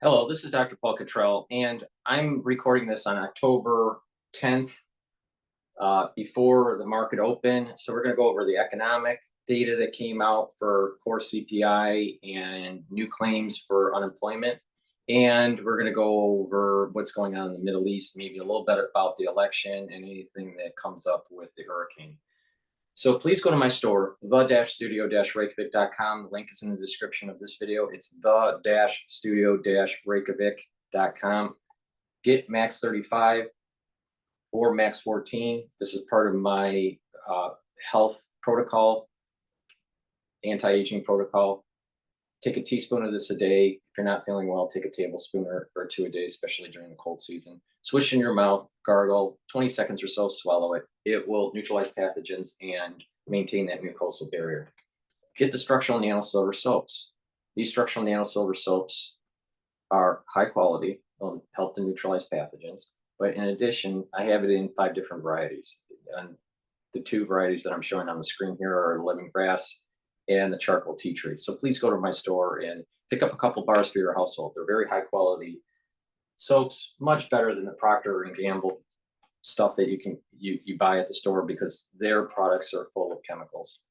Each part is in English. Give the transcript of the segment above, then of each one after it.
Hello, this is Dr. Paul Cottrell, and I'm recording this on October 10th, before the market open. So we're going to go over the economic data that came out for core CPI and new claims for unemployment. And we're going to go over what's going on in the Middle East, maybe a little bit about the election and anything that comes up with the hurricane. So please go to my store, the-studio-reykjavik.com. The link is in the description of this video. It's the-studio-reykjavik.com. Get Max 35 or Max 14. This is part of my health protocol, anti-aging protocol. Take a teaspoon of this a day. If you're not feeling well, take a tablespoon or two a day, especially during the cold season. Swish in your mouth, gargle, 20 seconds or so, swallow it. It will neutralize pathogens and maintain that mucosal barrier. Get the structural nanosilver soaps. These structural nanosilver soaps are high quality, will help to neutralize pathogens. But in addition, I have it in 5 different varieties. And the 2 varieties that I'm showing on the screen here are lemongrass and the charcoal tea tree. So please go to my store and pick up a couple bars for your household. They're very high quality soaps, much better than the Procter and Gamble stuff that you buy at the store, because their products are full of chemicals.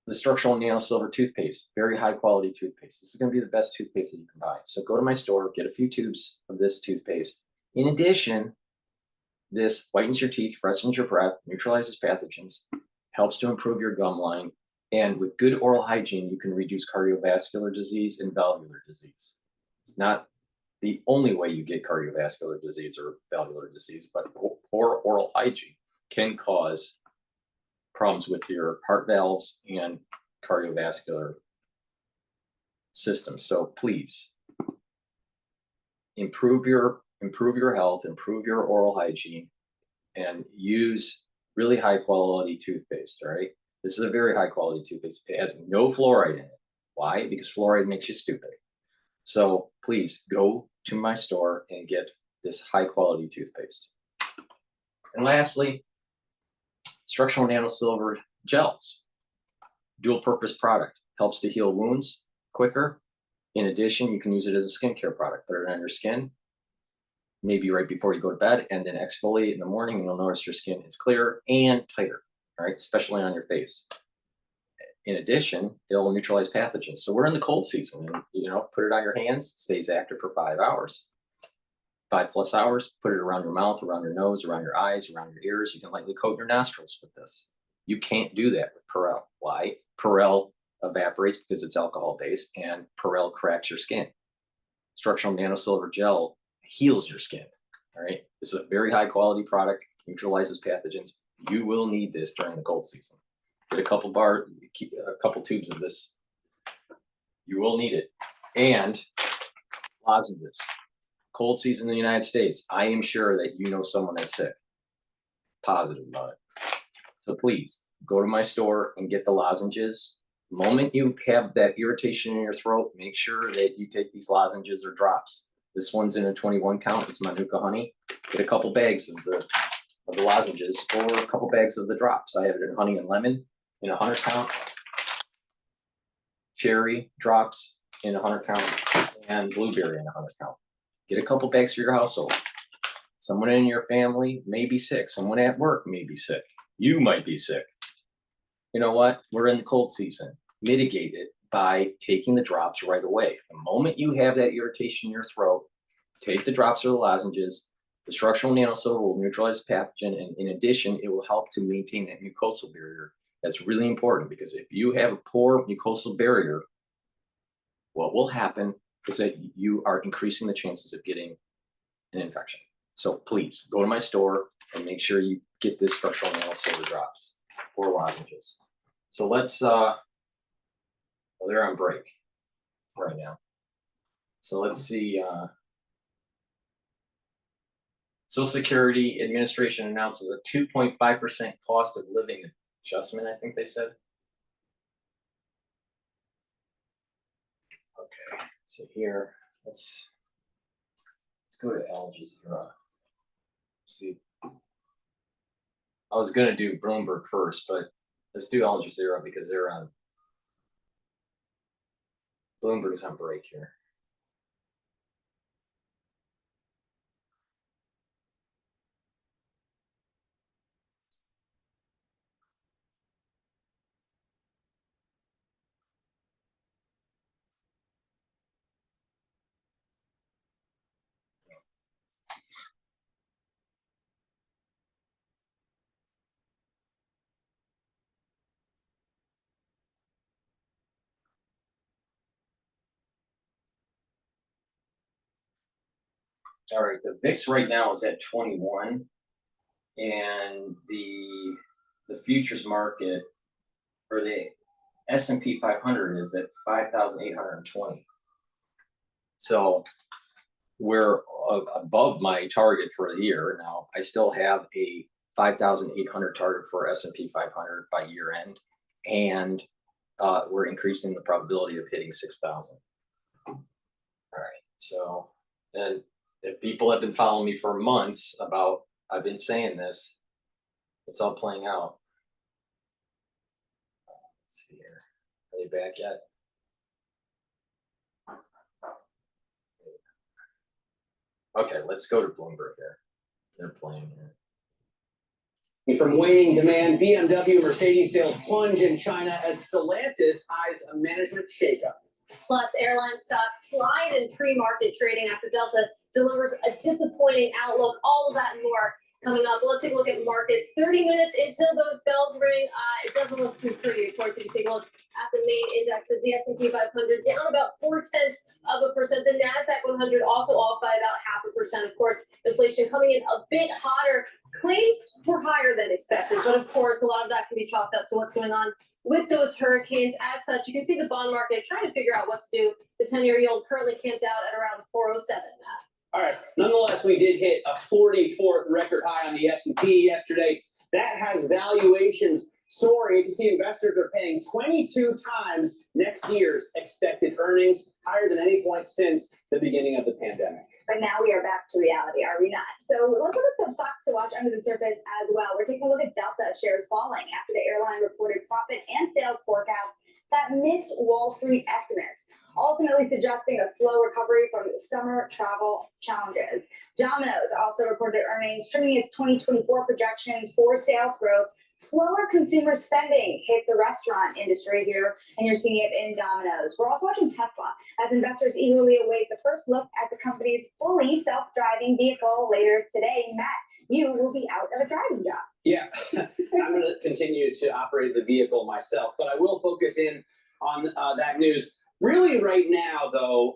The structural nanosilver toothpaste, very high quality toothpaste. This is going to be the best toothpaste that you can buy. So go to my store, get a few tubes of this toothpaste. In addition, this whitens your teeth, freshens your breath, neutralizes pathogens, helps to improve your gum line, and with good oral hygiene, you can reduce cardiovascular disease and valvular disease. It's not the only way you get cardiovascular disease or valvular disease, but poor oral hygiene can cause problems with your heart valves and cardiovascular system. So please improve your health, improve your oral hygiene, and use really high quality toothpaste. All right, this is a very high quality toothpaste. It has no fluoride in it. Why? Because fluoride makes you stupid. So please go to my store and get this high quality toothpaste. And lastly, structural nanosilver gels, dual purpose product, helps to heal wounds quicker. In addition, you can use it as a skincare product. Put it on your skin, maybe right before you go to bed, and then exfoliate in the morning, and you'll notice your skin is clearer and tighter, all right, especially on your face. In addition, it'll neutralize pathogens. So we're in the cold season, and put it on your hands, stays active for 5 hours. 5+ hours, put it around your mouth, around your nose, around your eyes, around your ears. You can lightly coat your nostrils with this. You can't do that with Perel. Why? Perel evaporates because it's alcohol based, and Perel cracks your skin. Structural nanosilver gel heals your skin. All right, this is a very high quality product, neutralizes pathogens. You will need this during the cold season. Get a couple tubes of this. You will need it. And lozenges. Cold season in the United States. I am sure that you know someone that's sick, positive about it. So please go to my store and get the lozenges. The moment you have that irritation in your throat, make sure that you take these lozenges or drops. This one's in a 21 count. It's Manuka honey. Get a couple bags of the lozenges or a couple bags of the drops. I have it in honey and lemon in a 100 count, cherry drops in a 100 count, and blueberry in a 100 count. Get a couple bags for your household. Someone in your family may be sick. Someone at work may be sick. You might be sick. You know what? We're in the cold season. Mitigate it by taking the drops right away. The moment you have that irritation in your throat, take the drops or the lozenges. The structural nanosilver will neutralize the pathogen, and in addition, it will help to maintain that mucosal barrier. That's really important, because if you have a poor mucosal barrier, what will happen is that you are increasing the chances of getting an infection. So please go to my store and make sure you get this structural nanosilver drops or lozenges. So let's, well, they're on break right now. So let's see. Social Security Administration announces a 2.5% cost of living adjustment, I think they said. Okay, so here, let's go to Al Jazeera. See, I was going to do Bloomberg first, but let's do Al Jazeera because they're on. Bloomberg's on break here. All right, the VIX right now is at 21, and the futures market, or the S&P 500, is at 5,820. So we're above my target for the year. Now I still have a 5,800 target for S&P 500 by year end, and we're increasing the probability of hitting 6,000. All right, so and if people have been following me for months about, I've been saying this, it's all playing out. Let's see here. Are they back yet? Okay, let's go to Bloomberg here. They're playing here. From waning demand, BMW and Mercedes sales plunge in China as Stellantis eyes a management shakeup. Plus, airline stocks slide in pre-market trading after Delta delivers a disappointing outlook. All of that and more coming up. Let's take a look at markets. 30 minutes until those bells ring. It doesn't look too pretty. Of course, if you take a look at the main indexes, the S&P 500 down about 0.4%. The Nasdaq 100 also off by about 0.5%. Of course, inflation coming in a bit hotter. Claims were higher than expected, but of course, a lot of that can be chalked up to what's going on with those hurricanes. As such, you can see the bond market trying to figure out what to do. The 10-year yield currently camped out at around 407. All right. Nonetheless, we did hit a 44th record high on the S&P yesterday. That has valuations soaring. You can see investors are paying 22 times next year's expected earnings, higher than any point since the beginning of the pandemic. But now we are back to reality, are we not? So let's look at some stocks to watch under the surface as well. We're taking a look at Delta shares falling after the airline reported profit and sales forecasts that missed Wall Street estimates, ultimately suggesting a slow recovery from summer travel challenges. Domino's also reported earnings, trimming its 2024 projections for sales growth. Slower consumer spending hit the restaurant industry here, and you're seeing it in Domino's. We're also watching Tesla as investors eagerly await the first look at the company's fully self-driving vehicle later today. Matt, you will be out of a driving job. Yeah, I'm going to continue to operate the vehicle myself, but I will focus in on that news. Really right now, though,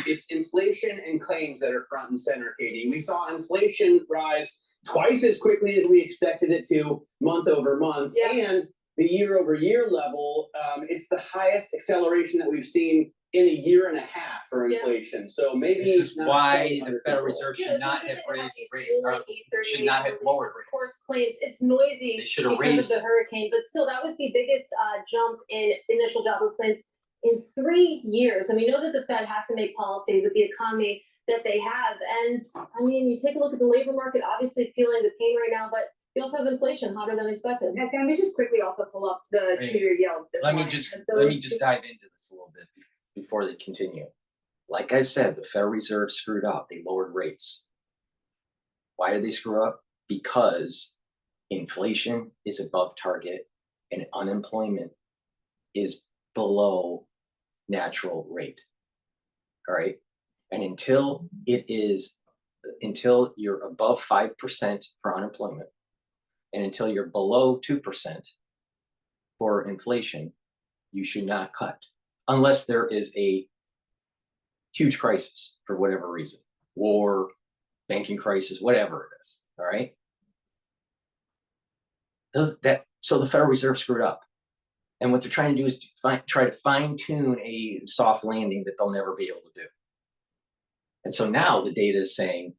it's inflation and claims that are front and center, Katie. We saw inflation rise twice as quickly as we expected it to month over month. Yeah. And the year over year level, it's the highest acceleration that we've seen in a year and a half for inflation. Yeah. So maybe this is why the Federal Reserve should not have raised rates, should not have lowered rates. Of course, claims it's noisy because of the hurricane, but still, that was the biggest jump in initial jobless claims in 3 years. And we know that the Fed has to make policy with the economy that they have. And I mean, you take a look at the labor market, obviously feeling the pain right now, but you also have inflation hotter than expected. Guys, can we just quickly also pull up the 2-year yield? Let me just dive into this a little bit before they continue. Like I said, the Federal Reserve screwed up. They lowered rates. Why did they screw up? Because inflation is above target and unemployment is below natural rate. All right. And until you're above 5% for unemployment, and until you're below 2% for inflation, you should not cut, unless there is a huge crisis for whatever reason, war, banking crisis, whatever it is. All right. So the Federal Reserve screwed up. And what they're trying to do is try to fine tune a soft landing that they'll never be able to do. And so now the data is saying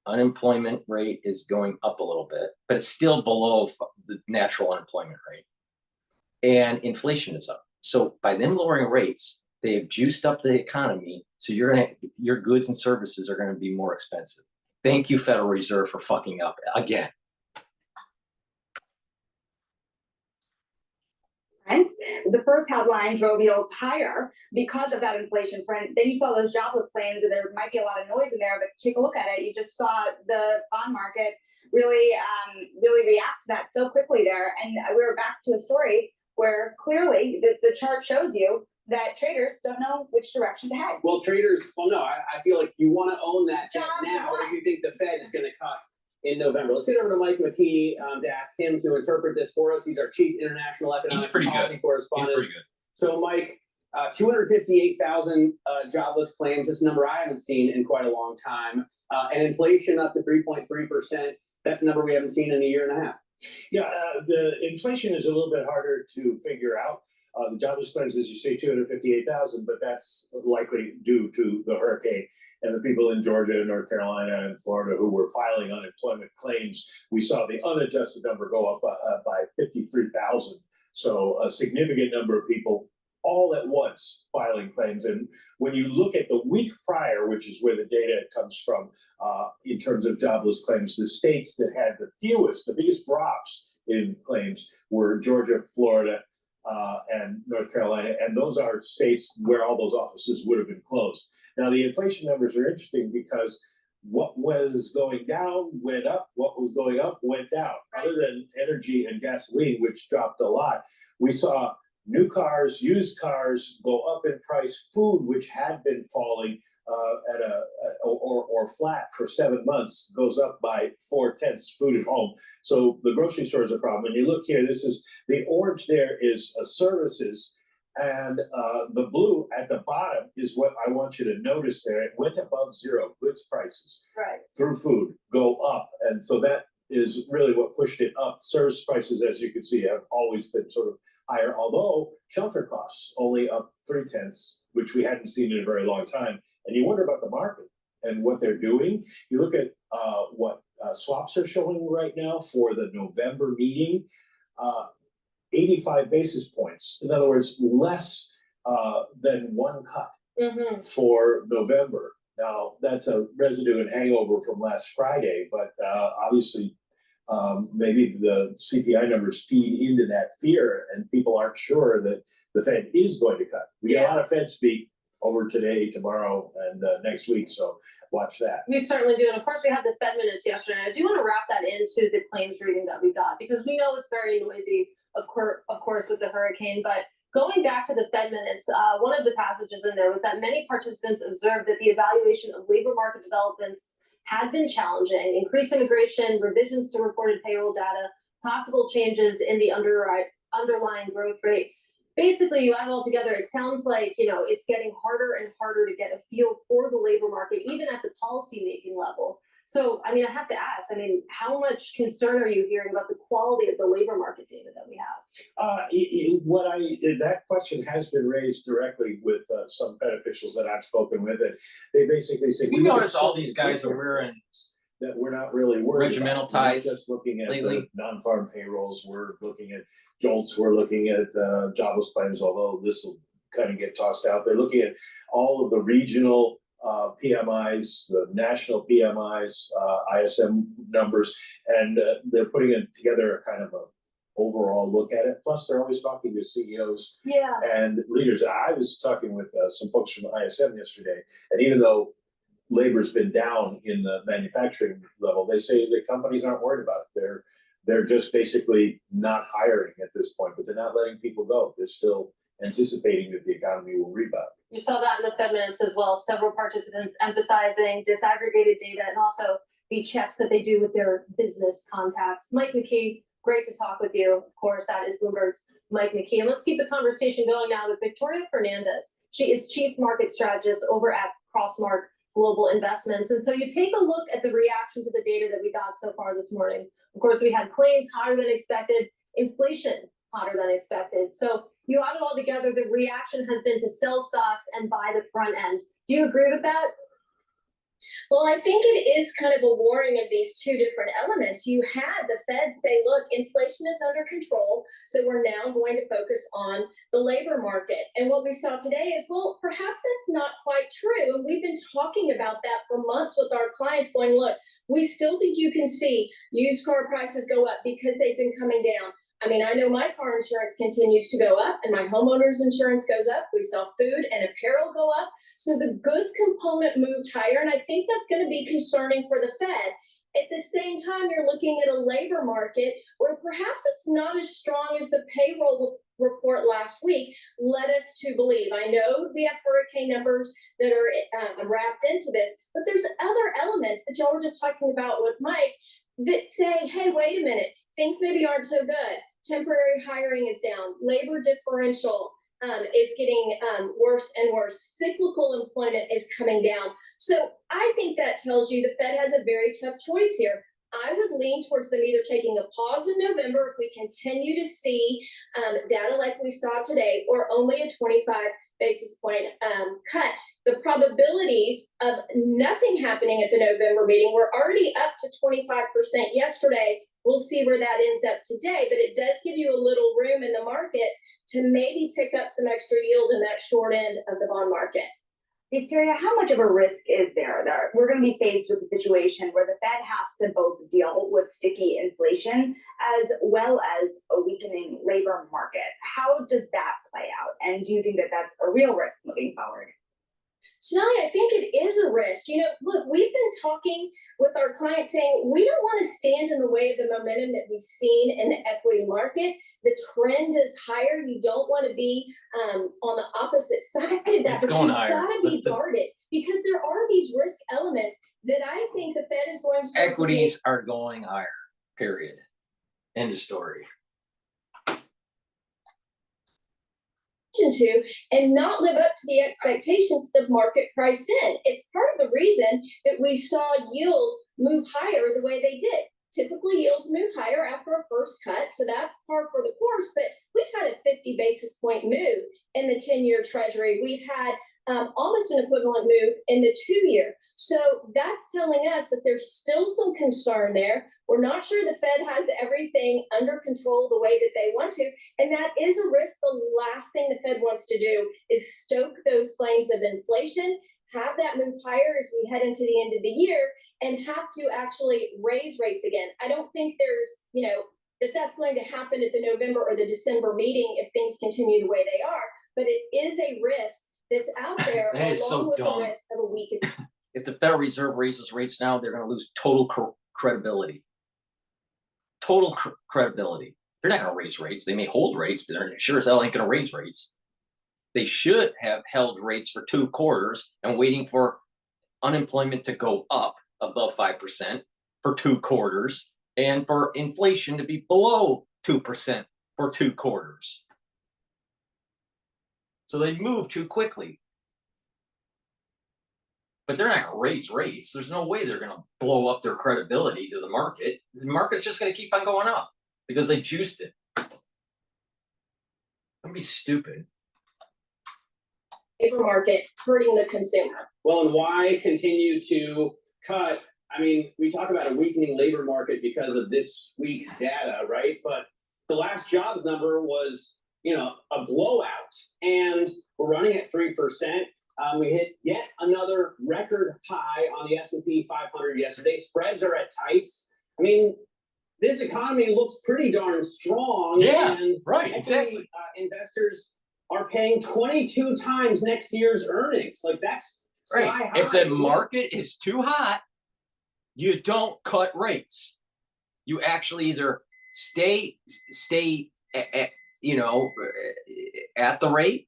unemployment rate is going up a little bit, but it's still below the natural unemployment rate. And inflation is up. So by them lowering rates, they've juiced up the economy. So your goods and services are going to be more expensive. Thank you, Federal Reserve, for fucking up again. conference. The first headline drove yields higher because of that inflation print. Then you saw those jobless claims, and there might be a lot of noise in there, but take a look at it. You just saw the bond market really react to that so quickly there. And we're back to a story where clearly the chart shows you that traders don't know which direction to head. Well, no, I feel like you want to own that bet John, now why? if you think the Fed is going to cut in November. Let's get over to Mike McKee to ask him to interpret this for us. He's our chief international economic policy correspondent. He's pretty good. So, Mike, 258,000 jobless claims. This number I haven't seen in quite a long time. And inflation up to 3.3%. That's a number we haven't seen in a year and a half. Yeah, the inflation is a little bit harder to figure out. The jobless claims, as you say, 258,000, but that's likely due to the hurricane and the people in Georgia, North Carolina, and Florida who were filing unemployment claims. We saw the unadjusted number go up by 53,000. So a significant number of people all at once filing claims. And when you look at the week prior, which is where the data comes from in terms of jobless claims, the states that had the fewest, the biggest drops in claims were Georgia, Florida, and North Carolina, and those are states where all those offices would have been closed. Now, the inflation numbers are interesting because what was going down went up, what was going up went down. Right. Other than energy and gasoline, which dropped a lot, we saw new cars, used cars go up in price. Food, which had been falling or flat for 7 months, goes up by 4/10. Food at home. So the grocery store is a problem. And you look here, this is the orange there is services, and the blue at the bottom is what I want you to notice there. It went above zero. Goods prices through food go up, and so that is really what pushed it up. Service prices, as you can see, have always been sort of higher, although shelter costs only up 3/10, which we hadn't seen in a very long time. And you wonder about the market and what they're doing. You look at what swaps are showing right now for the November meeting, 85 basis points. In other words, less than one cut for November. Now, that's a residue and hangover from last Friday, but obviously maybe the CPI numbers feed into that fear, and people aren't sure that the Fed is going to cut. We get a lot of Fed speak over today, tomorrow, and next week, so watch that. We certainly do. And of course, we had the Fed minutes yesterday. And I do want to wrap that into the claims reading that we got, because we know it's very noisy, of course, with the hurricane. But going back to the Fed minutes, one of the passages in there was that many participants observed that the evaluation of labor market developments had been challenging. Increased immigration, revisions to reported payroll data, possible changes in the underlying growth rate. Basically, you add it all together, it sounds like, it's getting harder and harder to get a feel for the labor market, even at the policy-making level. So, I have to ask, how much concern are you hearing about the quality of the labor market data that we have? That question has been raised directly with some Fed officials that I've spoken with, and they basically say, We notice all these guys are wearing that we're not really worried regimental about. ties. We're just looking at lately. the non-farm payrolls. We're looking at JOLTS. We're looking at jobless claims, although this will kind of get tossed out. They're looking at all of the regional PMIs, the national PMIs, ISM numbers, and they're putting it together a kind of a overall look at it. Plus, they're always talking to CEOs and leaders. I was talking with some folks from ISM yesterday, and even though labor's been down in the manufacturing level, they say that companies aren't worried about it. They're just basically not hiring at this point, but they're not letting people go. They're still anticipating that the economy will rebound. You saw that in the Fed minutes as well. Several participants emphasizing disaggregated data and also the checks that they do with their business contacts. Mike McKee, great to talk with you. Of course, that is Bloomberg's Mike McKee. And let's keep the conversation going now with Victoria Fernandez. She is Chief Market Strategist over at Crossmark Global Investments. And so you take a look at the reaction to the data that we got so far this morning. Of course, we had claims hotter than expected, inflation hotter than expected. So you add it all together, the reaction has been to sell stocks and buy the front end. Do you agree with that? Well, I think it is kind of a warring of these two different elements. You had the Fed say, look, inflation is under control, so we're now going to focus on the labor market. And what we saw today is, well, perhaps that's not quite true. And we've been talking about that for months with our clients going, look, we still think you can see used car prices go up because they've been coming down. I mean, I know my car insurance continues to go up and my homeowner's insurance goes up. We saw food and apparel go up. So the goods component moved higher, and I think that's going to be concerning for the Fed. At the same time, you're looking at a labor market where perhaps it's not as strong as the payroll report last week led us to believe. I know we have hurricane numbers that are wrapped into this, but there's other elements that y'all were just talking about with Mike that say, hey, wait a minute, things maybe aren't so good. Temporary hiring is down. Labor differential is getting worse and worse. Cyclical employment is coming down. So I think that tells you the Fed has a very tough choice here. I would lean towards them either taking a pause in November if we continue to see data like we saw today, or only a 25 basis point cut. The probabilities of nothing happening at the November meeting were already up to 25% yesterday. We'll see where that ends up today, but it does give you a little room in the market to maybe pick up some extra yield in that short end of the bond market. Victoria, how much of a risk is there that we're going to be faced with a situation where the Fed has to both deal with sticky inflation as well as a weakening labor market? How does that play out? And do you think that that's a real risk moving forward? Sonali, I think it is a risk. You know, look, we've been talking with our clients saying we don't want to stand in the way of the momentum that we've seen in the equity market. The trend is higher. You don't want to be on the opposite side of that, It's but going you've higher. got to be guarded because there are these risk elements that I think the Fed is going to start Equities are going higher, period. End of story. to and not live up to the expectations the market priced in. It's part of the reason that we saw yields move higher the way they did. Typically, yields move higher after a first cut, so that's par for the course, but we've had a 50 basis point move in the 10-year Treasury. We've had almost an equivalent move in the 2-year. So that's telling us that there's still some concern there. We're not sure the Fed has everything under control the way that they want to, and that is a risk. The last thing the Fed wants to do is stoke those flames of inflation, have that move higher as we head into the end of the year, and have to actually raise rates again. I don't think there's, that's going to happen at the November or the December meeting if things continue the way they are, but it is a risk that's out there That is so with dumb. the risk of a weakened. If the Federal Reserve raises rates now, they're going to lose total credibility. Total credibility. They're not going to raise rates. They may hold rates, but they're sure as hell ain't going to raise rates. They should have held rates for 2 quarters and waiting for unemployment to go up above 5% for 2 quarters and for inflation to be below 2% for 2 quarters. So they move too quickly. But they're not going to raise rates. There's no way they're going to blow up their credibility to the market. The market's just going to keep on going up because they juiced it. Don't be stupid. Labor market hurting the consumer. Well, and why continue to cut? I mean, we talk about a weakening labor market because of this week's data, right? But the last jobs number was, a blowout, and we're running at 3%. We hit yet another record high on the S&P 500 yesterday. Spreads are at tights. I mean, this economy looks pretty darn strong. Yeah, and right, exactly. Investors are paying 22 times next year's earnings. Like, that's right. sky high. If the market is too hot, you don't cut rates. You actually either stay at the rate,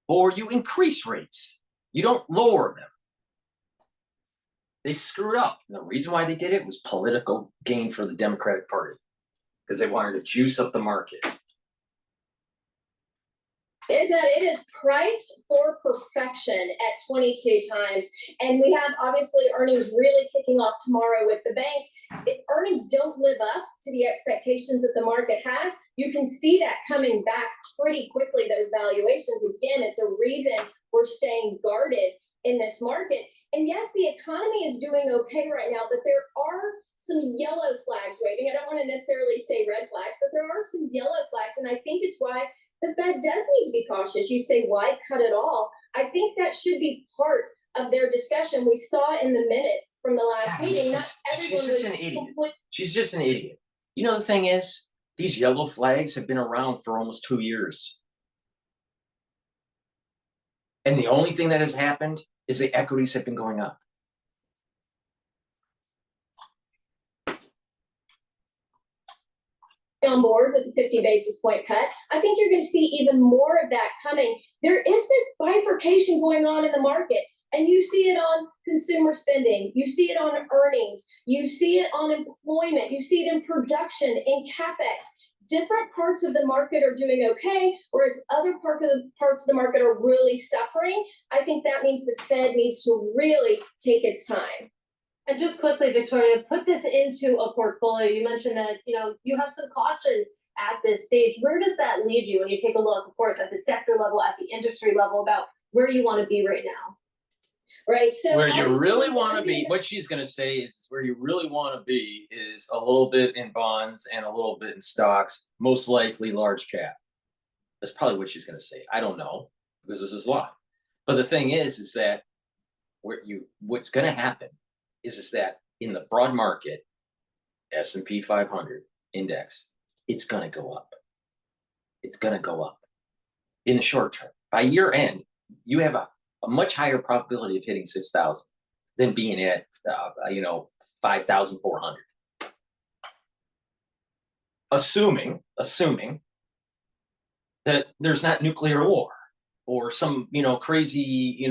or you increase rates. You don't lower them. They screwed up. And the reason why they did it was political gain for the Democratic Party, because they wanted to juice up the market. Is that it is priced for perfection at 22 times. And we have obviously earnings really kicking off tomorrow with the banks. If earnings don't live up to the expectations that the market has, you can see that coming back pretty quickly, those valuations. Again, it's a reason we're staying guarded in this market. And yes, the economy is doing okay right now, but there are some yellow flags waving. I don't want to necessarily say red flags, but there are some yellow flags. And I think it's why the Fed does need to be cautious. You say, why cut it all? I think that should be part of their discussion. We saw in the minutes from the last meeting, not everyone was an idiot. She's just an idiot. The thing is, These yellow flags have been around for almost 2 years. And the only thing that has happened is the equities have been going up. On board with the 50 basis point cut. I think you're going to see even more of that coming. There is this bifurcation going on in the market, and you see it on consumer spending, you see it on earnings, you see it on employment, you see it in production, in capex. Different parts of the market are doing okay, whereas other parts of the market are really suffering. I think that means the Fed needs to really take its time. And just quickly, Victoria, put this into a portfolio. You mentioned that, you know, you have some caution at this stage. Where does that lead you when you take a look, of course, at the sector level, at the industry level, about where you want to be right now? Right. So where you really want to be, what she's going to say is where you really want to be is a little bit in bonds and a little bit in stocks, most likely large cap. That's probably what she's going to say. I don't know, because this is live. But the thing is that what's going to happen is that in the broad market, S&P 500 index, it's going to go up. It's going to go up in the short term. By year end, you have a much higher probability of hitting 6,000 than being at 5,400. Assuming that there's not nuclear war or some crazy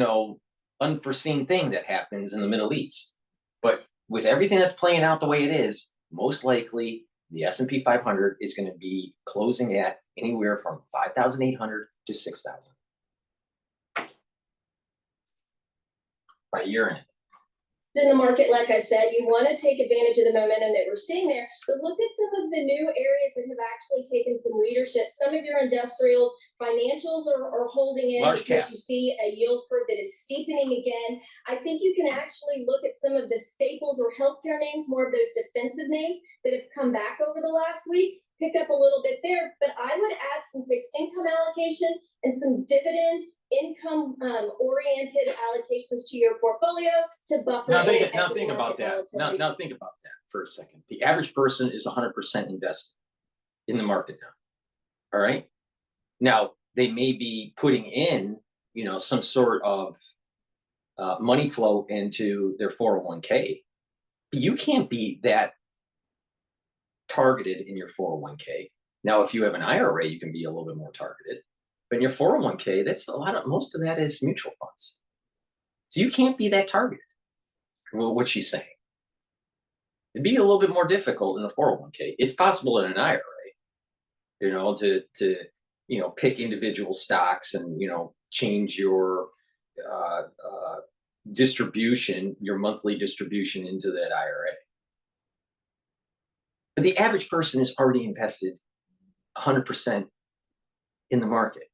unforeseen thing that happens in the Middle East. But with everything that's playing out the way it is, most likely the S&P 500 is going to be closing at anywhere from 5,800 to 6,000 by year end. In the market, like I said, you want to take advantage of the momentum that we're seeing there, but look at some of the new areas that have actually taken some leadership. Some of your industrials, financials are holding in Large because cap. you see a yield curve that is steepening again. I think you can actually look at some of the staples or healthcare names, more of those defensive names that have come back over the last week, pick up a little bit there, but I would add some fixed income allocation and some dividend income oriented allocations to your portfolio to buffer. Now think about that. Now think about that for a second. The average person is 100% invested in the market now. All right. Now they may be putting in, some sort of money flow into their 401k. But you can't be that targeted in your 401k. Now, if you have an IRA, you can be a little bit more targeted. But in your 401k, most of that is mutual funds. So you can't be that targeted. Well, what she's saying. It'd be a little bit more difficult in a 401k. It's possible in an IRA, to pick individual stocks and, change your distribution, your monthly distribution into that IRA. But the average person is already invested 100% in the market.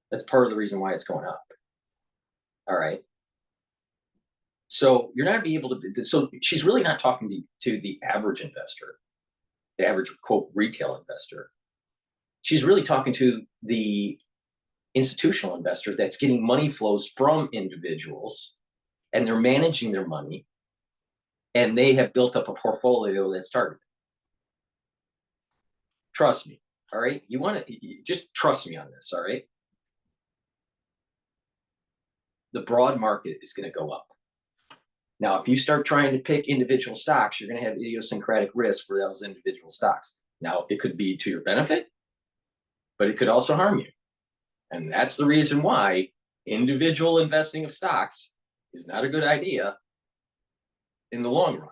That's part of the reason why it's going up. All right. So you're not be able to. So she's really not talking to the average investor, the average quote retail investor. She's really talking to the institutional investor that's getting money flows from individuals, and they're managing their money, and they have built up a portfolio that's targeted. Trust me. All right. You want to just trust me on this. All right. The broad market is going to go up. Now, if you start trying to pick individual stocks, you're going to have idiosyncratic risk for those individual stocks. Now, it could be to your benefit, but it could also harm you. And that's the reason why individual investing of stocks is not a good idea in the long run.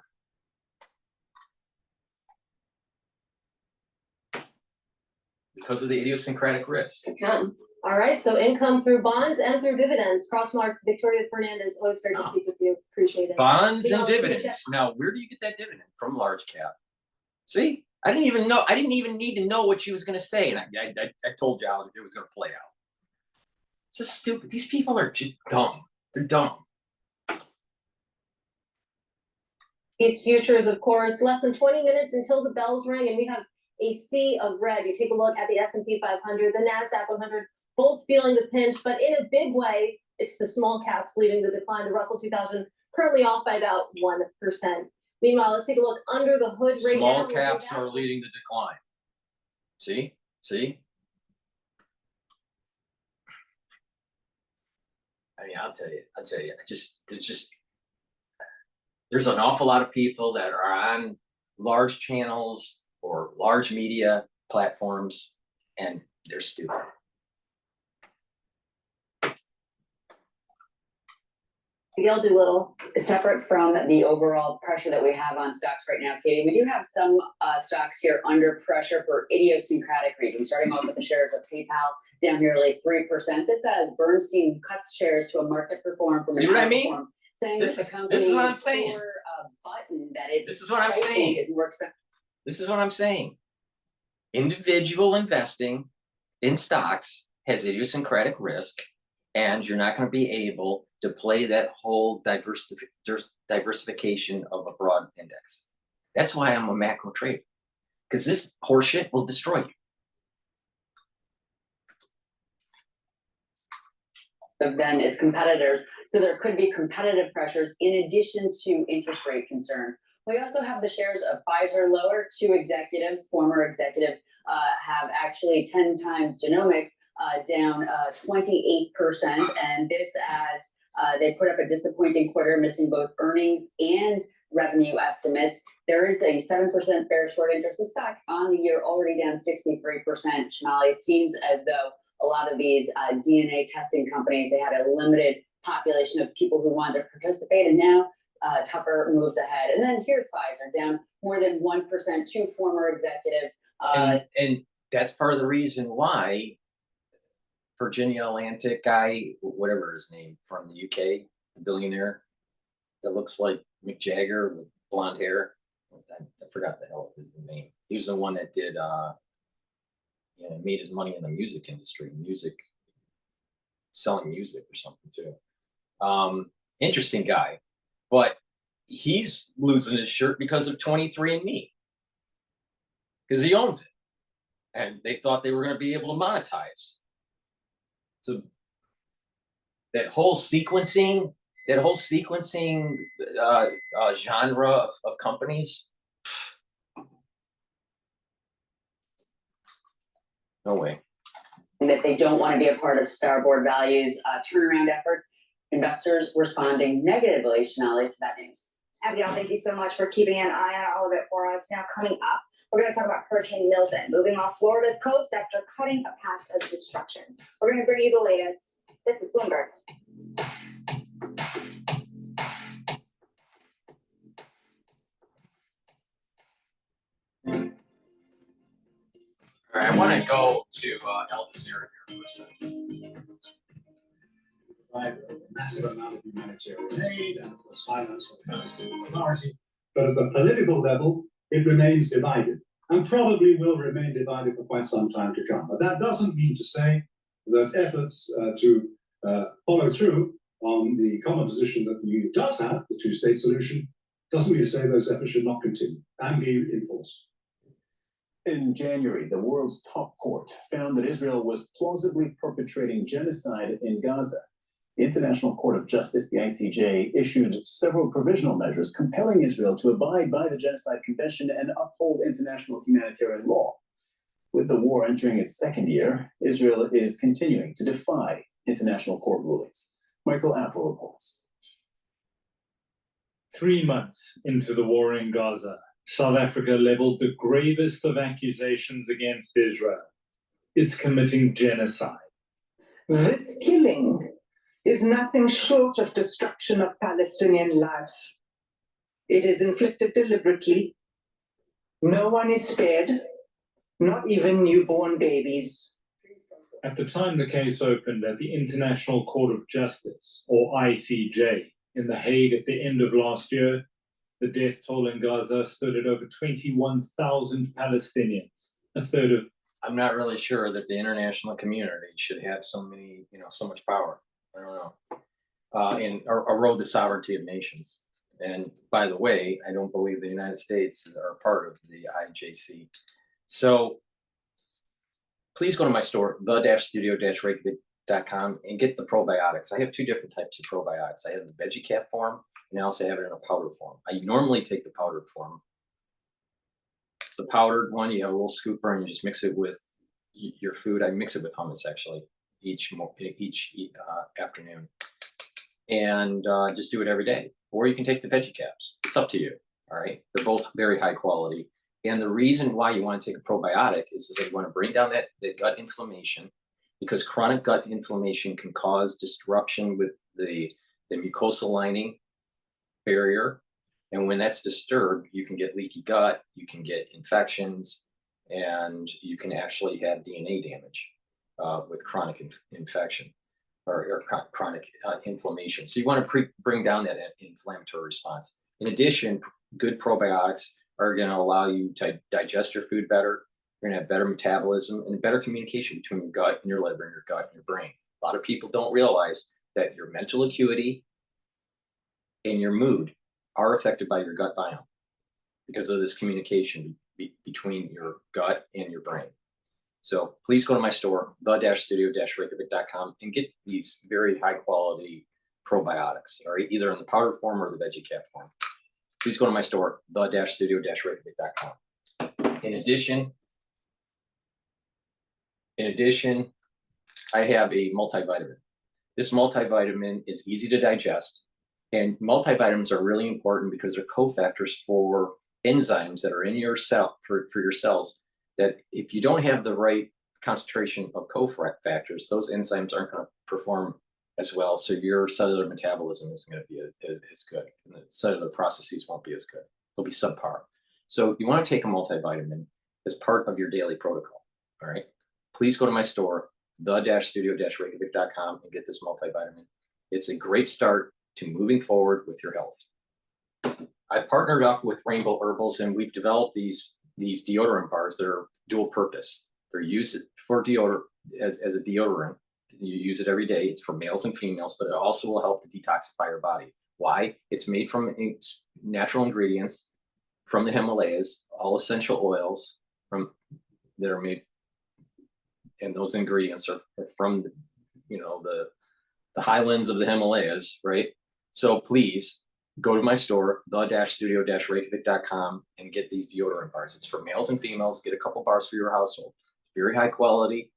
Because of the idiosyncratic risk. All right, so income through bonds and through dividends. Crossmarks, Victoria Fernandez, always great to speak with you. Appreciate it. Bonds and dividends. Now, where do you get that dividend? From large cap. See, I didn't even know. I didn't even need to know what she was going to say. And I told you how it was going to play out. It's just stupid. These people are just dumb. They're dumb. These futures, of course, less than 20 minutes until the bells ring, and we have a sea of red. You take a look at the S&P 500, the NASDAQ 100, both feeling the pinch, but in a big way, it's the small caps leading the decline. The Russell 2000 currently off by about 1%. Meanwhile, let's take a look under the hood right now. Small We'll do caps that. are leading the decline. See? I mean, I'll tell you, there's an awful lot of people that are on large channels or large media platforms, and they're stupid. Maybe I'll do a little separate from the overall pressure that we have on stocks right now, Katie. We do have some stocks here under pressure for idiosyncratic reasons, starting off with the shares of PayPal down nearly 3%. This as Bernstein cuts shares to a market perform from See an what I mean? outperform, saying This that is- the company's this is what I'm saying. core, button that it This is what I'm typing saying. is more expensive. This is what I'm saying. Individual investing in stocks has idiosyncratic risk, and you're not going to be able to play that whole diversification of a broad index. That's why I'm a macro trader, because this horseshit will destroy you. Than its competitors. So there could be competitive pressures in addition to interest rate concerns. We also have the shares of Pfizer lower. Two executives, former executives, have actually 10 times genomics down 28%. And this as they put up a disappointing quarter, missing both earnings and revenue estimates. There is a 7% bear short interest in stock on the year, already down 63%. Shamali, it seems as though a lot of these DNA testing companies, they had a limited population of people who wanted to participate, and now tougher moves ahead. And then here's Pfizer, down more than 1%, two former executives. And that's part of the reason why Virginia Atlantic guy, whatever his name, from the UK, the billionaire that looks like Mick Jagger with blonde hair. I forgot the hell his name. He was the one that did made his money in the music industry, selling music or something too. Interesting guy, but he's losing his shirt because of 23andMe, because he owns it, and they thought they were going to be able to monetize. So that whole sequencing genre of companies, no way. That they don't want to be a part of Starboard Value's turnaround efforts. Investors responding negatively, Shanali, to that news. Abigail, thank you so much for keeping an eye on all of it for us. Now, coming up, we're going to talk about Hurricane Milton moving off Florida's coast after cutting a path of destruction. We're going to bring you the latest. This is Bloomberg. All right, I want to go to El Desir here for a second. Provide a massive amount of humanitarian aid and of course finance for the Palestinian Authority. But at the political level, it remains divided and probably will remain divided for quite some time to come. But that doesn't mean to say that efforts to follow through on the common position that the EU does have, the two-state solution, doesn't mean to say those efforts should not continue and be enforced. In January, the world's top court found that Israel was plausibly perpetrating genocide in Gaza. The International Court of Justice, the ICJ, issued several provisional measures compelling Israel to abide by the Genocide Convention and uphold international humanitarian law. With the war entering its second year, Israel is continuing to defy international court rulings. Michael Apple reports. 3 months into the war in Gaza, South Africa leveled the gravest of accusations against Israel. It's committing genocide. This killing is nothing short of destruction of Palestinian life. It is inflicted deliberately. No one is spared, not even newborn babies. At the time the case opened at the International Court of Justice, or ICJ, in The Hague at the end of last year, the death toll in Gaza stood at over 21,000 Palestinians, a third of. I'm not really sure that the international community should have so much power. I don't know. And erode the sovereignty of nations. And by the way, I don't believe the United States are part of the IJC. So please go to my store, the-studio-Reykjavik DrPaulCottrell.com and get the probiotics. I have two different types of probiotics. I have the veggie cap form, and I also have it in a powder form. I normally take the powdered form. The powdered one, you have a little scooper and you just mix it with your food. I mix it with hummus actually each afternoon, and just do it every day. Or you can take the veggie caps. It's up to you. All right, they're both very high quality. And the reason why you want to take a probiotic is that you want to bring down that gut inflammation, because chronic gut inflammation can cause disruption with the mucosal lining barrier. And when that's disturbed, you can get leaky gut, you can get infections, and you can actually have DNA damage with chronic infection or chronic inflammation. So you want to bring down that inflammatory response. In addition, good probiotics are going to allow you to digest your food better. You're going to have better metabolism and better communication between your gut and your liver and your gut and your brain. A lot of people don't realize that your mental acuity and your mood are affected by your gut biome because of this communication between your gut and your brain. So please go to my store, the-studio-reykjavik.com, and get these very high quality probiotics, all right, either in the powder form or the veggie cap form. Please go to my store, the-studio-reykjavik.com. In addition, I have a multivitamin. This multivitamin is easy to digest, and multivitamins are really important because they're cofactors for enzymes that are in your cell, for your cells, that if you don't have the right concentration of cofactors, those enzymes aren't going to perform as well. So your cellular metabolism isn't going to be as good. And the cellular processes won't be as good. They'll be subpar. So you want to take a multivitamin as part of your daily protocol. All right. Please go to my store, the-studio-reykjavik.com, and get this multivitamin. It's a great start to moving forward with your health. I've partnered up with Rainbow Herbals, and we've developed these deodorant bars that are dual purpose. They're used for deodorant as a deodorant. You use it every day. It's for males and females, but it also will help to detoxify your body. Why? It's made from natural ingredients from the Himalayas, all essential oils that are made, and those ingredients are from the highlands of the Himalayas, right? So please go to my store, the-studio-reykjavik.com, and get these deodorant bars. It's for males and females. Get a couple bars for your household. Very high quality,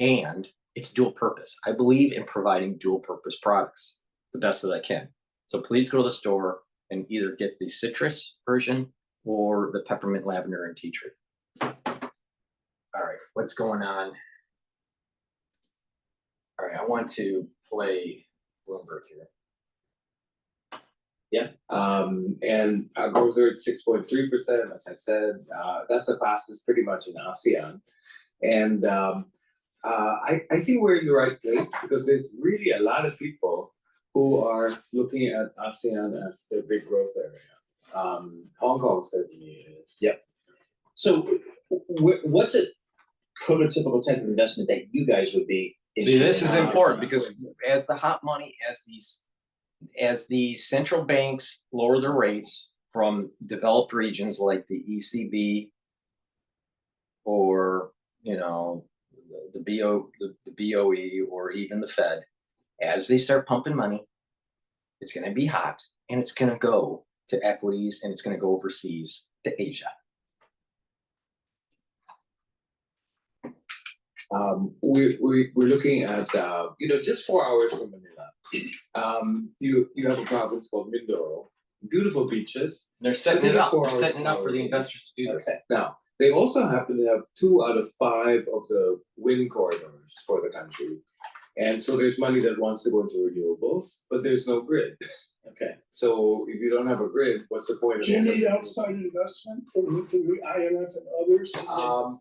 and it's dual purpose. I believe in providing dual purpose products the best that I can. So please go to the store and either get the citrus version or the peppermint, lavender, and tea tree. All right, what's going on? All right, I want to play Bloomberg here. Yeah, and our growth rate 6.3%, as I said, that's the fastest pretty much in ASEAN. And I think we're in the right place because there's really a lot of people who are looking at ASEAN as their big growth area. Hong Kong certainly is. Yep. So what's a prototypical type of investment that you guys would be See, this is important because as the hot money, as the central banks lower their rates from developed regions like the ECB or the BOE or even the Fed, as they start pumping money, it's going to be hot and it's going to go to equities and it's going to go overseas to Asia. We're looking at just 4 hours from Manila. You have a province called Mindoro, beautiful beaches. They're setting it up. They're setting it up for the investors to do this. Now they also happen to have 2 out of 5 of the wind corridors for the country, and so there's money that wants to go into renewables, but there's no grid. Okay, so if you don't have a grid, what's the point of it? Do you need outside investment from the IMF and others to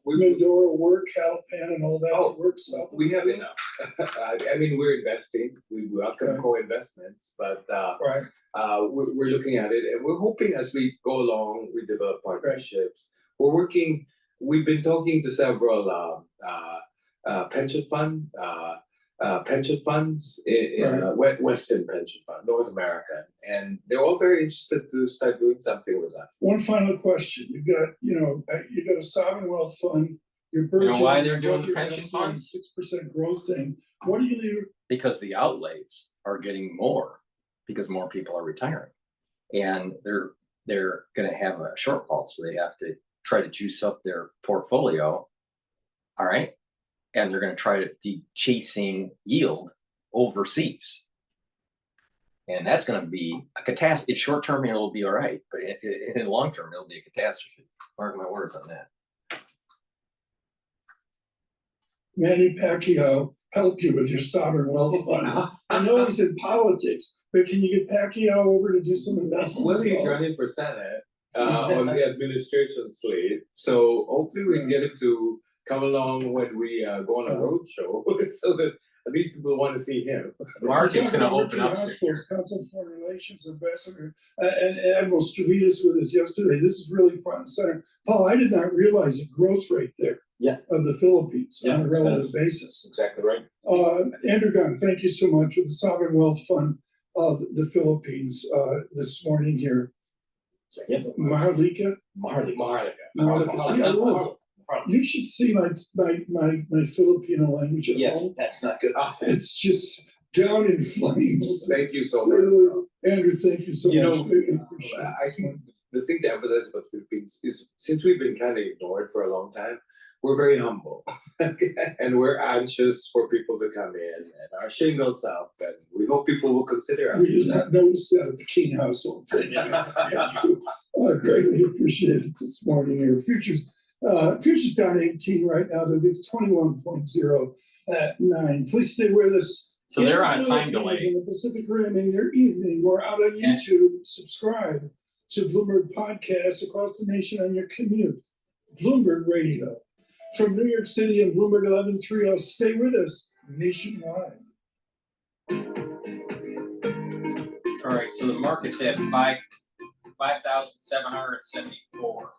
make Mindoro work, Calpan and all that to work? We have enough. I mean, we're investing. We welcome co-investments, but we're looking at it, and we're hoping as we go along, we develop partnerships. We've been talking to several pension funds in Western pension fund, North American, and they're all very interested to start doing something with us. One final question: you've got a sovereign wealth fund. You're You know why they're doing the pension funds? 6% growth thing. What do you do? Because the outlays are getting more because more people are retiring, and they're going to have a shortfall, so they have to try to juice up their portfolio. All right, and they're going to try to be chasing yield overseas, and that's going to be a catastrophe. In short term, it'll be all right, but in long term, it'll be a catastrophe. Mark my words on that. Manny Pacquiao help you with your sovereign wealth fund. I know he's in politics, but can you get Pacquiao over to do some investments? Well, he's running for Senate on the administration slate, so hopefully we can get him to come along when we go on a road show, so that at least people want to see him. Mark is going to open up. Council Foreign Relations Ambassador and Admiral Stavridis with us yesterday. This is really front and center. Paul, I did not realize the growth rate there. Yeah. Of the Philippines on a relative that's basis. exactly right. Andrew Gunn, thank you so much for the Sovereign Wealth Fund of the Philippines this morning here. Yes. Maharlika. See, I love it. You should see my Filipino language at home. That's not good. It's just down in flames. Thank you so much. Andrew, thank you so much. I think the thing to emphasize about the Philippines is, since we've been kind of ignored for a long time, we're very humble and we're anxious for people to come in and our shingles up, and we hope people will consider us. We did not notice that at the King household. Thank you. Thank you. I greatly appreciate it this morning here. Futures down 18 right now. The VIX 21.09. Please stay with us. So they're on a time delay. In the Pacific Rim in your evening, we're out on YouTube. Subscribe to Bloomberg Podcasts across the nation on your commute. Bloomberg Radio. From New York City and Bloomberg 1130, stay with us nationwide. All right, so the market's at 5,774.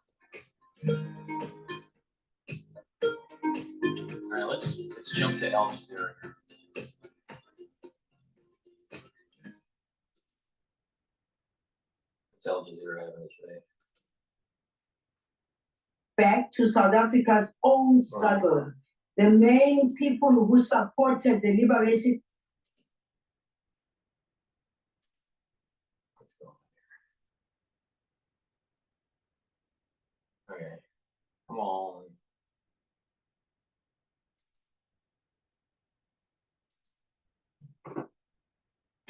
All right, let's jump to Al Jazeera here. What's Al Jazeera having to say? Back to South Africa's own struggle. The main people who supported the liberation. Let's go. Okay, come on.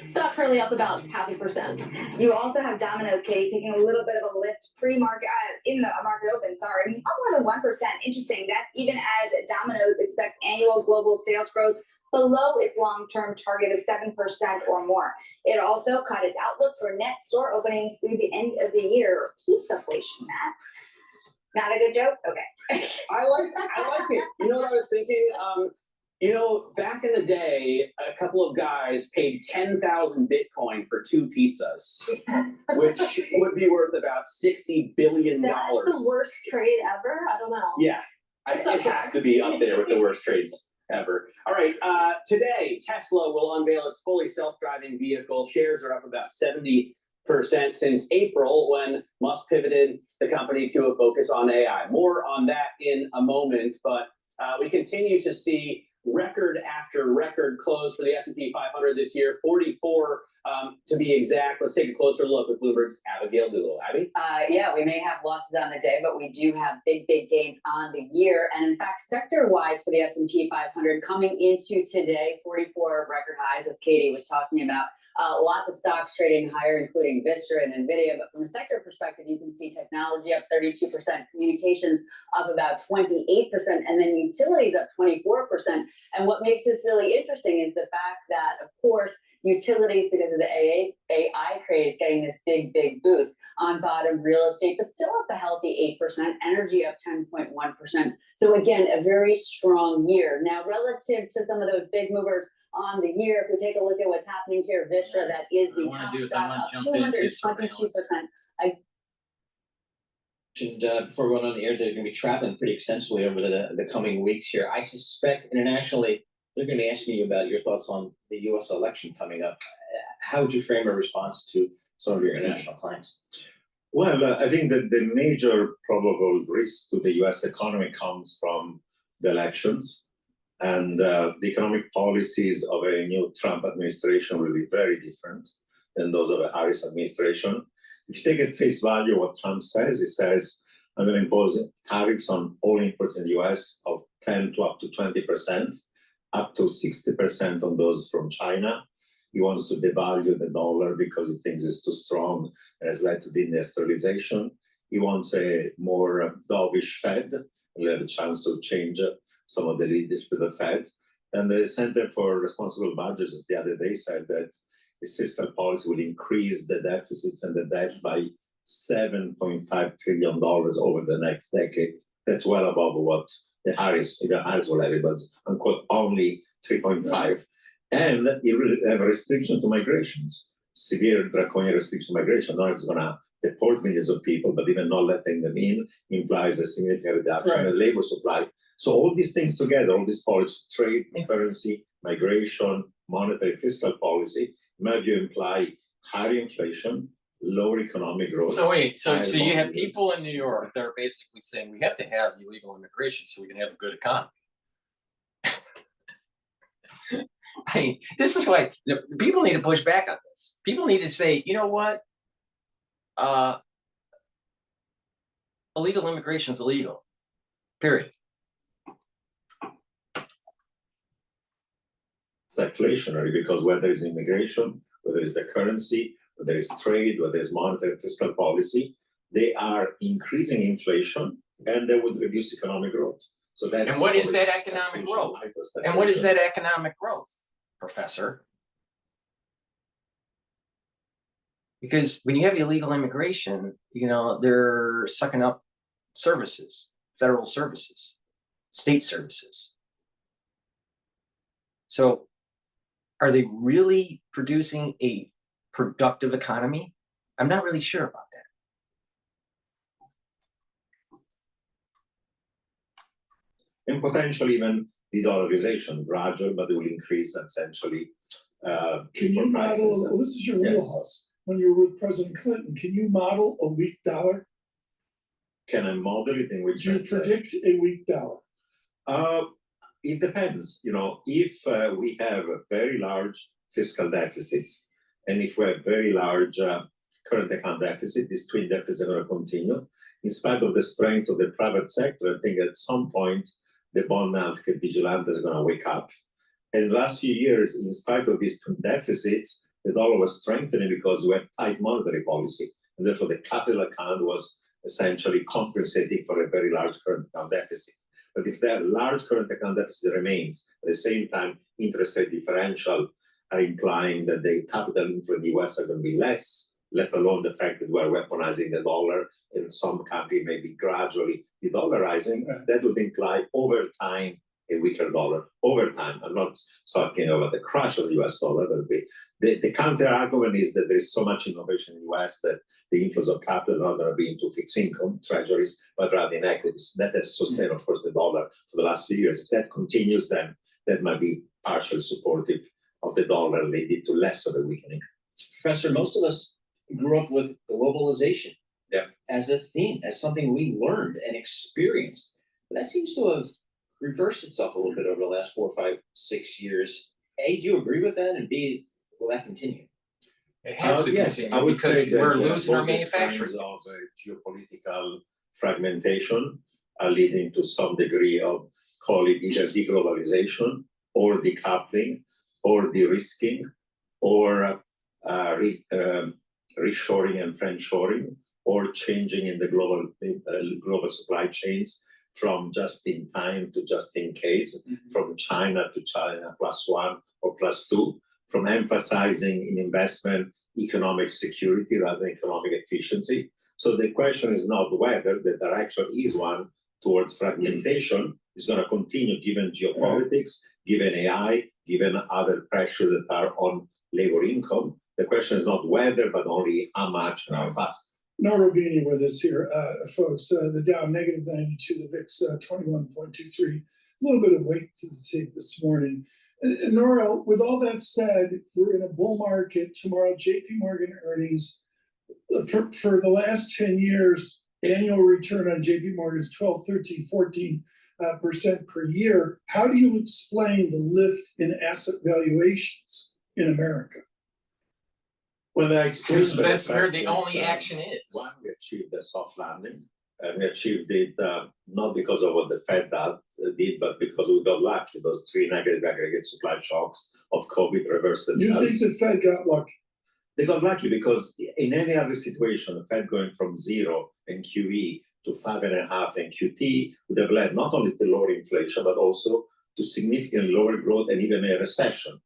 Stock currently up about 0.5%. You also have Domino's, Katie, taking a little bit of a lift pre-market in the market open. Sorry, up more than 1%. Interesting. That's even as Domino's expects annual global sales growth below its long-term target of 7% or more. It also cut its outlook for net store openings through the end of the year. Pizza-flation, Matt. Not a good joke? Okay. I like it. You know what I was thinking? Back in the day, a couple of guys paid 10,000 Bitcoin for 2 pizzas, Yes. which would be worth about $60 billion. That's the worst trade ever? I don't know. Yeah, it has to be up there with the worst trades ever. All right, today, Tesla will unveil its fully self-driving vehicle. Shares are up about 70% since April, when Musk pivoted the company to a focus on AI. More on that in a moment, but we continue to see record after record close for the S&P 500 this year, 44 to be exact. Let's take a closer look with Bloomberg's Abigail Doolittle. Abby? Yeah, we may have losses on the day, but we do have big gains on the year. And in fact, sector-wise for the S&P 500 coming into today, 44 record highs, as Katie was talking about. Lots of stocks trading higher, including Vistra and NVIDIA. But from a sector perspective, you can see technology up 32%, communications up about 28%, and then utilities up 24%. And what makes this really interesting is the fact that, of course, utilities, because of the AI craze, getting this big boost. On bottom, real estate, but still up a healthy 8%, energy up 10.1%. So again, a very strong year. Now, relative to some of those big movers on the year, if we take a look at what's happening here, Vistra, that is the top stock, up 222%. Before we went on the air, they're going to be traveling pretty extensively over the coming weeks here. I suspect internationally, they're going to be asking you about your thoughts on the U.S. election coming up. How would you frame a response to some of your international clients? Well, I think that the major probable risk to the U.S. economy comes from the elections. And the economic policies of a new Trump administration will be very different than those of a Harris administration. If you take at face value what Trump says, he says, I'm going to impose tariffs on all imports in the US of 10 to up to 20%, up to 60% on those from China. He wants to devalue the dollar because he thinks it's too strong and has led to deindustrialization. He wants a more dovish Fed. We'll have a chance to change some of the leadership of the Fed. And the Center for Responsible Budgets just the other day said that his fiscal policy will increase the deficits and the debt by $7.5 trillion over the next decade. That's well above what the Harris will have it, but unquote only 3.5. And it will have a restriction to migrations, severe draconian restriction to migration. Not it's going to deport millions of people, but even not letting them in implies a significant reduction in the labor supply. So all these things together, all these policies, trade, currency, migration, monetary, fiscal policy, in my view, imply higher inflation, lower economic growth. So wait, so you have people in New York that are basically saying we have to have illegal immigration so we can have a good economy. I mean, this is why people need to push back on this. People need to say, you know what? Illegal immigration is illegal. Period. It's deflationary because whether it's immigration, whether it's the currency, whether it's trade, whether it's monetary fiscal policy, they are increasing inflation and they would reduce economic growth. So that and what is that economic growth? And what is that economic growth, Professor? Because when you have illegal immigration, you know, they're sucking up services, federal services, state services. So are they really producing a productive economy? I'm not really sure about that. And potentially even de-dollarization, gradual, but it will increase essentially. Can you model, well, this is your wheelhouse. When you were with President Clinton, can you model a weak dollar? Can I model it in which Do you predict a weak dollar? It depends. You know, if we have a very large fiscal deficits, and if we have very large current account deficit, these twin deficits are going to continue. In spite of the strengths of the private sector, I think at some point the bond market vigilante is going to wake up. And in the last few years, in spite of these twin deficits, the dollar was strengthening because we had tight monetary policy. And therefore, the capital account was essentially compensating for a very large current account deficit. But if that large current account deficit remains, at the same time, interest rate differential are implying that the capital inflow in the US are going to be less, let alone the fact that we're weaponizing the dollar and some country may be gradually de-dollarizing, that would imply over time a weaker dollar. Over time, I'm not talking about the crash of the US dollar, but the counter argument is that there is so much innovation in the US that the inflows of capital are not going to be into fixed income treasuries, but rather in equities. That has sustained, of course, the dollar for the last few years. If that continues, then that might be partially supportive of the dollar, leading to less of a weakening. Professor, most of us grew up with globalization as a theme, as something we learned and experienced. But that seems to have reversed itself a little bit over the last 4, 5, 6 years. A, do you agree with that? And B, will that continue? It has to yes, continue, I would say that we're losing our manufacturing of geopolitical fragmentation are leading to some degree of, call it either deglobalization or decoupling or de-risking or reshoring and friendshoring or changing in the global supply chains from just in time to just in case, from China to China +1 or +2, from emphasizing in investment economic security rather than economic efficiency. So the question is not whether, the direction is one towards fragmentation is going to continue given geopolitics, given AI, given other pressures that are on labor income. The question is not whether, but only how much and how fast. Nora Rubini with us here, folks. The Dow -92, the VIX 21.23. A little bit of weight to the tape this morning. And Nora, with all that said, we're in a bull market tomorrow. JP Morgan earnings for the last 10 years, annual return on JP Morgan is 12, 13, 14, percent per year. How do you explain the lift in asset valuations in America? Well, I explained That's where the that, only action is. One, we achieved a soft landing, and we achieved it not because of what the Fed did, but because we got lucky. Those three negative aggregate supply shocks of COVID reversed You themselves. think the Fed got lucky? They got lucky because in any other situation, the Fed going from 0 in QE to 5.5 in QT would have led not only to lower inflation, but also to significantly lower growth and even a recession.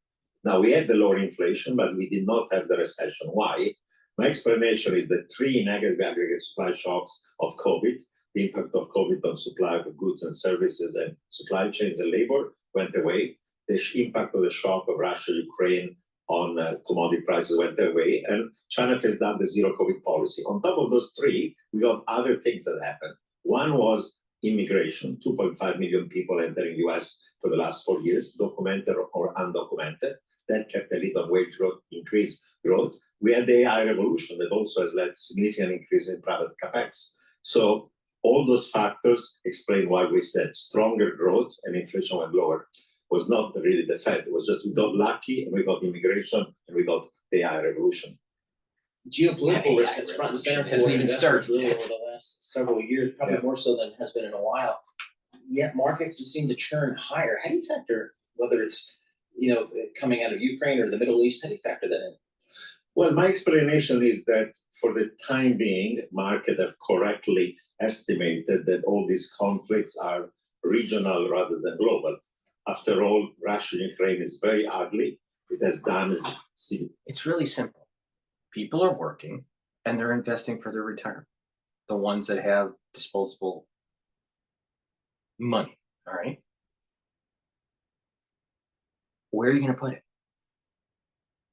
Now, we had the lower inflation, but we did not have the recession. Why? My explanation is that three negative aggregate supply shocks of COVID, the impact of COVID on supply of goods and services and supply chains and labor went away. The impact of the shock of Russia, Ukraine on commodity prices went away, and China phased out the zero COVID policy. On top of those three, we got other things that happened. One was immigration, 2.5 million people entering US for the last 4 years, documented or undocumented. That kept a little wage growth, increased growth. We had the AI revolution that also has led significant increase in private capex. So all those factors explain why we said stronger growth and inflation went lower. Was not really the Fed. It was just we got lucky and we got immigration and we got the AI revolution. Geopolitical risk is front and center for hasn't even investors started really yet. over the last several years, probably more so than has been in a while. Yet markets seem to churn higher. How do you factor, whether it's coming out of Ukraine or the Middle East, how do you factor that in? Well, my explanation is that for the time being, market have correctly estimated that all these conflicts are regional rather than global. After all, Russia and Ukraine is very ugly. It has damaged. It's really simple. People are working and they're investing for their retirement. The ones that have disposable money, all right? Where are you going to put it?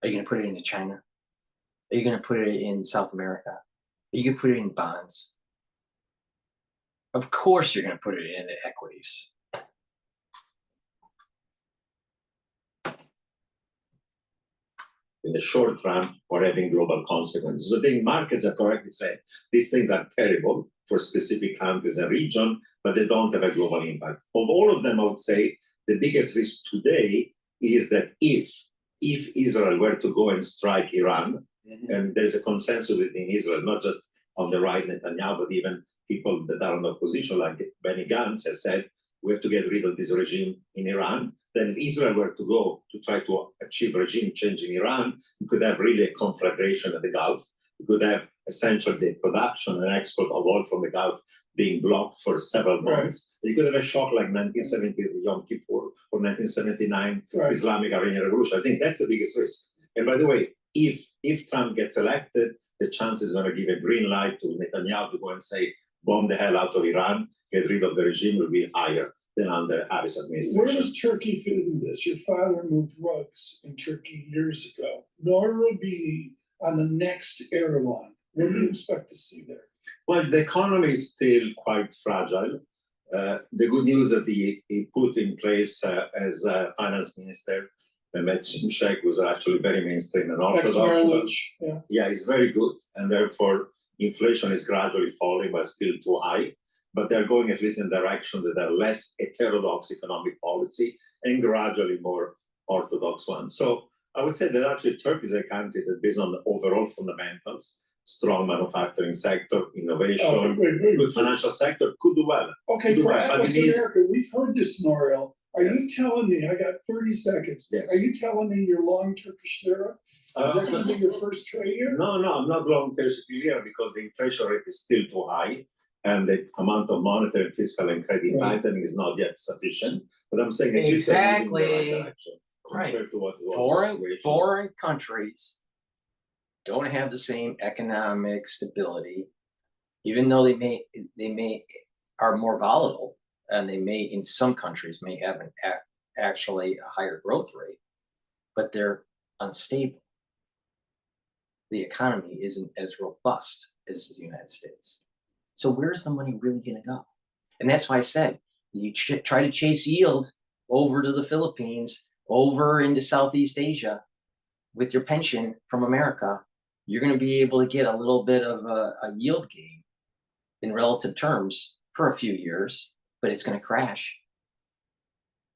Are you going to put it into China? Are you going to put it in South America? Are you going to put it in bonds? Of course you're going to put it into equities. In the short run, or having global consequences. So the markets have correctly said these things are terrible for specific countries and region, but they don't have a global impact. Of all of them, I would say the biggest risk today is that if Israel were to go and strike Iran, and there's a consensus within Israel, not just on the right, Netanyahu, but even people that are on the opposition, like Benny Gantz has said, we have to get rid of this regime in Iran. Then if Israel were to go to try to achieve regime change in Iran, you could have really a conflagration at the Gulf. You could have essentially the production and export of oil from the Gulf being blocked for several months. You could have a shock like 1970 Yom Kippur or 1979 Islamic Iranian Revolution. I think that's the biggest risk. And by the way, if Trump gets elected, the chance is going to give a green light to Netanyahu to go and say, bomb the hell out of Iran, get rid of the regime, will be higher than under Harris administration. Where does Turkey fit in this? Your father moved rugs in Turkey years ago. Nor will be on the next Erdogan. What do you expect to see there? Well, the economy is still quite fragile. The good news that he put in place as finance minister, Mehmet Şimşek, was actually very mainstream and orthodox. Yeah, it's very good, and therefore inflation is gradually falling, but still too high. But they're going at least in the direction that are less heterodox economic policy and gradually more orthodox one. So I would say that actually Turkey is a country that, based on the overall fundamentals, strong manufacturing sector, innovation, good financial sector, could do well. Okay, for Atlas America, we've heard this, Noriel. Are you telling me, I got 30 seconds, are you telling me you're long Turkish lira? Is that going to be your first trade here? No, I'm not long Turkish lira because the inflation rate is still too high and the amount of monetary, fiscal, and credit tightening is not yet sufficient. But I'm saying it's exactly in the right direction compared to what was foreign countries don't have the same economic stability, even though they may are more volatile, and they may, in some countries, may have actually a higher growth rate, but they're unstable. The economy isn't as robust as the United States. So where's the money really going to go? And that's why I said, you try to chase yield over to the Philippines, over into Southeast Asia with your pension from America, you're going to be able to get a little bit of a yield gain in relative terms for a few years, but it's going to crash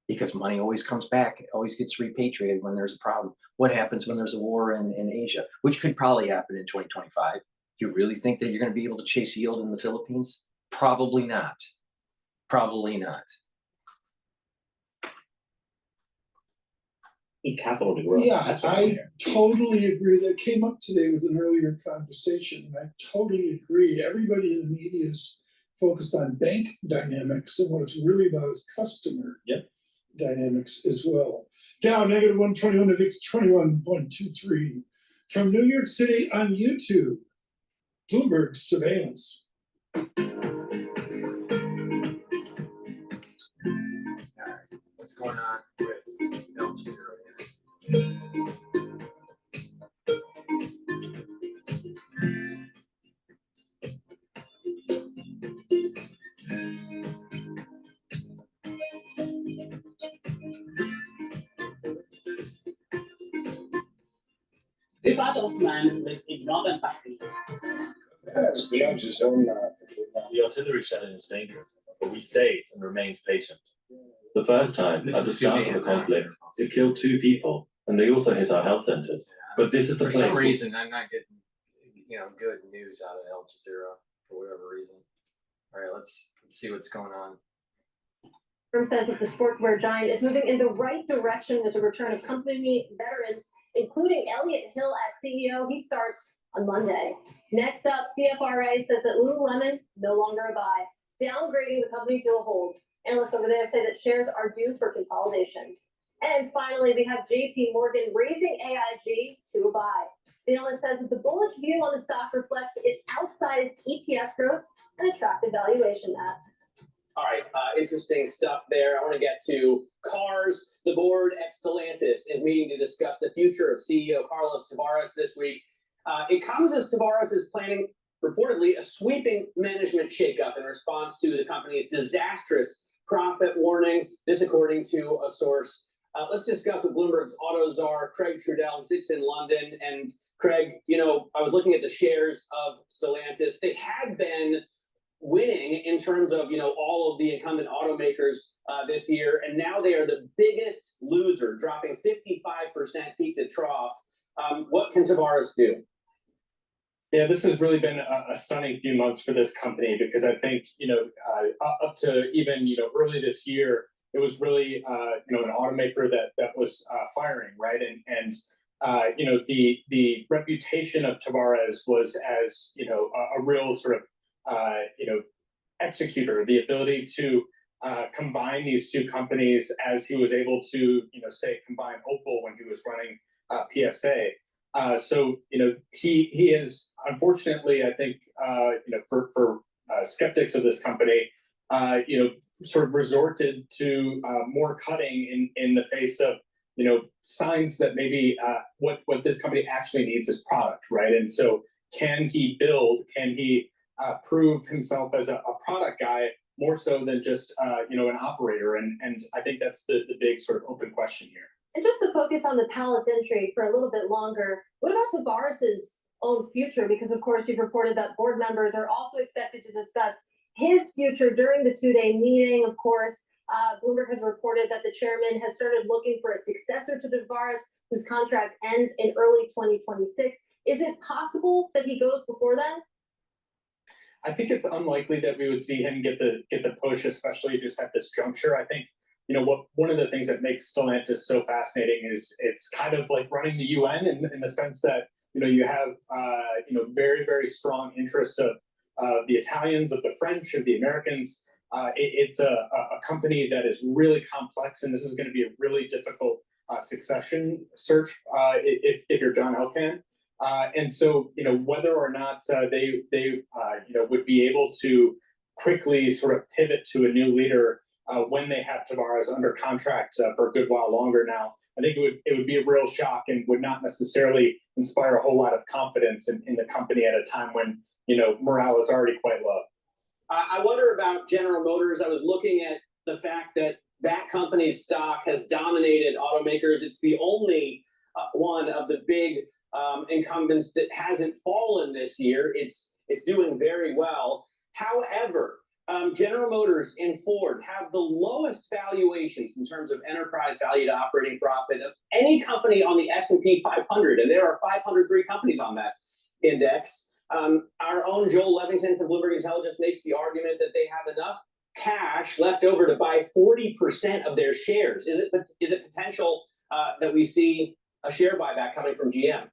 because money always comes back, it always gets repatriated when there's a problem. What happens when there's a war in Asia, which could probably happen in 2025? Do you really think that you're going to be able to chase yield in the Philippines? Probably not. Probably not. Capital to grow. Yeah, That's what I'm I hearing. totally agree. That came up today with an earlier conversation. I totally agree. Everybody in the media is focused on bank dynamics, and what it's really about is customer dynamics as well. Dow negative 121 to VIX 21.23. From New York City on YouTube, Bloomberg surveillance. What's going on with LG0 here? Rifat Osman lives in northern Pakistan. The artillery shelling was dangerous, but we stayed and remained patient. The first time, at the start of the conflict, it killed 2 people, and they also hit our health centers. But this is the For place. some reason, I'm not getting, good news out of Al Jazeera for whatever reason. All right, let's see what's going on. Firm says that the sportswear giant is moving in the right direction with the return of company veterans, including Elliott Hill as CEO. He starts on Monday. Next up, CFRA says that Lululemon no longer a buy, downgrading the company to a hold. Analysts over there say that shares are due for consolidation. And finally, we have JP Morgan raising AIG to a buy. The analyst says that the bullish view on the stock reflects its outsized EPS growth and attractive valuation, Matt. All right, interesting stuff there. I want to get to cars. The board at Stellantis is meeting to discuss the future of CEO Carlos Tavares this week. It comes as Tavares is planning, reportedly, a sweeping management shakeup in response to the company's disastrous profit warning. This, according to a source. Let's discuss with Bloomberg's auto czar, Craig Trudell, who sits in London. And Craig, I was looking at the shares of Stellantis. They had been winning in terms of all of the incumbent automakers this year, and now they are the biggest loser, dropping 55% peak to trough. What can Tavares do? Yeah, this has really been a stunning few months for this company, because I think up to even early this year, it was really an automaker that was firing, right, and the reputation of Tavares was as a real sort of executor, the ability to combine these two companies, as he was able to, say, combine Opel when he was running PSA. So he is, unfortunately, I think, for skeptics of this company, sort of resorted to more cutting in the face of signs that maybe what this company actually needs is product, right? And so can he prove himself as a product guy more so than just an operator? And I think that's the big sort of open question here. And just to focus on the Palace intrigue for a little bit longer, what about Tavares's own future? Because of course you've reported that board members are also expected to discuss his future during the 2-day meeting. Of course, Bloomberg has reported that the chairman has started looking for a successor to Tavares, whose contract ends in early 2026. Is it possible that he goes before then? I think it's unlikely that we would see him get the push, especially just at this juncture. I think one of the things that makes Stellantis so fascinating is it's kind of like running the UN in the sense that you have very, very strong interests of the Italians, of the French, of the Americans. It's a company that is really complex, and this is going to be a really difficult succession search if you're John Elkann. And so, whether or not they would be able to quickly sort of pivot to a new leader when they have Tavares under contract for a good while longer now, I think it would be a real shock and would not necessarily inspire a whole lot of confidence in the company at a time when morale is already quite low. I wonder about General Motors. I was looking at the fact that company's stock has dominated automakers. It's the only one of the big incumbents that hasn't fallen this year. It's doing very well. However, General Motors and Ford have the lowest valuations in terms of enterprise value to operating profit of any company on the S&P 500, and there are 503 companies on that index. Our own Joel Levington from Bloomberg Intelligence makes the argument that they have enough cash left over to buy 40% of their shares. Is it potential that we see a share buyback coming from GM?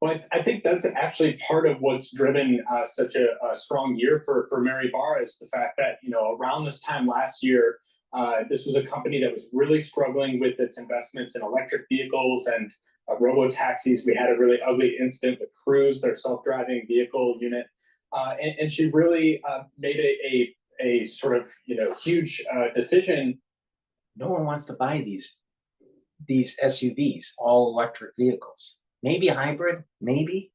Well, I think that's actually part of what's driven such a strong year for Mary Barra is the fact that, around this time last year, this was a company that was really struggling with its investments in electric vehicles and robo-taxis. We had a really ugly incident with Cruise, their self-driving vehicle unit. And she really made a sort of, huge decision. No one wants to buy these SUVs, all electric vehicles. Maybe a hybrid, maybe,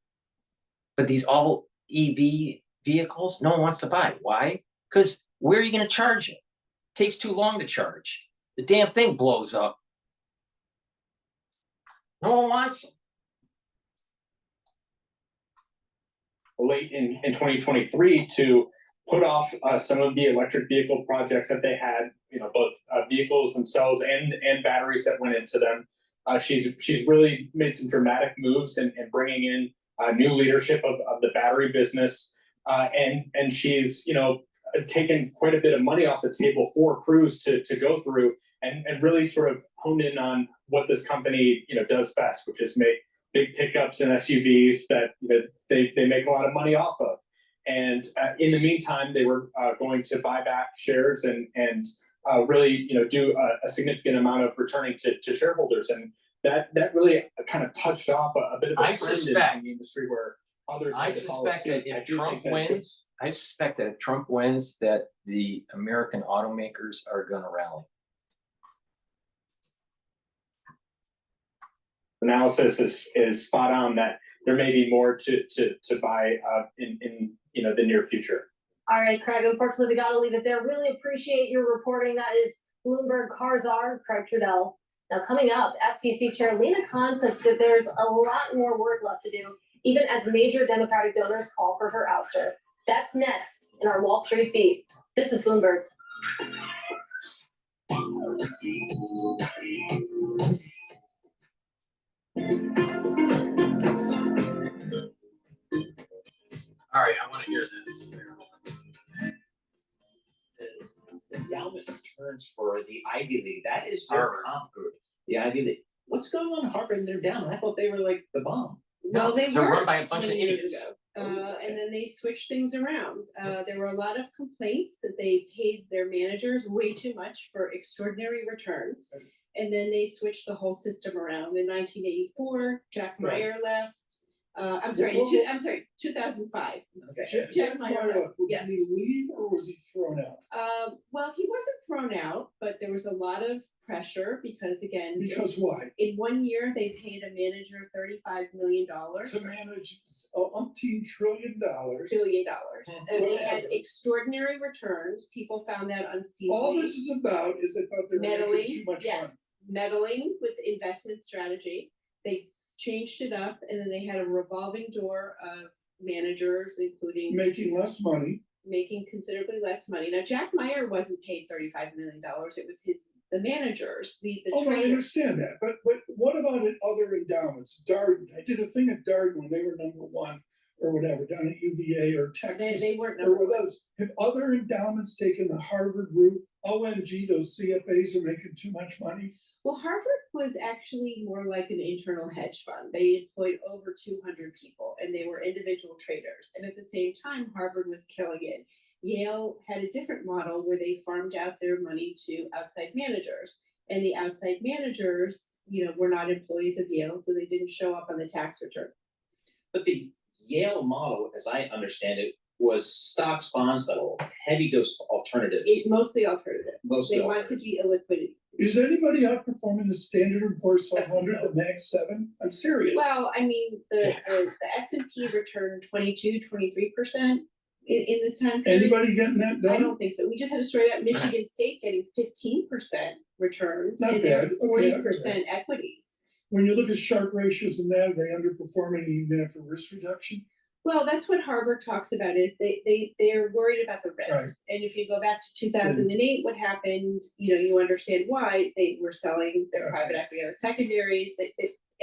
but these all EV vehicles, no one wants to buy. Why? Because where are you going to charge it? It takes too long to charge. The damn thing blows up. No one wants them. Late in 2023 to put off some of the electric vehicle projects that they had, both vehicles themselves and batteries that went into them. She's really made some dramatic moves in bringing in new leadership of the battery business, and she's taken quite a bit of money off the table for Cruise to go through and really sort of honed in on what this company does best, which is make big pickups and SUVs that they make a lot of money off of. And in the meantime, they were going to buy back shares and really, do a significant amount of returning to shareholders, and that really kind of touched off a bit of a trend in the industry where others. I suspect that if Trump wins, that the American automakers are going to rally. Analysis is spot on that there may be more to buy in the near future. All right, Craig, unfortunately, we got to leave it there. Really appreciate your reporting. That is Bloomberg czar, Craig Trudell. Now, coming up, FTC Chair Lena Khan says that there's a lot more work left to do, even as major Democratic donors call for her ouster. That's next in our Wall Street Beat. This is Bloomberg. All right, I want to hear this. The endowment returns for the Ivy League, that is their comp group, the Ivy League. What's going on at Harvard? They're down. I thought they were like the bomb. No, they so were run by a bunch of 20 years idiots. ago. And then they switched things around. There were a lot of complaints that they paid their managers way too much for extraordinary returns. And then they switched the whole system around. In 1984, Jack Meyer left. I'm sorry, 2005. Okay. Jack Meyer left. Did he leave or was he thrown out? Well, he wasn't thrown out, but there was a lot of pressure because, again, Because why? in 1 year they paid a manager $35 million. To manage $umpteen trillion. $billion. And they had extraordinary returns. People found that unseemly. All this is about is they thought they were meddling, making too much money. meddling with investment strategy. They changed it up, and then they had a revolving door of managers, including Making less money. making considerably less money. Now, Jack Meyer wasn't paid $35 million. It was the managers, the Oh, I traders. understand that, but what about at other endowments? Darden, I did a thing at Darden when they were #1 or whatever, down at UVA or Texas. They weren't or number with one. others. Have other endowments taken the Harvard route? OMG, those CFAs are making too much money. Well, Harvard was actually more like an internal hedge fund. They employed over 200 people, and they were individual traders. And at the same time, Harvard was killing it. Yale had a different model where they farmed out their money to outside managers. And the outside managers, were not employees of Yale, so they didn't show up on the tax return. But the Yale model, as I understand it, was stocks, bonds, but a heavy dose of alternatives. Mostly alternatives. Mostly They want to be illiquidity. Is anybody outperforming the Standard & Poor's 500, the Mag 7? I'm serious. Well, I mean, the S&P returned 22-23% in this time period. Anybody getting that done? I don't think so. We just had a story about Michigan State getting 15% returns. Not and they're bad. Okay, 40% equities. When you look at Sharpe ratios and that, are they underperforming even after risk reduction? Well, that's what Harvard talks about is they're worried about the risk. Right. And if you go back to 2008, what happened, you understand why they were selling their private equity on the secondaries.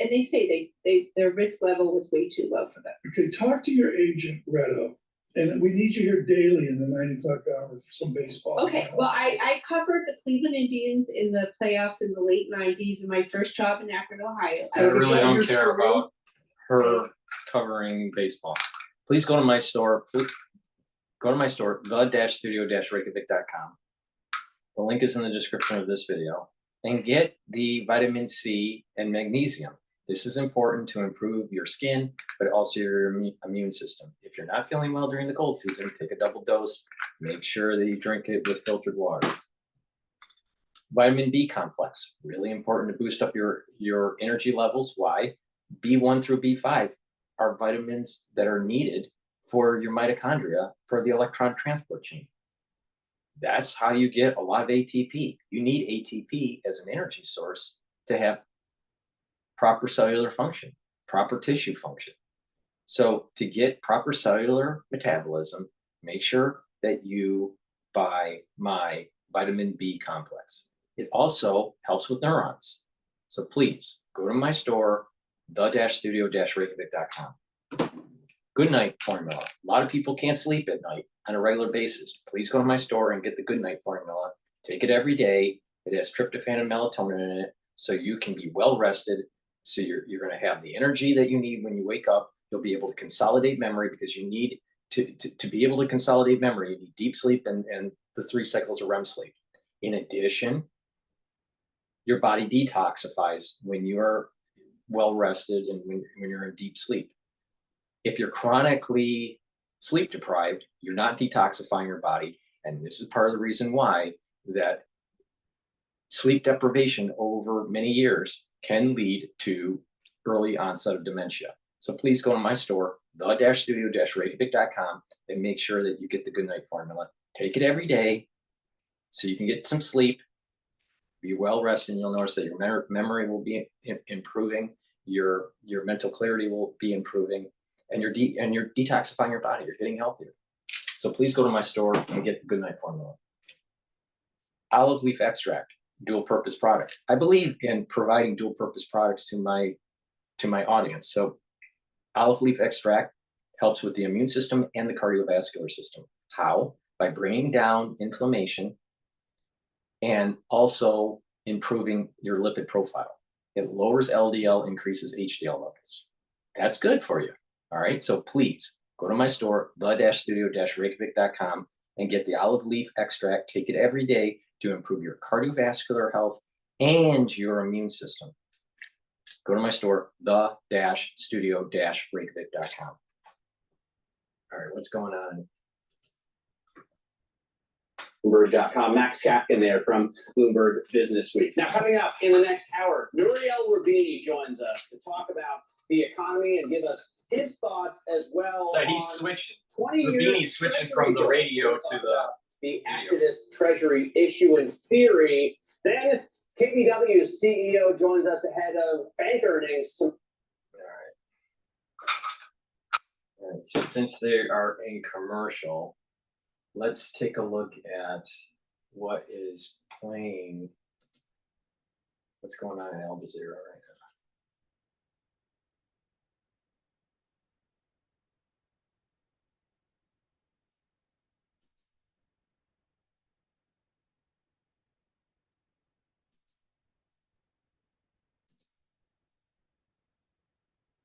And they say their risk level was way too low for them. Okay, talk to your agent, Reto, and we need you here daily in the 9 o'clock hour for some baseball. Okay, well, I covered the Cleveland Indians in the playoffs in the late 90s in my first job in Akron, Ohio. I really don't care about her covering baseball. Please go to my store. Go to my store, the-studio-reykjavik.com. The link is in the description of this video. And get the vitamin C and magnesium. This is important to improve your skin, but also your immune system. If you're not feeling well during the cold season, take a double dose. Make sure that you drink it with filtered water. Vitamin B complex, really important to boost up your energy levels. Why? B1 through B5 are vitamins that are needed for your mitochondria for the electron transport chain. That's how you get a lot of ATP. You need ATP as an energy source to have proper cellular function, proper tissue function. So to get proper cellular metabolism, make sure that you buy my vitamin B complex. It also helps with neurons. So please go to my store, the-studio-reykjavik.com. Good night formula. A lot of people can't sleep at night on a regular basis. Please go to my store and get the good night formula. Take it every day. It has tryptophan and melatonin in it, so you can be well rested. So you're going to have the energy that you need when you wake up. You'll be able to consolidate memory because you need to be able to consolidate memory. You need deep sleep and the 3 cycles of REM sleep. In addition, your body detoxifies when you're well rested and when you're in deep sleep. If you're chronically sleep deprived, you're not detoxifying your body. And this is part of the reason why that sleep deprivation over many years can lead to early onset of dementia. So please go to my store, the-studio-reykjavik.com, and make sure that you get the good night formula. Take it every day so you can get some sleep, be well rested, and you'll notice that your memory will be improving, your mental clarity will be improving, and you're detoxifying your body. You're getting healthier. So please go to my store and get the good night formula. Olive leaf extract, dual purpose product. I believe in providing dual purpose products to my audience. So olive leaf extract helps with the immune system and the cardiovascular system. How? By bringing down inflammation and also improving your lipid profile. It lowers LDL, increases HDL levels. That's good for you. All right, so please go to my store, the-studio-reykjavik.com, and get the olive leaf extract. Take it every day to improve your cardiovascular health and your immune system. Go to my store, the-studio-reykjavik.com. All right, what's going on? Bloomberg.com. Max Chapkin there from Bloomberg Business Week. Now, coming up in the next hour, Nouriel Roubini joins us to talk about the economy and give us his thoughts as well. So he's switching. 20 years. Roubini's switching from the radio to the activist treasury issuance theory. Then KBW's CEO joins us ahead of bank earnings. All right, so since they are in commercial, let's take a look at what is playing, what's going on in Al Jazeera right now.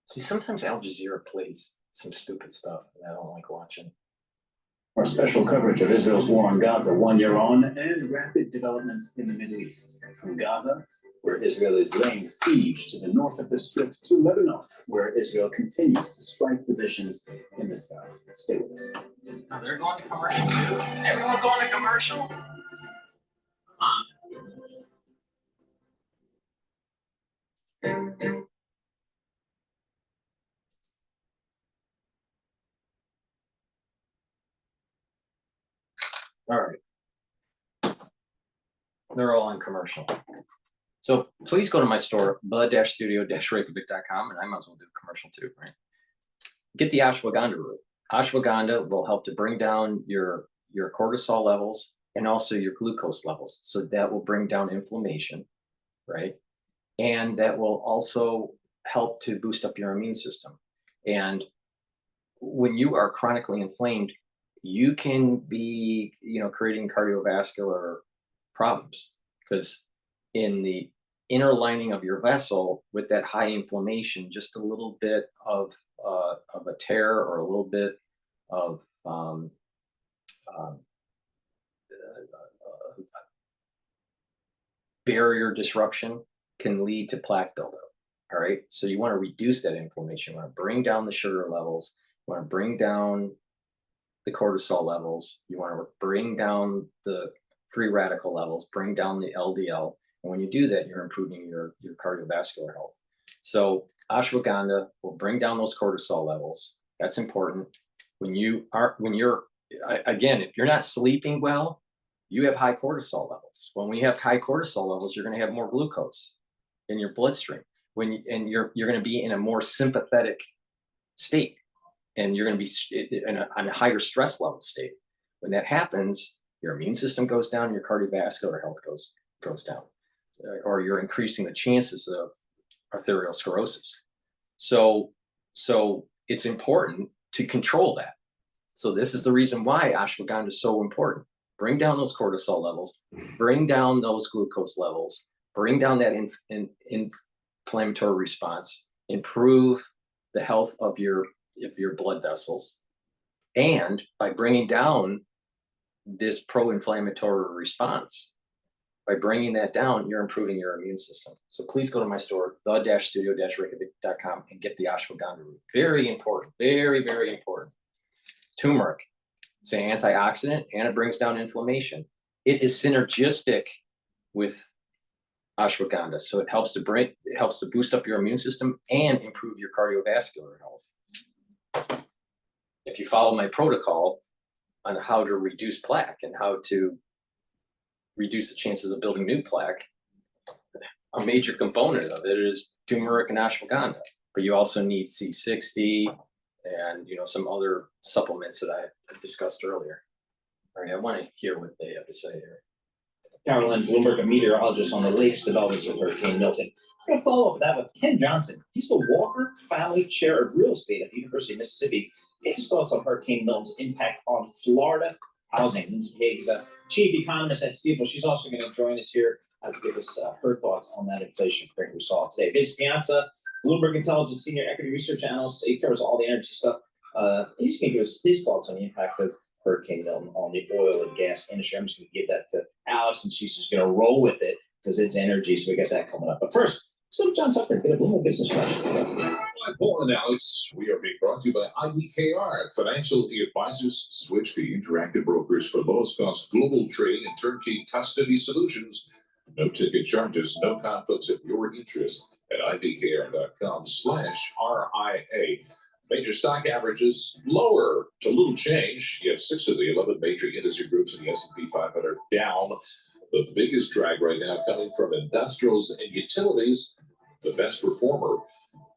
See, sometimes Al Jazeera plays some stupid stuff that I don't like watching. Our special coverage of Israel's war on Gaza 1 year on, and rapid developments in the Middle East. From Gaza, where Israel is laying siege to the north of the Strip, to Lebanon, where Israel continues to strike positions in the south. Stay with us. Oh, they're going to commercial too? Everyone's going to commercial? Come on. All right. They're all on commercial. So please go to my store, the-studio-reykjavik.com, and I might as well do a commercial too, right? get the ashwagandha root. Ashwagandha will help to bring down your cortisol levels and also your glucose levels. So that will bring down inflammation, right? And that will also help to boost up your immune system. And when you are chronically inflamed, you can be, creating cardiovascular problems because in the inner lining of your vessel with that high inflammation, just a little bit of a tear or a little bit of barrier disruption can lead to plaque buildup. All right. So you want to reduce that inflammation. You want to bring down the sugar levels. You want to bring down the cortisol levels. You want to bring down the free radical levels, bring down the LDL. And when you do that, you're improving your cardiovascular health. So ashwagandha will bring down those cortisol levels. That's important. When you're, again, if you're not sleeping well, you have high cortisol levels. When we have high cortisol levels, you're going to have more glucose in your bloodstream. You're going to be in a more sympathetic state, and you're going to be on a higher stress level state. When that happens, your immune system goes down, your cardiovascular health goes down, or you're increasing the chances of arteriosclerosis. So it's important to control that. So this is the reason why ashwagandha is so important. Bring down those cortisol levels, bring down those glucose levels, bring down that inflammatory response, improve the health of your blood vessels. And by bringing down this pro-inflammatory response, by bringing that down, you're improving your immune system. So please go to my store, the-studio-reykjavik.com, and get the ashwagandha root. Very important, very, very important. Turmeric, it's an antioxidant and it brings down inflammation. It is synergistic with ashwagandha, so it helps to boost up your immune system and improve your cardiovascular health. If you follow my protocol on how to reduce plaque and how to reduce the chances of building new plaque, a major component of it is turmeric and ashwagandha. But you also need C60 and some other supplements that I discussed earlier. All right, I want to hear what they have to say here. Carolyn Bloomberg, a meteorologist on the latest developments with Hurricane Milton. We're going to follow up that with Ken Johnson. He's the Walker Family Chair of Real Estate at the University of Mississippi. Get his thoughts on Hurricane Milton's impact on Florida housing. Lindsay Higgs, chief economist at Stifel. She's also going to join us here to give us her thoughts on that inflation print we saw today. Vince Piazza, Bloomberg Intelligence Senior Equity Research Analyst. He covers all the energy stuff. He's going to give us his thoughts on the impact of Hurricane Milton on the oil and gas industry. I'm just going to give that to Alex, and she's just going to roll with it because it's energy. So we got that coming up. But first, let's go to John Tucker and get a little business flash. Hi, Paul and Alex. We are being brought to you by IBKR. Financial advisors switch to interactive brokers for lowest cost global trading and turnkey custody solutions. No ticket charges, no conflicts of your interest at ibkr.com/RIA. Major stock averages lower to little change. You have 6 of the 11 major industry groups in the S&P 500 down. The biggest drag right now coming from industrials and utilities. The best performer,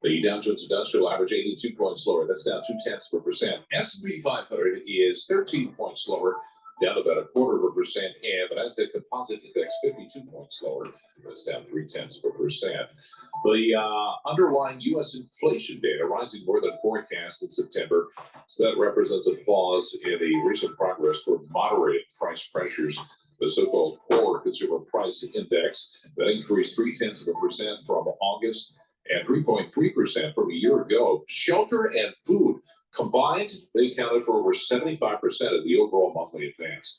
the Dow Jones Industrial average 82 points lower. That's down 0.2%. S&P 500 is 13 points lower, down about 0.25%. And the Nasdaq Composite Index 52 points lower. That's down 0.3%. The underlying U.S. inflation data rising more than forecast in September. So that represents a pause in the recent progress toward moderating price pressures. The so-called core consumer price index that increased 0.3% from August and 3.3% from a year ago. Shelter and food combined, they accounted for over 75% of the overall monthly advance.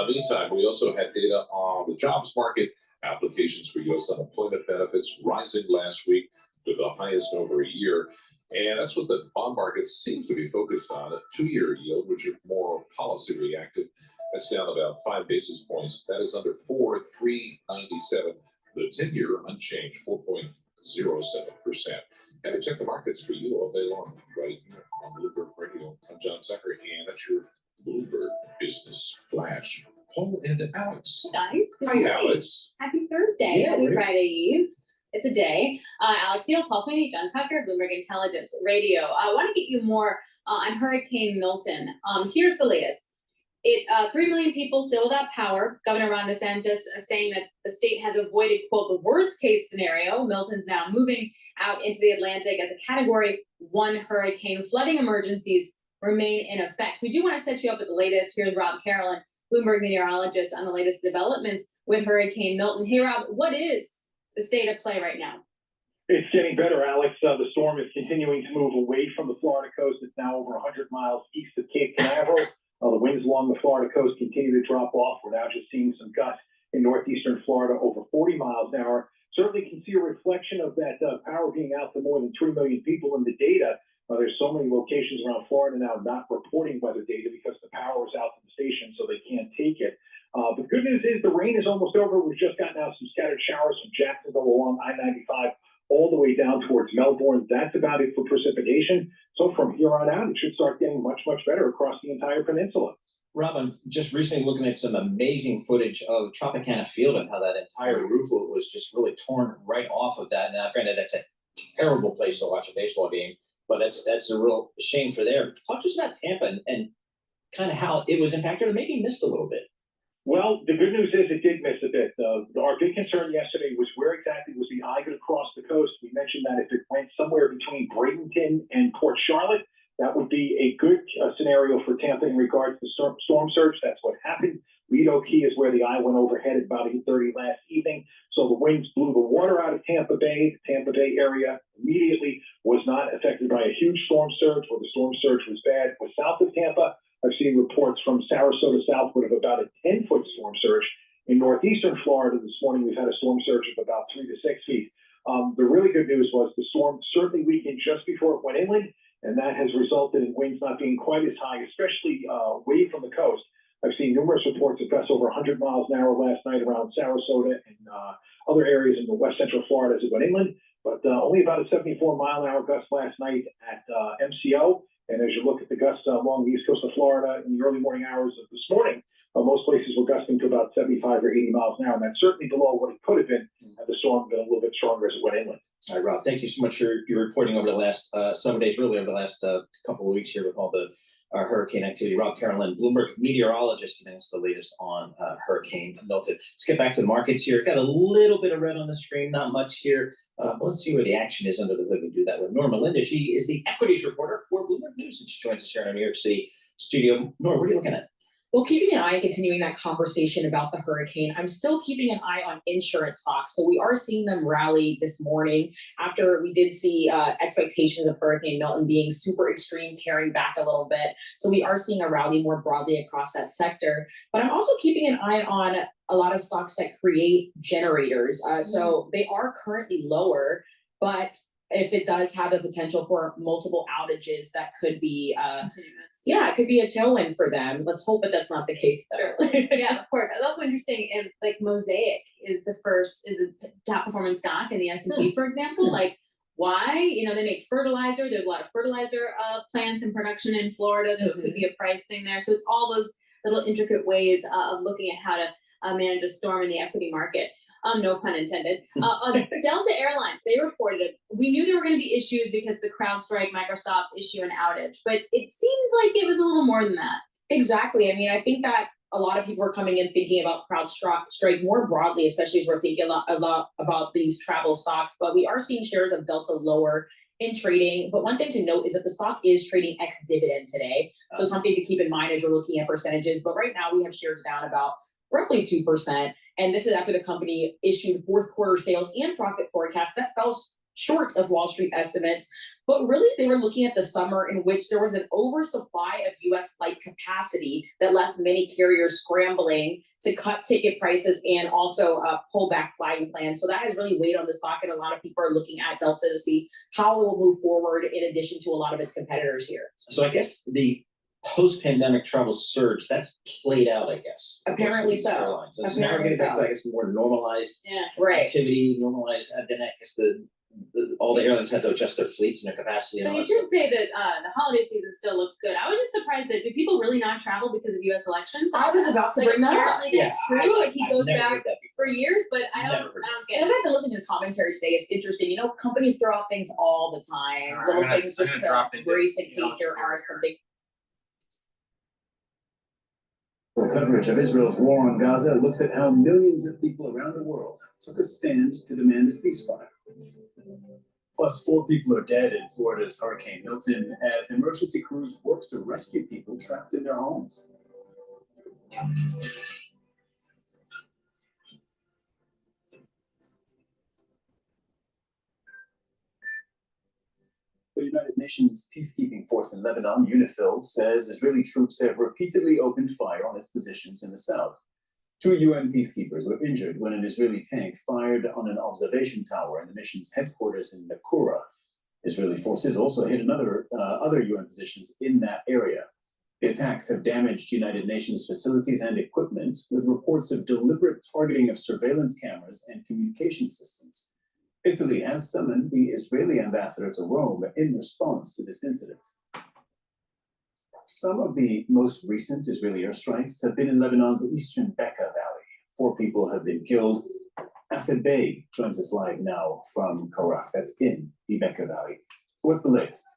Meantime, we also had data on the jobs market. Applications for U.S. unemployment benefits rising last week to the highest in over a year. And that's what the bond market seems to be focused on, a 2-year yield, which is more policy reactive. That's down about 5 basis points. That is under 4.397. The 10-year unchanged, 4.07%. And to check the markets for you all day long, right here on Bloomberg Radio. I'm John Tucker, and that's your Bloomberg Business Flash. Paul and Alex. Hey guys. Hi, Alex. Happy Thursday. Yeah, Happy right. Friday Eve. It's a day. Alex Steele, Paul Sweeney, John Tucker, Bloomberg Intelligence Radio. I want to get you more on Hurricane Milton. Here's the latest. 3 million people still without power. Governor Ron DeSantis saying that the state has avoided, quote, the worst case scenario. Milton's now moving out into the Atlantic as a Category 1 hurricane. Flooding emergencies remain in effect. We do want to set you up with the latest. Here's Rob Carolyn, Bloomberg meteorologist, on the latest developments with Hurricane Milton. Hey, Rob, what is the state of play right now? It's getting better, Alex. The storm is continuing to move away from the Florida coast. It's now over 100 miles east of Cape Canaveral. The winds along the Florida coast continue to drop off. We're now just seeing some gusts in northeastern Florida over 40 miles an hour. Certainly can see a reflection of that power being out to more than 3 million people in the data. There's so many locations around Florida now not reporting weather data because the power is out to the station, so they can't take it. But the good news is the rain is almost over. We've just gotten out some scattered showers from Jacksonville along I-95 all the way down towards Melbourne. That's about it for precipitation. So from here on out, it should start getting much, much better across the entire peninsula. Rob, I'm just recently looking at some amazing footage of Tropicana Field and how that entire roof was just really torn right off of that. Now, granted, that's a terrible place to watch a baseball game, but that's a real shame for there. Talk to us about Tampa and kind of how it was impacted or maybe missed a little bit. Well, the good news is it did miss a bit. Our big concern yesterday was where exactly was the eye going to cross the coast. We mentioned that if it went somewhere between Bradenton and Port Charlotte, that would be a good scenario for Tampa in regards to storm surge. That's what happened. Lido Key is where the eye went overhead at about 8:30 last evening. So the winds blew the water out of Tampa Bay. The Tampa Bay area immediately was not affected by a huge storm surge, where the storm surge was bad. Was south of Tampa. I've seen reports from Sarasota southward of about a 10-foot storm surge. In northeastern Florida this morning, we've had a storm surge of about 3 to 6 feet. The really good news was the storm certainly weakened just before it went inland, and that has resulted in winds not being quite as high, especially away from the coast. I've seen numerous reports of gusts over 100 miles an hour last night around Sarasota and other areas in the west central Florida as it went inland, but only about a 74-mile-an-hour gust last night at MCO. And as you look at the gusts along the east coast of Florida in the early morning hours of this morning, most places were gusting to about 75 or 80 miles an hour, and that's certainly below what it could have been had the storm been a little bit stronger as it went inland. All right, Rob, thank you so much for your reporting over the last several days, really over the last couple of weeks here with all the hurricane activity. Rob Carolyn, Bloomberg meteorologist, giving us the latest on Hurricane Milton. Let's get back to the markets here. Got a little bit of red on the screen, not much here. But let's see where the action is under the hood. We do that with Norma Linda. She is the equities reporter for Bloomberg News, and she joins us here in our New York City studio. Nora, what are you looking at? Well, keeping an eye and continuing that conversation about the hurricane, I'm still keeping an eye on insurance stocks. So we are seeing them rally this morning after we did see expectations of Hurricane Milton being super extreme, paring back a little bit. So we are seeing a rally more broadly across that sector. But I'm also keeping an eye on a lot of stocks that create generators. So they are currently lower, but if it does have the potential for multiple outages, that could be, it could be a tailwind for them. Let's hope that that's not the case, though. Sure. Yeah, of course. It's also interesting. And like Mosaic is a top performing stock in the S&P, for example. Like, why? They make fertilizer. There's a lot of fertilizer plants in production in Florida, so it could be a price thing there. So it's all those little intricate ways of looking at how to manage a storm in the equity market. No pun intended. Delta Airlines, they reported, we knew there were going to be issues because the CrowdStrike, Microsoft issue an outage, but it seemed like it was a little more than that. Exactly. I mean, I think that a lot of people are coming in thinking about CrowdStrike more broadly, especially as we're thinking a lot about these travel stocks, but we are seeing shares of Delta lower in trading. But one thing to note is that the stock is trading ex-dividend today. So something to keep in mind as you're looking at percentages. But right now we have shares down about roughly 2%. And this is after the company issued fourth quarter sales and profit forecasts that fell short of Wall Street estimates. But really, they were looking at the summer in which there was an oversupply of U.S. flight capacity that left many carriers scrambling to cut ticket prices and also pull back flying plans. So that has really weighed on the stock, and a lot of people are looking at Delta to see how it will move forward in addition to a lot of its competitors here. So I guess the post-pandemic travel surge, that's played out, I guess. Apparently so. Airlines. So now we're getting back to, I guess, more normalized activity, normalized, then I guess all the airlines had to adjust their fleets and their capacity. But you did say that the holiday season still looks good. I was just surprised that do people really not travel because of U.S. elections? I was about to bring that up. Apparently that's true. He goes back. for years, but I don't get it. And I've been listening to the commentary today. It's interesting. You know, companies throw out things all the time, All right, little I'm gonna- things I'm just gonna to drop into, brace in you know, case there are something. Coverage of Israel's war on Gaza looks at how millions of people around the world took a stand to demand a ceasefire. Plus, 4 people are dead in Florida's Hurricane Milton as emergency crews work to rescue people trapped in their homes. The United Nations peacekeeping force in Lebanon, UNIFIL, says Israeli troops have repeatedly opened fire on its positions in the south. 2 UN peacekeepers were injured when an Israeli tank fired on an observation tower in the mission's headquarters in Nakura. Israeli forces also hit other UN positions in that area. The attacks have damaged United Nations facilities and equipment, with reports of deliberate targeting of surveillance cameras and communication systems. Italy has summoned the Israeli ambassador to Rome in response to this incident. Some of the most recent Israeli airstrikes have been in Lebanon's eastern Bekaa Valley. 4 people have been killed. Asad Bey joins us live now from Karak, that's in the Bekaa Valley. So what's the latest?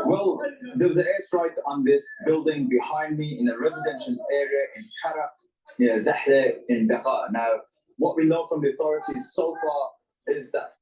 Well, there was an airstrike on this building behind me in a residential area in Karak, near Zahle in Bekaa. Now, what we know from the authorities so far is that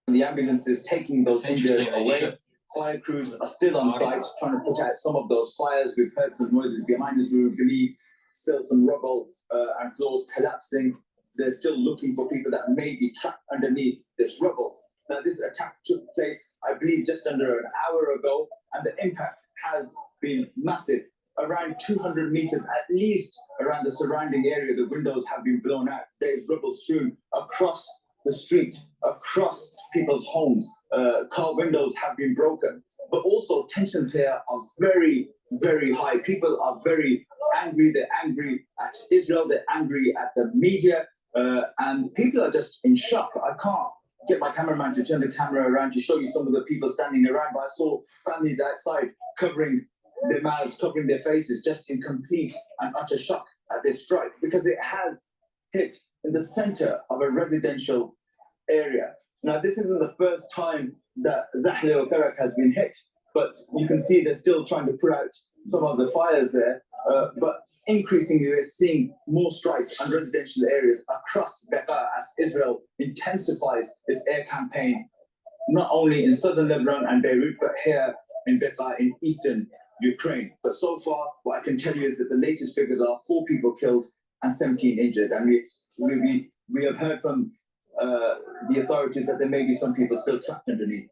the ambulance is taking those injured away. Fire crews are still on site trying to put out some of those fires. We've heard some noises behind us. We believe still some rubble and floors collapsing. They're still looking for people that may be trapped underneath this rubble. Now, this attack took place, I believe, just under an hour ago, and the impact has been massive. Around 200 meters, at least, around the surrounding area, the windows have been blown out. There's rubble strewn across the street, across people's homes. Car windows have been broken. But also, tensions here are very, very high. People are very angry. They're angry at Israel. They're angry at the media. And people are just in shock. I can't get my cameraman to turn the camera around to show you some of the people standing around, but I saw families outside covering their mouths, covering their faces, just in complete and utter shock at this strike, because it has hit in the center of a residential area. Now, this isn't the first time that Zahle or Karak has been hit, but you can see they're still trying to put out some of the fires there. But increasingly, we're seeing more strikes on residential areas across Bekaa as Israel intensifies its air campaign, not only in southern Lebanon and Beirut, but here in Bekaa in eastern Ukraine. But so far, what I can tell you is that the latest figures are 4 people killed and 17 injured. And we have heard from the authorities that there may be some people still trapped underneath.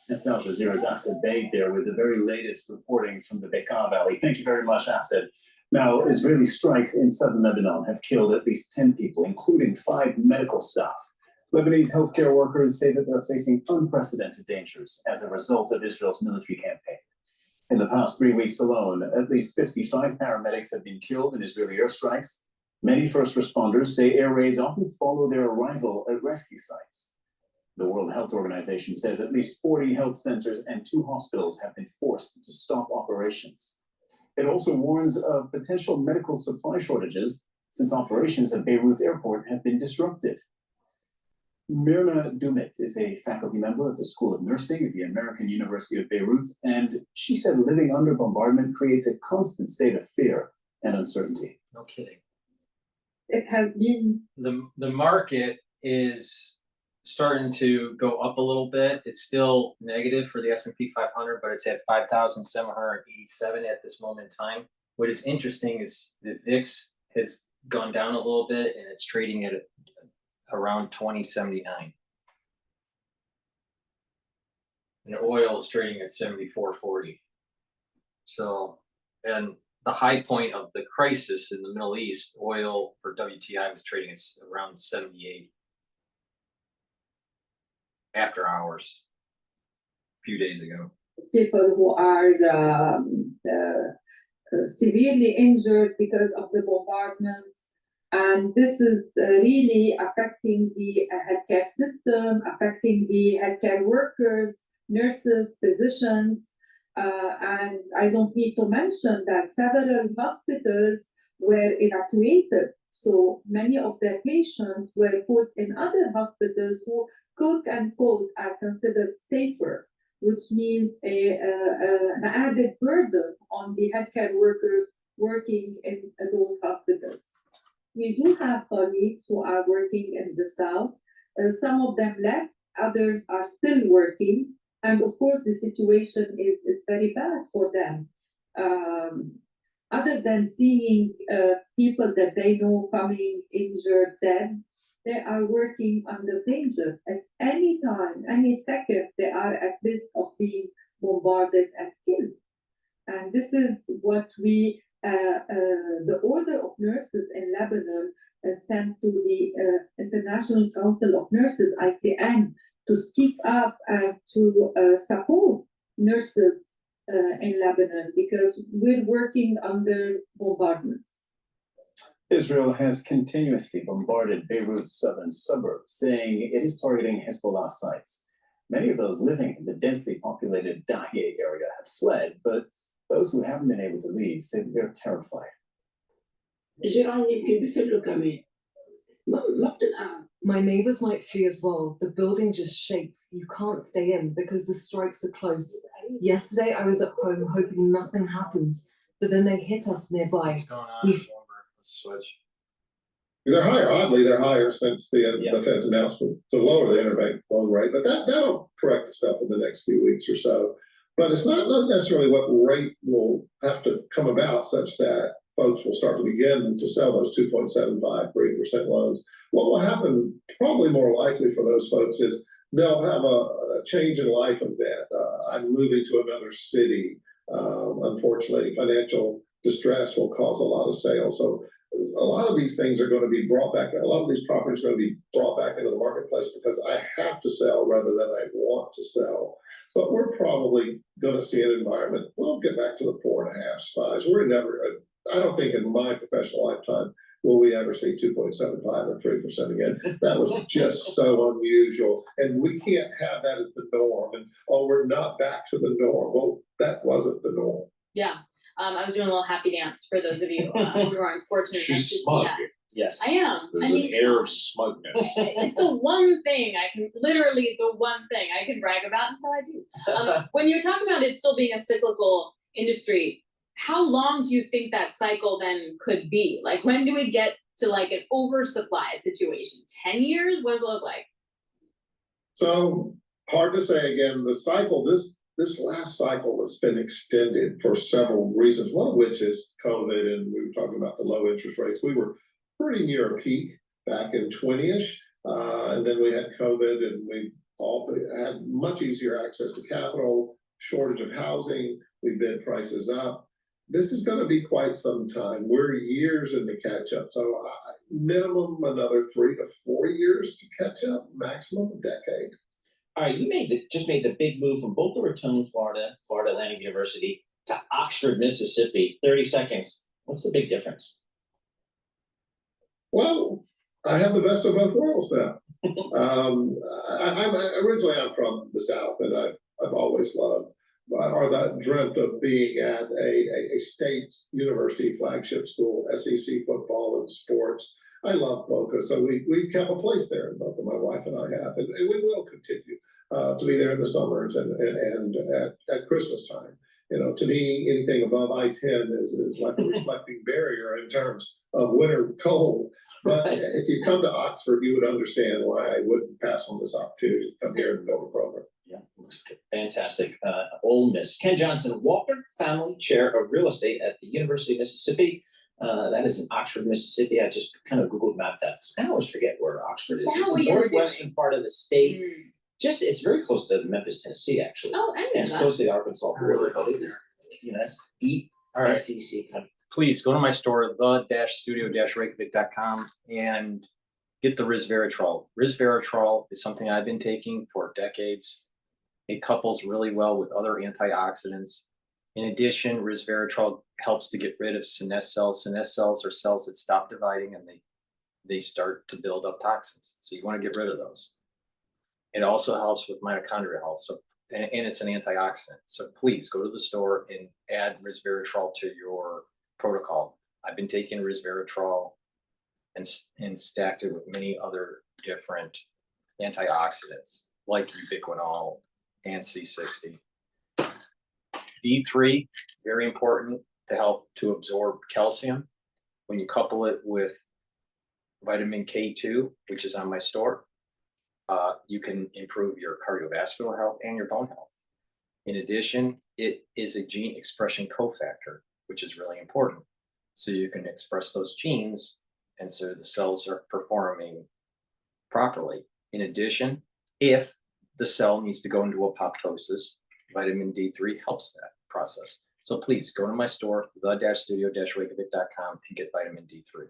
That's Al Jazeera's Asad Bey there with the very latest reporting from the Bekaa Valley. Thank you very much, Asad. Now, Israeli strikes in southern Lebanon have killed at least 10 people, including 5 medical staff. Lebanese healthcare workers say that they're facing unprecedented dangers as a result of Israel's military campaign. In the past 3 weeks alone, at least 55 paramedics have been killed in Israeli airstrikes. Many first responders say air raids often follow their arrival at rescue sites. The World Health Organization says at least 40 health centers and 2 hospitals have been forced to stop operations. It also warns of potential medical supply shortages since operations at Beirut Airport have been disrupted. Mirna Dumet is a faculty member at the School of Nursing at the American University of Beirut, and she said living under bombardment creates a constant state of fear and uncertainty. No kidding. It has been The market is starting to go up a little bit. It's still negative for the S&P 500, but it's at 5,787 at this moment in time. What is interesting is the VIX has gone down a little bit, and it's trading at around 2079. And oil is trading at 74.40. So, and the high point of the crisis in the Middle East, oil for WTI was trading at around 78 after hours a few days ago. people who are severely injured because of the bombardments. And this is really affecting the healthcare system, affecting the healthcare workers, nurses, physicians. And I don't need to mention that several hospitals were evacuated. So many of their patients were put in other hospitals who, quote unquote, are considered safer, which means an added burden on the healthcare workers working in those hospitals. We do have colleagues who are working in the South. Some of them left, others are still working. And of course, the situation is very bad for them. Other than seeing people that they know coming injured, dead, they are working under danger. At any time, any second, they are at risk of being bombarded and killed. And this is what we, the Order of Nurses in Lebanon, sent to the International Council of Nurses, ICN, to speak up and to support nurses in Lebanon, because we're working under bombardments. Israel has continuously bombarded Beirut's southern suburbs, saying it is targeting Hezbollah sites. Many of those living in the densely populated Dahye area have fled, but those who haven't been able to leave say they're terrified. My neighbors might flee as well. The building just shakes. You can't stay in because the strikes are close. Yesterday, I was at home hoping nothing happens, but then they hit us nearby. Switch. They're higher. Oddly, they're higher since the Fed's announcement to lower the interbank loan rate, but that'll correct itself in the next few weeks or so. But it's not necessarily what rate will have to come about such that folks will start to begin to sell those 2.75, 3% loans. What will happen, probably more likely for those folks, is they'll have a change in life event. I'm moving to another city. Unfortunately, financial distress will cause a lot of sales. So a lot of these things are going to be brought back. A lot of these properties are going to be brought back into the marketplace because I have to sell rather than I want to sell. But we're probably going to see an environment. We'll get back to the 4.5, 5s. We're never. I don't think in my professional lifetime will we ever see 2.75 or 3% again. That was just so unusual, and we can't have that as the norm. And we're not back to the norm. Well, that wasn't the norm. Yeah. I was doing a little happy dance for those of you who are unfortunate. She's to see smug. that. Yes. I am. There's an air of smugness. It's the one thing literally the one thing I can brag about, and so I do. When you're talking about it still being a cyclical industry, how long do you think that cycle then could be? Like, when do we get to like an oversupply situation? 10 years? What does it look like? So hard to say. Again, the cycle, this last cycle has been extended for several reasons, one of which is COVID, and we were talking about the low interest rates. We were pretty near a peak back in 20-ish, and then we had COVID, and we all had much easier access to capital, shortage of housing, we bid prices up. This is going to be quite some time. We're years in the catch-up, so minimum another 3 to 4 years to catch up, maximum a decade. All right, you just made the big move from Boca Raton, Florida Atlantic University, to Oxford, Mississippi. 30 seconds. What's the big difference? Well, I have the best of both worlds now. I'm originally from the South, and I've always loved, or dreamt of being at a state university flagship school, SEC football and sports. I love Boca, so we've kept a place there in Boca, my wife and I have, and we will continue to be there in the summers and at Christmas time. You know, to me, anything above I-10 is like a reflecting barrier in terms of winter cold. But if you come to Oxford, you would understand why I wouldn't pass on this opportunity to come here and build a program. Yeah, looks fantastic. Ole Miss. Ken Johnson, Walker Family Chair of Real Estate at the University of Mississippi. That is in Oxford, Mississippi. I just kind of Googled mapped that because I always forget where Oxford is. It's the northwestern part of the state. It's very close to Memphis, Tennessee, actually. Oh, I and it's close to the Arkansas border, but it is, that's deep SEC country. Please go to my store, the-studio-reykjavik.com, and get the resveratrol. Resveratrol is something I've been taking for decades. It couples really well with other antioxidants. In addition, resveratrol helps to get rid of senesced cells. Senesced cells are cells that stop dividing and they start to build up toxins. So you want to get rid of those. It also helps with mitochondrial health. So and it's an antioxidant. So please go to the store and add resveratrol to your protocol. I've been taking resveratrol and stacked it with many other different antioxidants like ubiquinol and C60. D3, very important to help to absorb calcium. When you couple it with vitamin K2, which is on my store, you can improve your cardiovascular health and your bone health. In addition, it is a gene expression cofactor, which is really important. So you can express those genes, and so the cells are performing properly. In addition, if the cell needs to go into apoptosis, vitamin D3 helps that process. So please go to my store, the-studio-reykjavik.com, and get vitamin D3.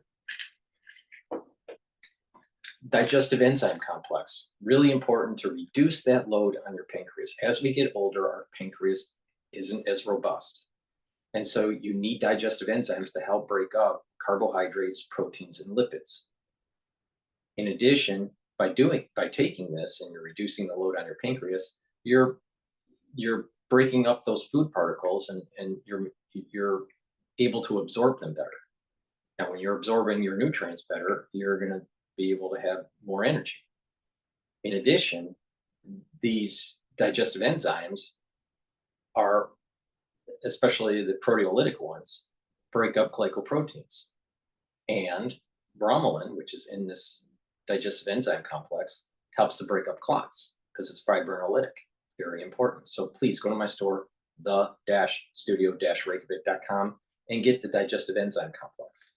Digestive enzyme complex, really important to reduce that load on your pancreas. As we get older, our pancreas isn't as robust. And so you need digestive enzymes to help break up carbohydrates, proteins, and lipids. In addition, by taking this and you're reducing the load on your pancreas, you're breaking up those food particles and you're able to absorb them better. Now, when you're absorbing your nutrients better, you're going to be able to have more energy. In addition, these digestive enzymes are, especially the proteolytic ones, break up glycoproteins. And bromelain, which is in this digestive enzyme complex, helps to break up clots because it's fibrinolytic. Very important. So please go to my store, the-studio-reykjavik.com, and get the digestive enzyme complex.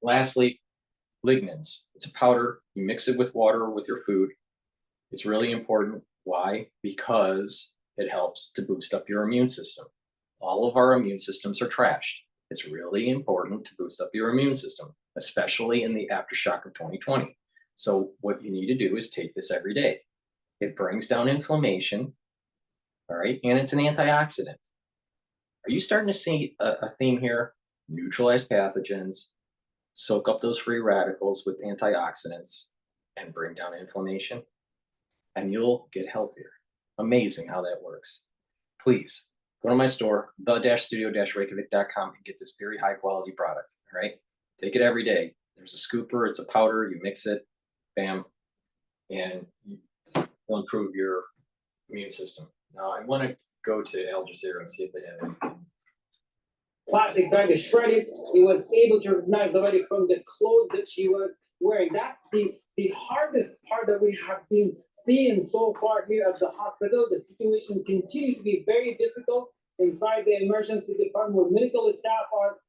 Lastly, lignans. It's a powder. You mix it with water or with your food. It's really important. Why? Because it helps to boost up your immune system. All of our immune systems are trashed. It's really important to boost up your immune system, especially in the aftershock of 2020. So what you need to do is take this every day. It brings down inflammation, all right, and it's an antioxidant. Are you starting to see a theme here? Neutralize pathogens, soak up those free radicals with antioxidants, and bring down inflammation, and you'll get healthier. Amazing how that works. Please go to my store, the-studio-reykjavik.com, and get this very high quality product, all right? Take it every day. There's a scooper, it's a powder, you mix it, bam, and will improve your immune system. Now, I want to go to Al Jazeera and see if they have anything. Plastic bag is shredded. He was able to recognize already from the clothes that she was wearing. That's the hardest part that we have been seeing so far here at the hospital. The situations continue to be very difficult inside the emergency department, where medical staff are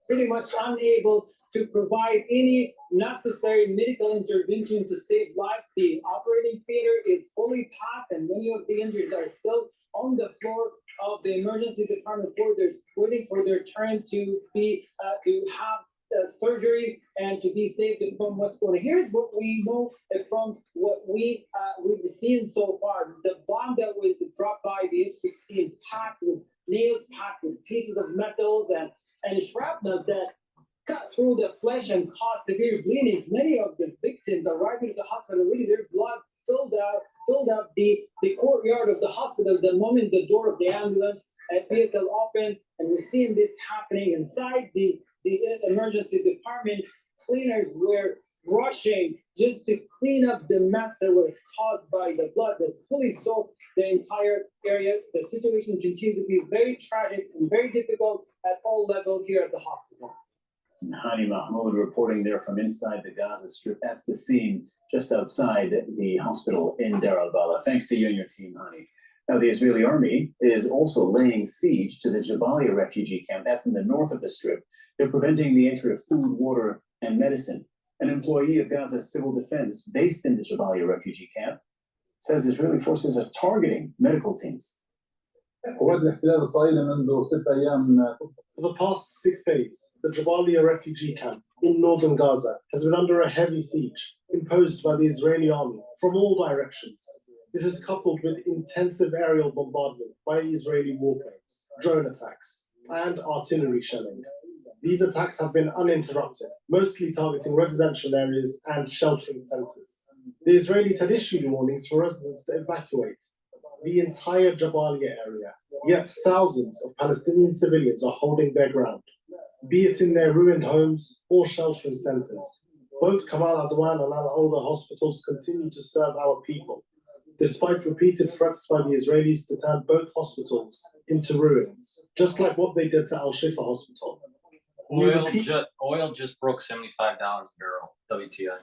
pretty much unable to provide any necessary medical intervention to save lives. The operating theater is fully packed, and many of the injured are still on the floor of the emergency department waiting for their turn to have surgeries and to be saved from what's going on. Here's what we know from what we've seen so far. The bomb that was dropped by the F-16, packed with nails, packed with pieces of metals and shrapnel that cut through the flesh and caused severe bleedings. Many of the victims arriving at the hospital, already their blood filled up the courtyard of the hospital the moment the door of the ambulance vehicle opened. And we're seeing this happening inside the emergency department. Cleaners were rushing just to clean up the mess that was caused by the blood that fully soaked the entire area. The situation continued to be very tragic and very difficult at all levels here at the hospital. Hani Mahmoud reporting there from inside the Gaza Strip. That's the scene just outside the hospital in Deir al-Balah. Thanks to you and your team, Hani. Now, the Israeli army is also laying siege to the Jabalia refugee camp. That's in the north of the Strip. They're preventing the entry of food, water, and medicine. An employee of Gaza's civil defense based in the Jabalia refugee camp says Israeli forces are targeting medical teams. For the past 6 days, the Jabalia refugee camp in northern Gaza has been under a heavy siege imposed by the Israeli army from all directions. This is coupled with intensive aerial bombardment by Israeli warplanes, drone attacks, and artillery shelling. These attacks have been uninterrupted, mostly targeting residential areas and sheltering centers. The Israelis had issued warnings for residents to evacuate, the entire Jabalia area. Yet thousands of Palestinian civilians are holding their ground, be it in their ruined homes or sheltering centers. Both Kamal Adwan and Al-Awda hospitals continue to serve our people, despite repeated threats by the Israelis to turn both hospitals into ruins, just like what they did to Al-Shifa Hospital. Oil just broke $75 a barrel, WTI.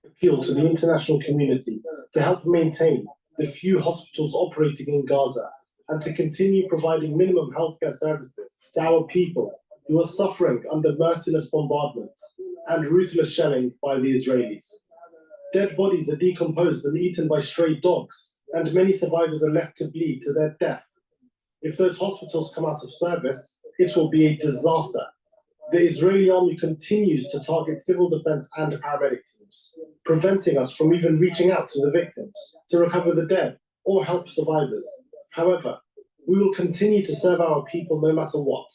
Appeal to the international community to help maintain the few hospitals operating in Gaza and to continue providing minimum healthcare services to our people who are suffering under merciless bombardments and ruthless shelling by the Israelis. Dead bodies are decomposed and eaten by stray dogs, and many survivors are left to bleed to their death. If those hospitals come out of service, it will be a disaster. The Israeli army continues to target civil defense and paramedic teams, preventing us from even reaching out to the victims to recover the dead or help survivors. However, we will continue to serve our people no matter what.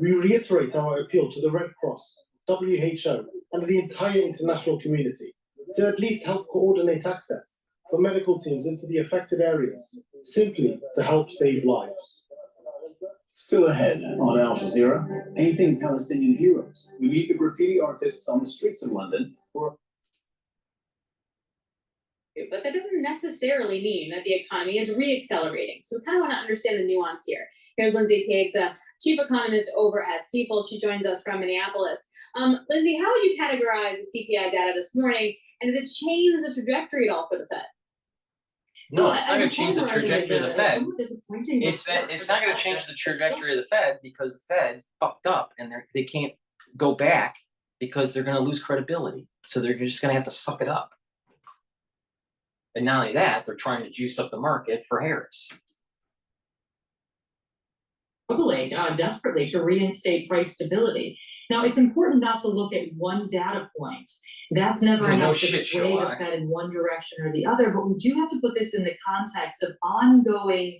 We reiterate our appeal to the Red Cross, WHO, and the entire international community to at least help coordinate access for medical teams into the affected areas, simply to help save lives. Still ahead on Al Jazeera, painting Palestinian heroes. We meet the graffiti artists on the streets of London who are. But that doesn't necessarily mean that the economy is re-accelerating. So we kind of want to understand the nuance here. Here's Lindsay Piggs, chief economist over at Stifel. She joins us from Minneapolis. Lindsay, how would you categorize the CPI data this morning? And does it change the trajectory at all for the Fed? No, it's not going to change the trajectory of the Fed. It's not going to change the trajectory of the Fed because the Fed fucked up and they can't go back because they're going to lose credibility. So they're just going to have to suck it up. And not only that, they're trying to juice up the market for Harris. Desperately to reinstate price stability. Now, it's important not to look at one data point. That's never enough to sway the Fed in one direction or the other, but we do have to put this in the context of an ongoing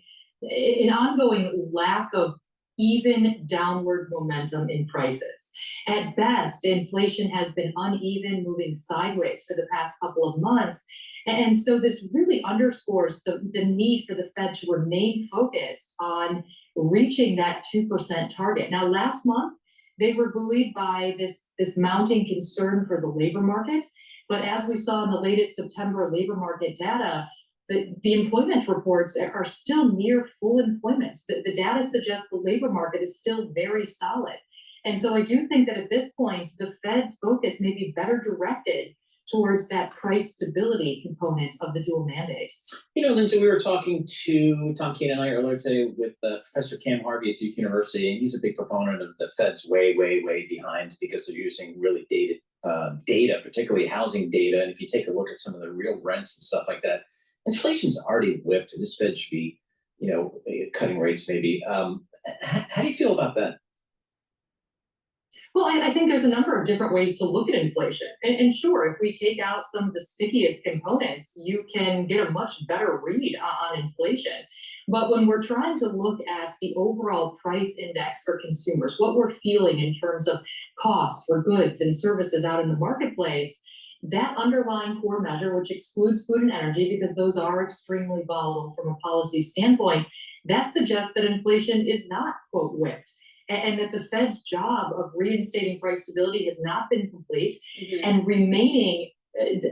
lack of even downward momentum in prices. At best, inflation has been uneven, moving sideways for the past couple of months. And so this really underscores the need for the Fed to remain focused on reaching that 2% target. Now, last month, they were buoyed by this mounting concern for the labor market. But as we saw in the latest September labor market data, the employment reports are still near full employment. The data suggests the labor market is still very solid. And so I do think that at this point, the Fed's focus may be better directed towards that price stability component of the dual mandate. You know, Lindsay, we were talking to Tom Keene and I earlier today with Professor Cam Harvey at Duke University, and he's a big proponent of the Fed's way behind because they're using really dated data, particularly housing data. And if you take a look at some of the real rents and stuff like that, inflation's already whipped, and this Fed should be, cutting rates maybe. How do you feel about that? Well, I think there's a number of different ways to look at inflation. And sure, if we take out some of the stickiest components, you can get a much better read on inflation. But when we're trying to look at the overall price index for consumers, what we're feeling in terms of costs for goods and services out in the marketplace, that underlying core measure, which excludes food and energy because those are extremely volatile from a policy standpoint, that suggests that inflation is not, quote, whipped. And that the Fed's job of reinstating price stability has not been complete, and remaining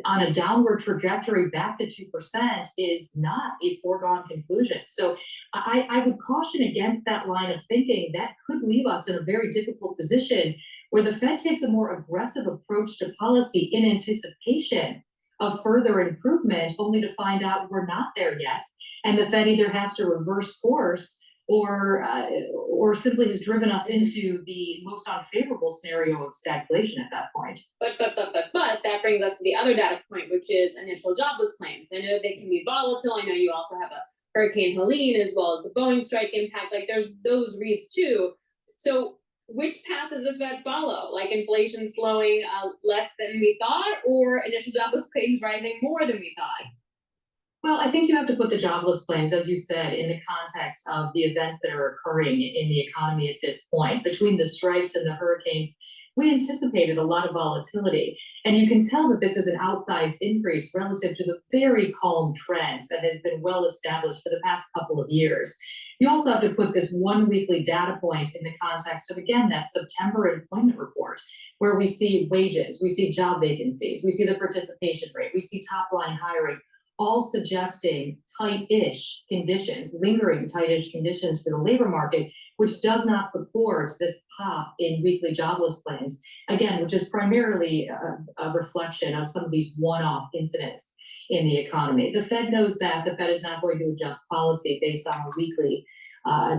on a downward trajectory back to 2% is not a foregone conclusion. So I would caution against that line of thinking. That could leave us in a very difficult position where the Fed takes a more aggressive approach to policy in anticipation of further improvement, only to find out we're not there yet. And the Fed either has to reverse course or simply has driven us into the most unfavorable scenario of stagflation at that point. But that brings us to the other data point, which is initial jobless claims. I know they can be volatile. I know you also have a Hurricane Helene as well as the Boeing strike impact. Like there's those reads too. So which path does the Fed follow? Like inflation slowing less than we thought, or initial jobless claims rising more than we thought? Well, I think you have to put the jobless claims, as you said, in the context of the events that are occurring in the economy at this point. Between the strikes and the hurricanes, we anticipated a lot of volatility. And you can tell that this is an outsized increase relative to the very calm trend that has been well established for the past couple of years. You also have to put this one weekly data point in the context of, again, that September employment report, where we see wages, we see job vacancies, we see the participation rate, we see top line hiring, all suggesting tight-ish conditions, lingering tight-ish conditions for the labor market, which does not support this pop in weekly jobless claims, again, which is primarily a reflection of some of these one-off incidents in the economy. The Fed knows that. The Fed is not going to adjust policy based on a weekly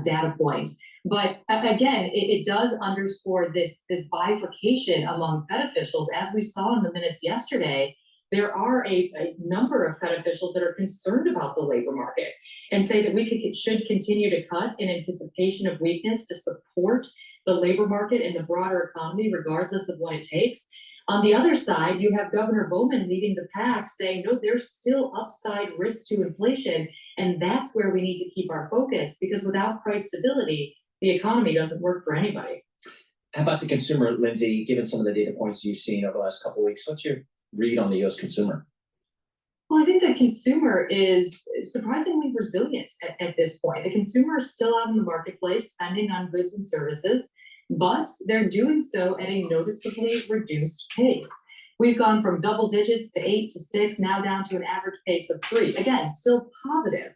data point. But again, it does underscore this bifurcation among Fed officials. As we saw in the minutes yesterday, there are a number of Fed officials that are concerned about the labor market and say that we should continue to cut in anticipation of weakness to support the labor market and the broader economy, regardless of what it takes. On the other side, you have Governor Bowman leading the pack saying, no, there's still upside risk to inflation. And that's where we need to keep our focus, because without price stability, the economy doesn't work for anybody. How about the consumer, Lindsay? Given some of the data points you've seen over the last couple of weeks, what's your read on the U.S. consumer? Well, I think the consumer is surprisingly resilient at this point. The consumer is still out in the marketplace spending on goods and services, but they're doing so at a noticeably reduced pace. We've gone from double digits to 8 to 6, now down to an average pace of 3. Again, still positive,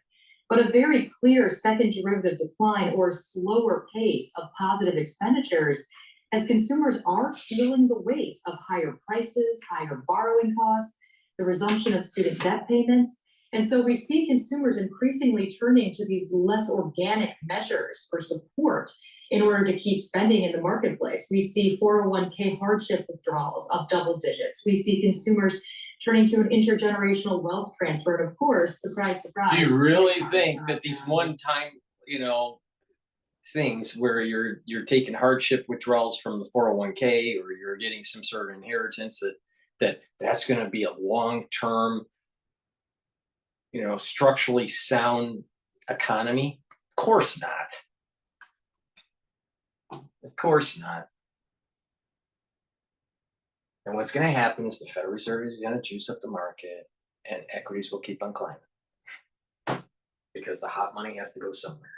but a very clear second derivative decline or slower pace of positive expenditures, as consumers are feeling the weight of higher prices, higher borrowing costs, the resumption of student debt payments. And so we see consumers increasingly turning to these less organic measures for support in order to keep spending in the marketplace. We see 401k hardship withdrawals up double digits. We see consumers turning to an intergenerational wealth transfer. And of course, surprise, surprise. Do you really think that these one-time, things where you're taking hardship withdrawals from the 401k, or you're getting some sort of inheritance, that's going to be a long-term, structurally sound economy? Of course not. Of course not. And what's going to happen is the Federal Reserve is going to juice up the market, and equities will keep on climbing, because the hot money has to go somewhere.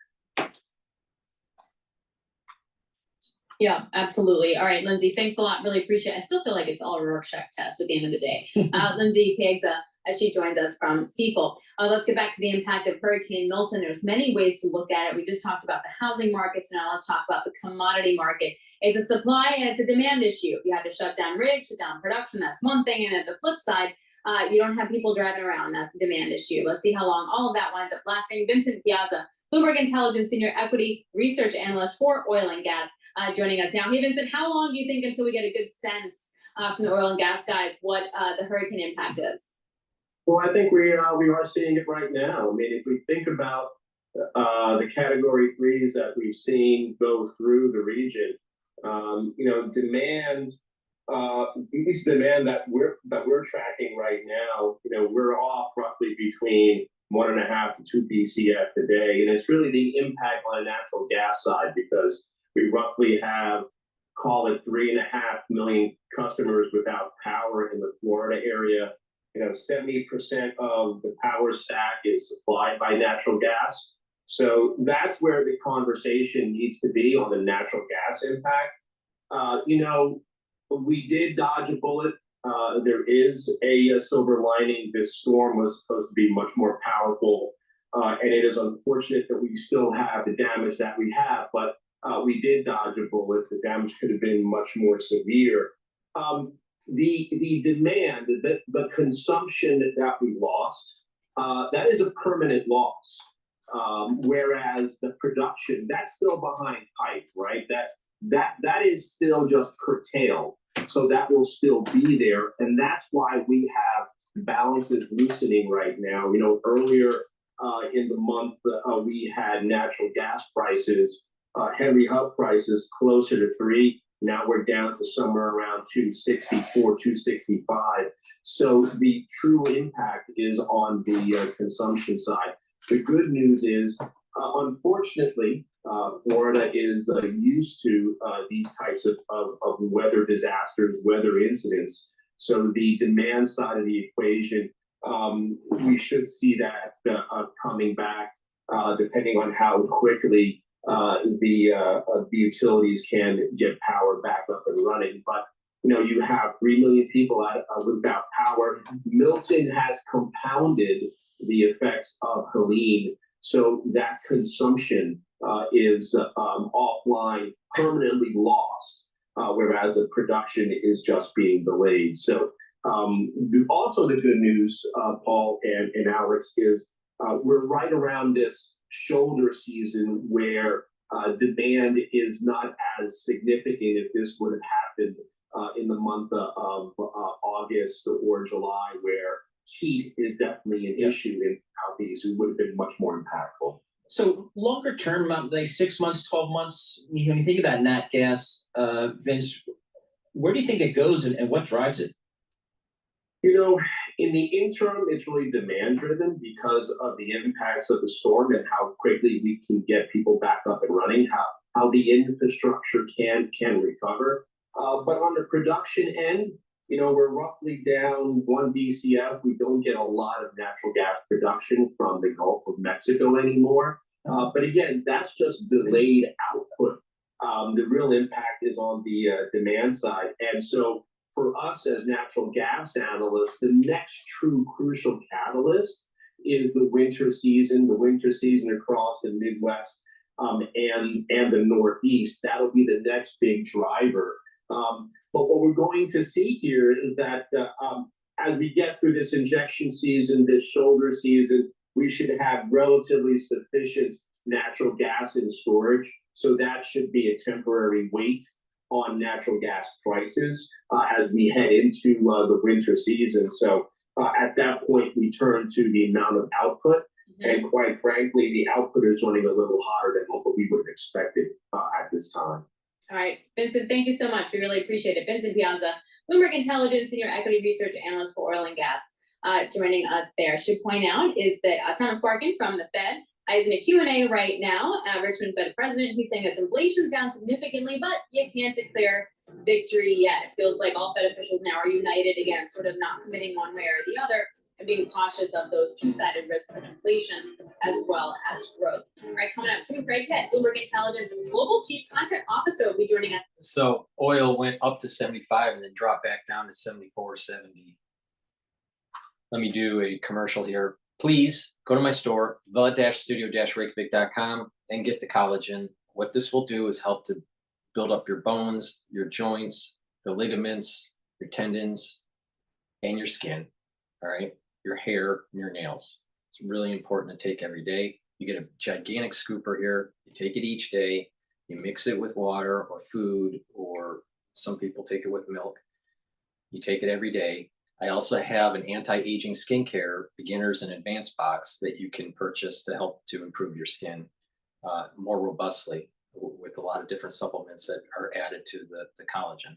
Yeah, absolutely. All right, Lindsay, thanks a lot. Really appreciate it. I still feel like it's all a Rorschach test at the end of the day. Lindsay Piegza, as she joins us from Stifel. Let's get back to the impact of Hurricane Milton. There's many ways to look at it. We just talked about the housing markets. Now let's talk about the commodity market. It's a supply and it's a demand issue. If you have to shut down rigs, shut down production, that's one thing. And at the flip side, you don't have people driving around. That's a demand issue. Let's see how long all of that winds up lasting. Vincent Piazza, Bloomberg Intelligence Senior Equity Research Analyst for Oil and Gas, joining us now. Hey, Vincent, how long do you think until we get a good sense from the oil and gas guys what the hurricane impact is? Well, I think we are seeing it right now. I mean, if we think about the Category 3s that we've seen go through the region, demand, at least demand that we're tracking right now, we're off roughly between 1.5 to 2 BCF a day, and it's really the impact on the natural gas side, because we roughly have, call it 3.5 million customers without power in the Florida area. 70% of the power stack is supplied by natural gas. So that's where the conversation needs to be on the natural gas impact. We did dodge a bullet. There is a silver lining. This storm was supposed to be much more powerful. And it is unfortunate that we still have the damage that we have, but we did dodge a bullet. The damage could have been much more severe. The demand, the consumption that we lost, that is a permanent loss. Whereas the production, that's still behind pipe, right? That is still just curtailed. So that will still be there. And that's why we have balances loosening right now. Earlier in the month, we had natural gas prices, Henry Hub prices closer to 3. Now we're down to somewhere around 264, 265. So the true impact is on the consumption side. The good news is Unfortunately, Florida is used to these types of weather disasters, weather incidents. So the demand side of the equation, we should see that coming back, depending on how quickly the utilities can get power back up and running. But you have 3 million people without power. Milton has compounded the effects of Helene, so that consumption is offline, permanently lost, whereas the production is just being delayed. So also the good news, Paul and Alex, is we're right around this shoulder season where demand is not as significant if this would have happened in the month of August or July, where heat is definitely an issue in Southeast. It would have been much more impactful. So longer term, like 6 months, 12 months, when you think about nat gas, Vince, where do you think it goes and what drives it? In the interim, it's really demand driven because of the impacts of the storm and how quickly we can get people back up and running, how the infrastructure can recover. But on the production end, we're roughly down 1 BCF. We don't get a lot of natural gas production from the Gulf of Mexico anymore. But again, that's just delayed output. The real impact is on the demand side. And so for us as natural gas analysts, the next true crucial catalyst is the winter season across the Midwest and the Northeast. That'll be the next big driver. But what we're going to see here is that as we get through this injection season, this shoulder season, we should have relatively sufficient natural gas in storage. So that should be a temporary weight on natural gas prices as we head into the winter season. So at that point, we turn to the amount of output. And quite frankly, the output is running a little hotter than what we would have expected at this time. All right, Vincent, thank you so much. We really appreciate it. Vincent Piazza, Bloomberg Intelligence Senior Equity Research Analyst for Oil and Gas, joining us there. Should point out is that Thomas Parkin from the Fed is in a Q&A right now. Richmond Fed President, he's saying that inflation's down significantly, but you can't declare victory yet. It feels like all Fed officials now are united against sort of not committing one way or the other and being cautious of those two-sided risks of inflation as well as growth. All right, coming up too, Greg Pitt, Bloomberg Intelligence Global Chief Content Officer, will be joining us. So oil went up to 75 and then dropped back down to 74.70. Let me do a commercial here. Please go to my store, villa-studio-reykjavik.com, and get the collagen. What this will do is help to build up your bones, your joints, the ligaments, your tendons, and your skin, all right? Your hair and your nails. It's really important to take every day. You get a gigantic scooper here. You take it each day. You mix it with water or food, or some people take it with milk. You take it every day. I also have an anti-aging skincare beginners and advanced box that you can purchase to help to improve your skin more robustly with a lot of different supplements that are added to the collagen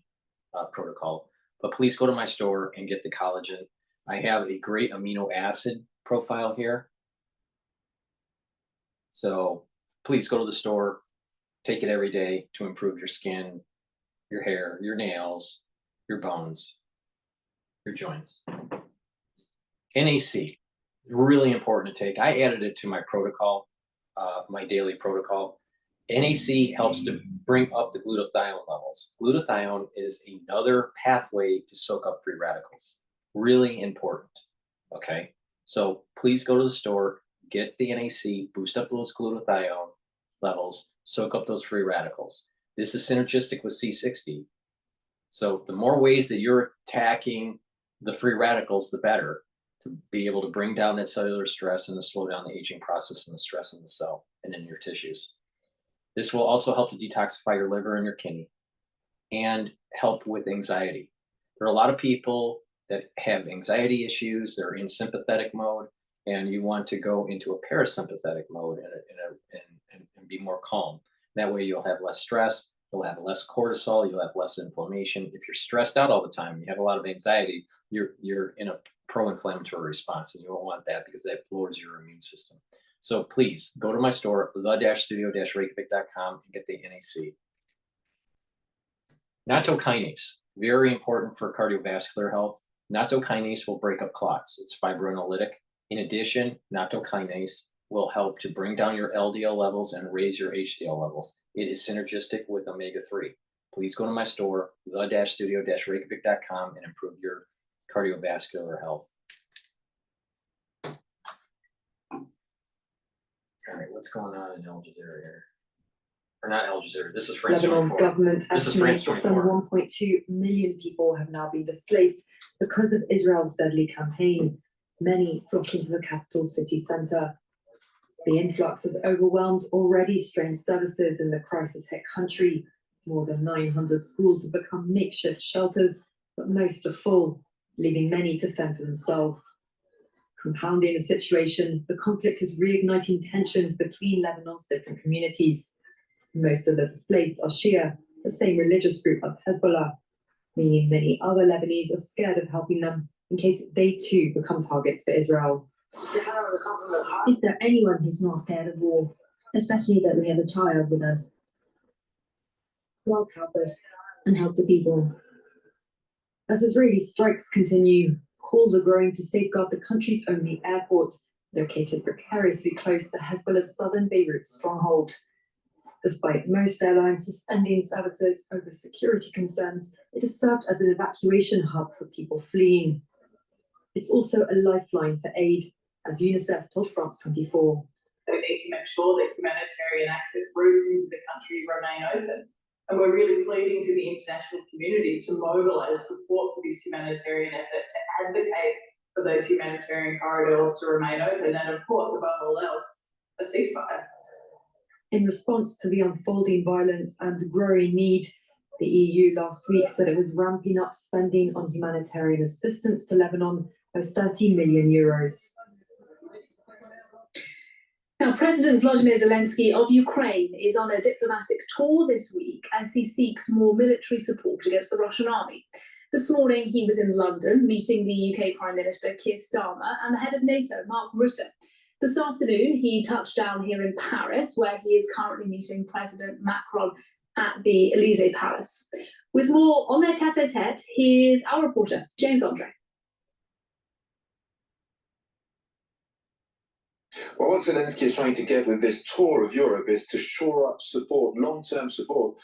protocol. But please go to my store and get the collagen. I have a great amino acid profile here. So please go to the store, take it every day to improve your skin, your hair, your nails, your bones, your joints. NAC, really important to take. I added it to my protocol, my daily protocol. NAC helps to bring up the glutathione levels. Glutathione is another pathway to soak up free radicals. Really important, okay? So please go to the store, get the NAC, boost up those glutathione levels, soak up those free radicals. This is synergistic with C60. So the more ways that you're attacking the free radicals, the better, to be able to bring down that cellular stress and to slow down the aging process and the stress in the cell and in your tissues. This will also help to detoxify your liver and your kidney and help with anxiety. There are a lot of people that have anxiety issues, they're in sympathetic mode, and you want to go into a parasympathetic mode and be more calm. That way you'll have less stress, you'll have less cortisol, you'll have less inflammation. If you're stressed out all the time, you have a lot of anxiety, you're in a pro-inflammatory response, and you don't want that because that lowers your immune system. So please go to my store, the-studio-reykjavik.com, and get the NAC. Nattokinase, very important for cardiovascular health. Nattokinase will break up clots. It's fibrinolytic. In addition, nattokinase will help to bring down your LDL levels and raise your HDL levels. It is synergistic with omega-3. Please go to my store, the-studio-reykjavik.com, and improve your cardiovascular health. All right, what's going on in Al Jazeera here? Or not Al Jazeera, this is France Lebanon's 24. government This is France estimates that some 24. 1.2 million people have now been displaced because of Israel's deadly campaign, many flocking to the capital city centre. The influx has overwhelmed already strained services in the crisis-hit country. More than 900 schools have become makeshift shelters, but most are full, leaving many to fend for themselves. Compounding the situation, the conflict is reigniting tensions between Lebanon's different communities. Most of the displaced are Shia, the same religious group as Hezbollah, meaning many other Lebanese are scared of helping them in case they too become targets for Israel. Is there anyone who's not scared of war, especially that we have a child with us? God help us and help the people. As Israeli strikes continue, calls are growing to safeguard the country's only airport, located precariously close to Hezbollah's southern Beirut stronghold. Despite most airlines suspending services over security concerns, it has served as an evacuation hub for people fleeing. It's also a lifeline for aid, as UNICEF told France 24. They need to make sure that humanitarian access routes into the country remain open. And we're really pleading to the international community to mobilise support for this humanitarian effort, to advocate for those humanitarian corridors to remain open, and of course, above all else, a ceasefire. In response to the unfolding violence and growing need, the EU last week said it was ramping up spending on humanitarian assistance to Lebanon by 30 million euros. Now, President Volodymyr Zelensky of Ukraine is on a diplomatic tour this week as he seeks more military support against the Russian army. This morning, he was in London meeting the UK Prime Minister Keir Starmer and the head of NATO, Mark Rutte. This afternoon, he touched down here in Paris, where he is currently meeting President Macron at the Élysée Palace. With more on their tete-a-tete, here's our reporter, James Andre. Well, what Zelensky is trying to get with this tour of Europe is to shore up support, long-term support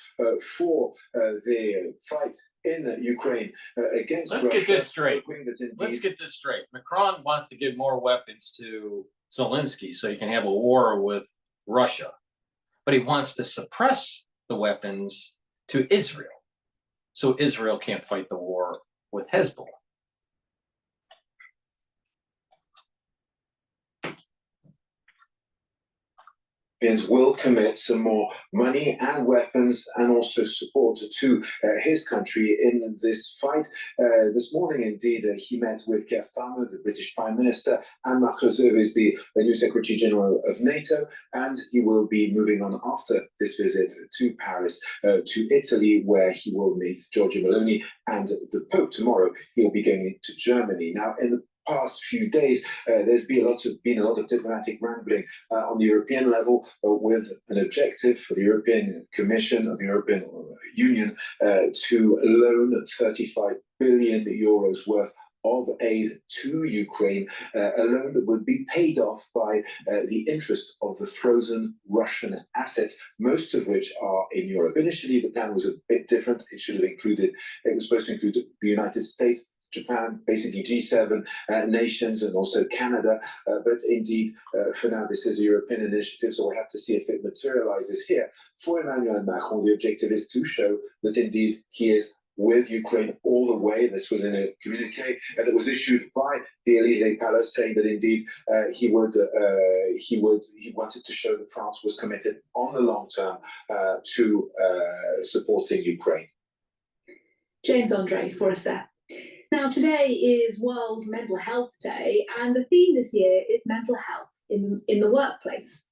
for the fight in Ukraine against Russia. Let's get this straight. Let's get this straight. Macron wants to give more weapons to Zelensky so you can have a war with Russia, but he wants to suppress the weapons to Israel so Israel can't fight the war with Hezbollah. Will commit some more money and weapons and also support to his country in this fight. This morning, indeed, he met with Keir Starmer, the British Prime Minister, and Mark Rutte, who is the new Secretary General of NATO, and he will be moving on after this visit to Paris, to Italy, where he will meet Giorgia Meloni and the Pope. Tomorrow, he'll be going to Germany. Now, in the past few days, there's been a lot of diplomatic wrangling on the European level with an objective for the European Commission of the European Union to loan 35 billion euros worth of aid to Ukraine, a loan that would be paid off by the interest of the frozen Russian assets, most of which are in Europe. Initially, the plan was a bit different. It was supposed to include the United States, Japan, basically G7 nations, and also Canada. But indeed, for now, this is a European initiative, so we'll have to see if it materializes here. For Emmanuel Macron, the objective is to show that indeed he is with Ukraine all the way. This was in a communique that was issued by the Élysée Palace, saying that indeed he wanted to show that France was committed on the long term to supporting Ukraine. James Andre for us there. Now, today is World Mental Health Day, and the theme this year is mental health in the workplace.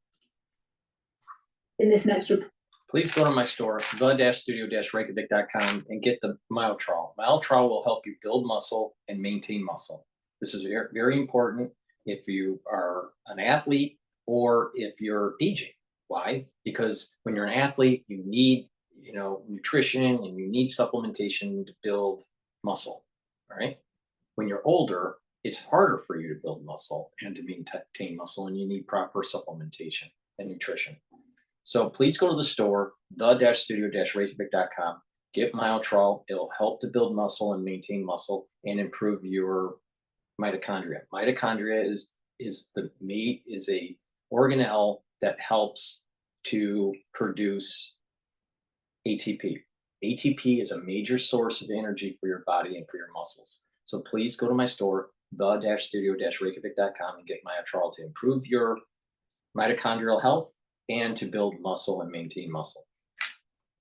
In this next report, please go to my store, the-studio-reykjavik.com, and get the Myotrol. Myotrol will help you build muscle and maintain muscle. This is very, very important if you are an athlete or if you're aging. Why? Because when you're an athlete, you need, nutrition and you need supplementation to build muscle, all right? When you're older, it's harder for you to build muscle and to maintain muscle, and you need proper supplementation and nutrition. So please go to the store, the-studio-reykjavik.com, get Myotrol. It'll help to build muscle and maintain muscle and improve your mitochondria. Mitochondria is a organelle that helps to produce ATP. ATP is a major source of energy for your body and for your muscles. So please go to my store, the-studio-reykjavik.com, and get Myotrol to improve your mitochondrial health and to build muscle and maintain muscle.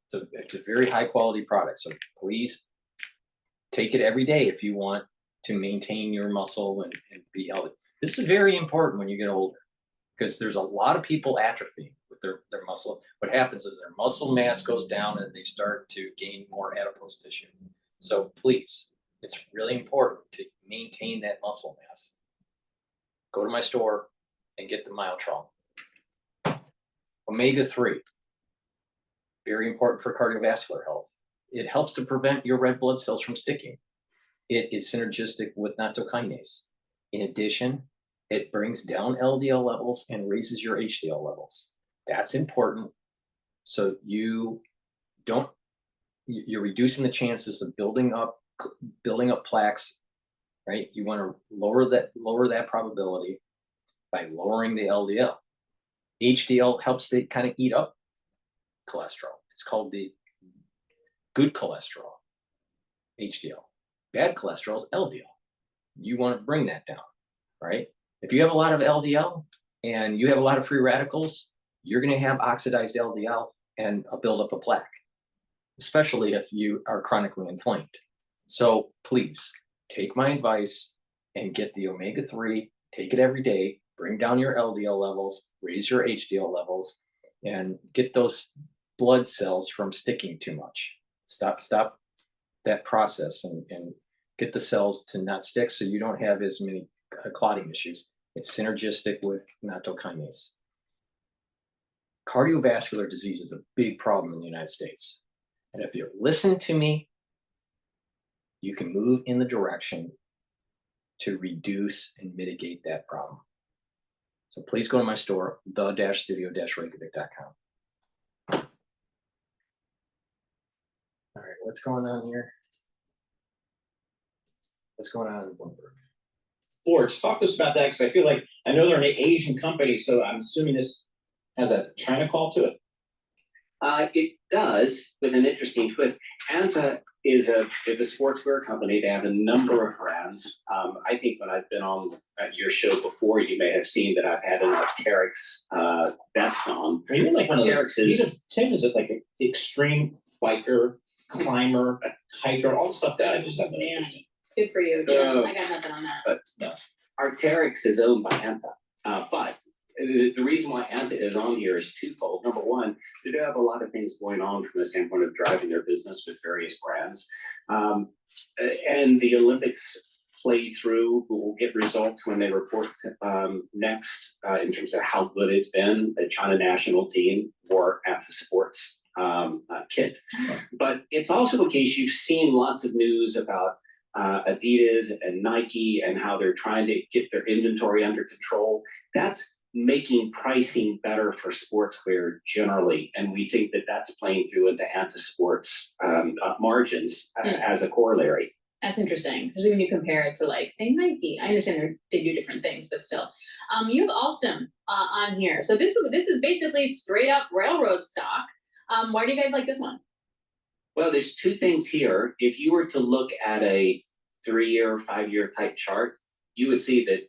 So it's a very high quality product. So please take it every day if you want to maintain your muscle and be healthy. This is very important when you get older, because there's a lot of people atrophying with their muscle. What happens is their muscle mass goes down and they start to gain more adipose tissue. So please, it's really important to maintain that muscle mass. Go to my store and get the Myotrol. Omega-3, very important for cardiovascular health. It helps to prevent your red blood cells from sticking. It is synergistic with nattokinase. In addition, it brings down LDL levels and raises your HDL levels. That's important. So you're reducing the chances of building up plaques, right? You want to lower that probability by lowering the LDL. HDL helps to kind of eat up cholesterol. It's called the good cholesterol, HDL. Bad cholesterol is LDL. You want to bring that down, right? If you have a lot of LDL and you have a lot of free radicals, you're going to have oxidized LDL and a buildup of plaque, especially if you are chronically inflamed. So please take my advice and get the omega-3, take it every day, bring down your LDL levels, raise your HDL levels, and get those blood cells from sticking too much. Stop that process and get the cells to not stick so you don't have as many clotting issues. It's synergistic with nattokinase. Cardiovascular disease is a big problem in the United States. And if you listen to me, you can move in the direction to reduce and mitigate that problem. So please go to my store, the-studio-reykjavik.com. All right, what's going on here? What's going on in Bloomberg? Forge, talk to us about that, because I feel like, I know they're an Asian company, so I'm assuming this has a China call to it. It does, with an interesting twist. Anta is a sportswear company. They have a number of brands. I think when I've been on your show before, you may have seen that I've had an Arc'teryx vest on. Are you like one of Arc'teryx those? Tim is like an extreme biker, climber, hiker, all the stuff that I just have been interested. Good for you, Jim. I got nothing on that. But no, Arc'teryx is owned by Anta. But the reason why Anta is on here is twofold. Number one, they do have a lot of things going on from the standpoint of driving their business with various brands. And the Olympics play through. We'll get results when they report next in terms of how good it's been. The China national team wore Anta Sports kit. But it's also the case you've seen lots of news about Adidas and Nike and how they're trying to get their inventory under control. That's making pricing better for sportswear generally. And we think that that's playing through into Anta Sports margins as a corollary. That's interesting, especially when you compare it to, like, say, Nike. I understand they do different things, but still. You have Alstom on here. So this is basically straight up railroad stock. Why do you guys like this one? Well, there's two things here. If you were to look at a 3-year, 5-year type chart, you would see that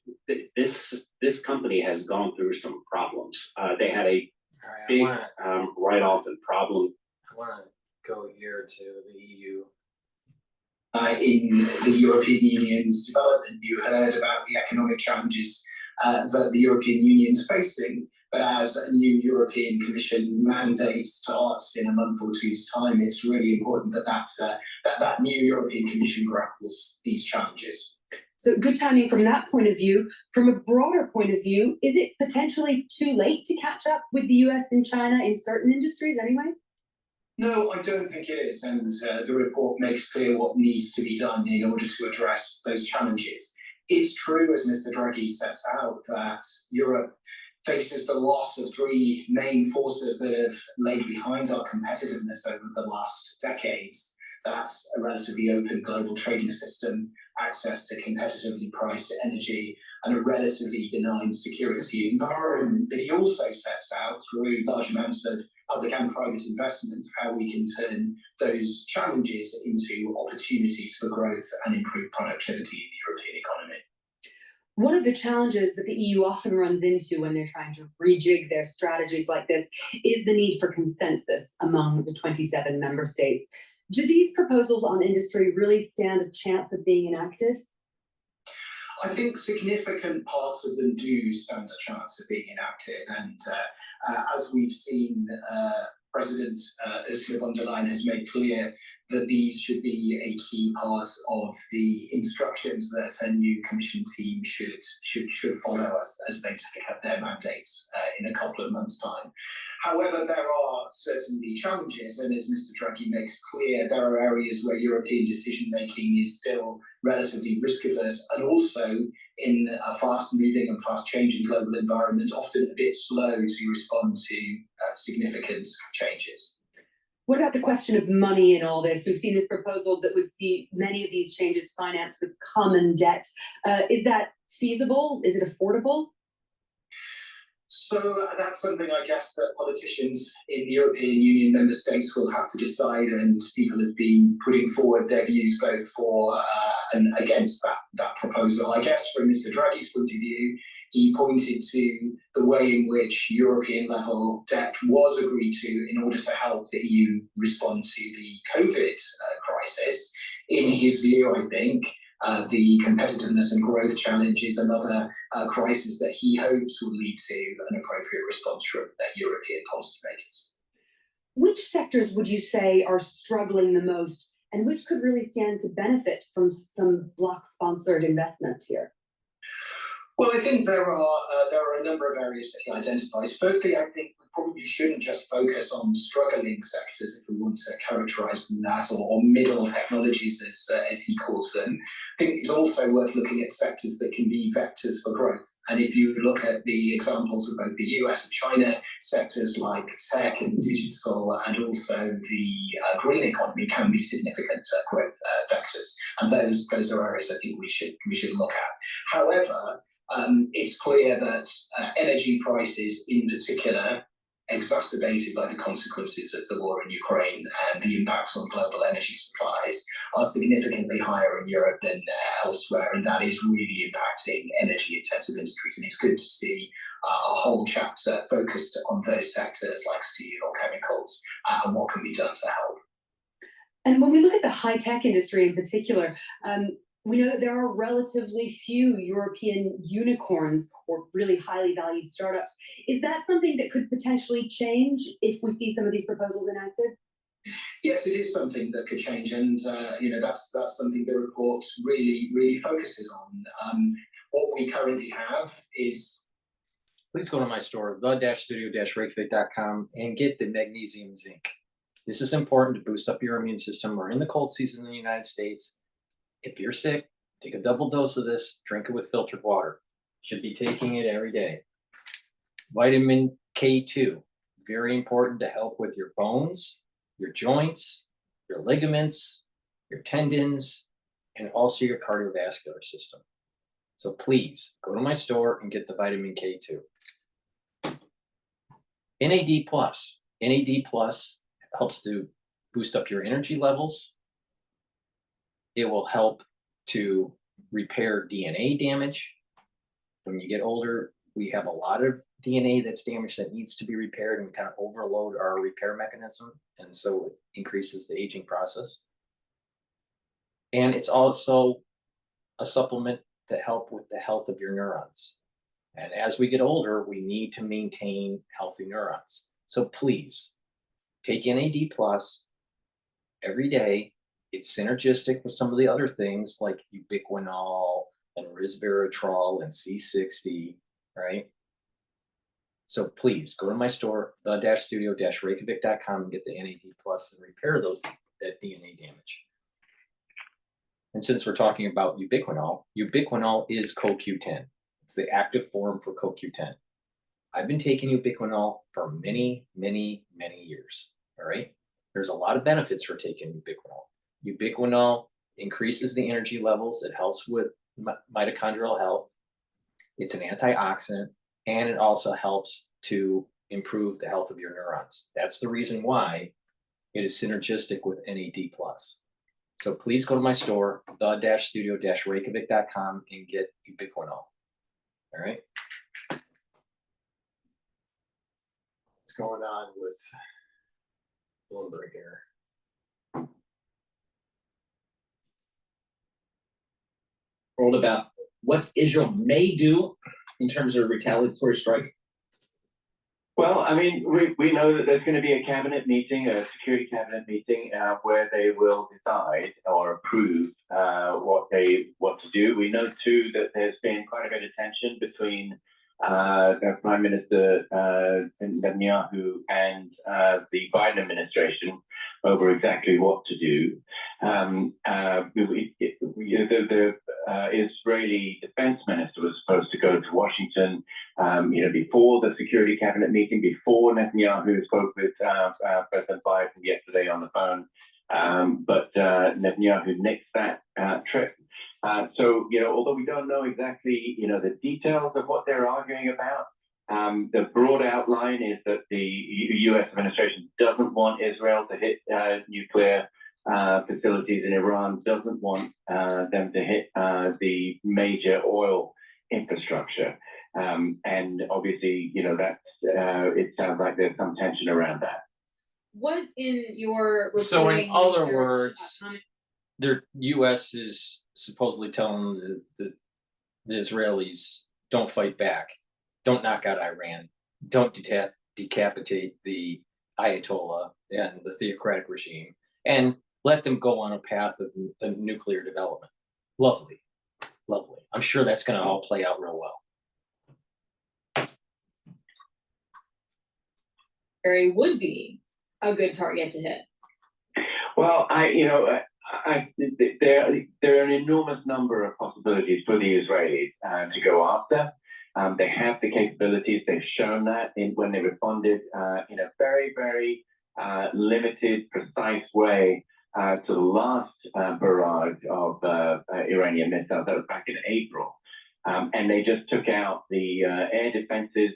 this company has gone through some problems. They had a big write-off and problem. I want to go here to the EU. In the European Union's development, you heard about the economic challenges that the European Union's facing. But as a new European Commission mandate starts in a month or two's time, it's really important that that new European Commission grapples these challenges. So good timing from that point of view. From a broader point of view, is it potentially too late to catch up with the US and China in certain industries anyway? No, I don't think it is, and the report makes clear what needs to be done in order to address those challenges. It's true, as Mr. Draghi sets out, that Europe faces the loss of three main forces that have laid behind our competitiveness over the last decades. That's a relatively open global trading system, access to competitively priced energy, and a relatively benign security environment. But he also sets out, through large amounts of public and private investment, how we can turn those challenges into opportunities for growth and improved productivity in the European economy. One of the challenges that the EU often runs into when they're trying to rejig their strategies like this is the need for consensus among the 27 member states. Do these proposals on industry really stand a chance of being enacted? I think significant parts of them do stand a chance of being enacted, and as we've seen, President Ursula von der Leyen has made clear that these should be a key part of the instructions that a new Commission team should follow as they take up their mandates in a couple of months' time. However, there are certainly challenges, and as Mr. Draghi makes clear, there are areas where European decision-making is still relatively risk-averse, and also in a fast-moving and fast-changing global environment, often a bit slow to respond to significant changes. What about the question of money in all this? We've seen this proposal that would see many of these changes financed with common debt. Is that feasible? Is it affordable? So that's something, I guess, that politicians in the European Union member states will have to decide, and people have been putting forward their views both for and against that proposal. I guess from Mr. Draghi's point of view, he pointed to the way in which European level debt was agreed to in order to help the EU respond to the COVID crisis. In his view, I think, the competitiveness and growth challenge is another crisis that he hopes will lead to an appropriate response from European policymakers. Which sectors would you say are struggling the most, and which could really stand to benefit from some bloc-sponsored investment here? Well, I think there are a number of areas that he identifies. Firstly, I think we probably shouldn't just focus on struggling sectors, if we want to characterize them that, or middle technologies, as he calls them. I think it's also worth looking at sectors that can be vectors for growth. And if you look at the examples of both the US and China, sectors like tech and digital, and also the green economy can be significant growth vectors. And those are areas I think we should look at. However, it's clear that energy prices in particular, exacerbated by the consequences of the war in Ukraine and the impacts on global energy supplies, are significantly higher in Europe than elsewhere, and that is really impacting energy-intensive industries. And it's good to see a whole chapter focused on those sectors like steel or chemicals and what can be done to help. And when we look at the high-tech industry in particular, we know that there are relatively few European unicorns or really highly valued startups. Is that something that could potentially change if we see some of these proposals enacted? Yes, it is something that could change, and that's something the report really focuses on. What we currently have is. Please go to my store, the-studio-reykjavik.com, and get the magnesium zinc. This is important to boost up your immune system. We're in the cold season in the United States. If you're sick, take a double dose of this, drink it with filtered water. Should be taking it every day. Vitamin K2, very important to help with your bones, your joints, your ligaments, your tendons, and also your cardiovascular system. So please go to my store and get the vitamin K2. NAD plus helps to boost up your energy levels. It will help to repair DNA damage. When you get older, we have a lot of DNA that's damaged that needs to be repaired, and we kind of overload our repair mechanism, and so it increases the aging process. And it's also a supplement to help with the health of your neurons. And as we get older, we need to maintain healthy neurons. So please take NAD plus every day. It's synergistic with some of the other things like ubiquinol and resveratrol and C60, right? So please go to my store, the-studio-reykjavik.com, and get the NAD plus and repair that DNA damage. And since we're talking about ubiquinol, ubiquinol is CoQ10. It's the active form for CoQ10. I've been taking ubiquinol for many, many, many years, all right? There's a lot of benefits for taking ubiquinol. Ubiquinol increases the energy levels. It helps with mitochondrial health. It's an antioxidant, and it also helps to improve the health of your neurons. That's the reason why it is synergistic with NAD+. So please go to my store, the-studio-reykjavik.com, and get ubiquinol, all right? What's going on with Bloomberg here? World about what Israel may do in terms of a retaliatory strike? Well, I mean, we know that there's going to be a cabinet meeting, a security cabinet meeting, where they will decide or approve what to do. We know too that there's been quite a bit of tension between Prime Minister Netanyahu and the Biden administration over exactly what to do. The Israeli defense minister was supposed to go to Washington, before the security cabinet meeting, before Netanyahu spoke with President Biden yesterday on the phone. But Netanyahu nixed that trip. So, although we don't know exactly, the details of what they're arguing about, the broad outline is that the U.S. administration doesn't want Israel to hit nuclear facilities in Iran, doesn't want them to hit the major oil infrastructure. And obviously, that's it sounds like there's some tension around that. What in your So in reporting, other research, words, comment- the U.S. is supposedly telling the Israelis, don't fight back, don't knock out Iran, don't decapitate the Ayatollah and the theocratic regime, and let them go on a path of nuclear development. Lovely, lovely. I'm sure that's going to all play out real well. would be a good target to hit? Well, there are an enormous number of possibilities for the Israelis to go after. They have the capabilities. They've shown that when they responded in a very, very limited, precise way to the last barrage of Iranian missiles. That was back in April. And they just took out the air defenses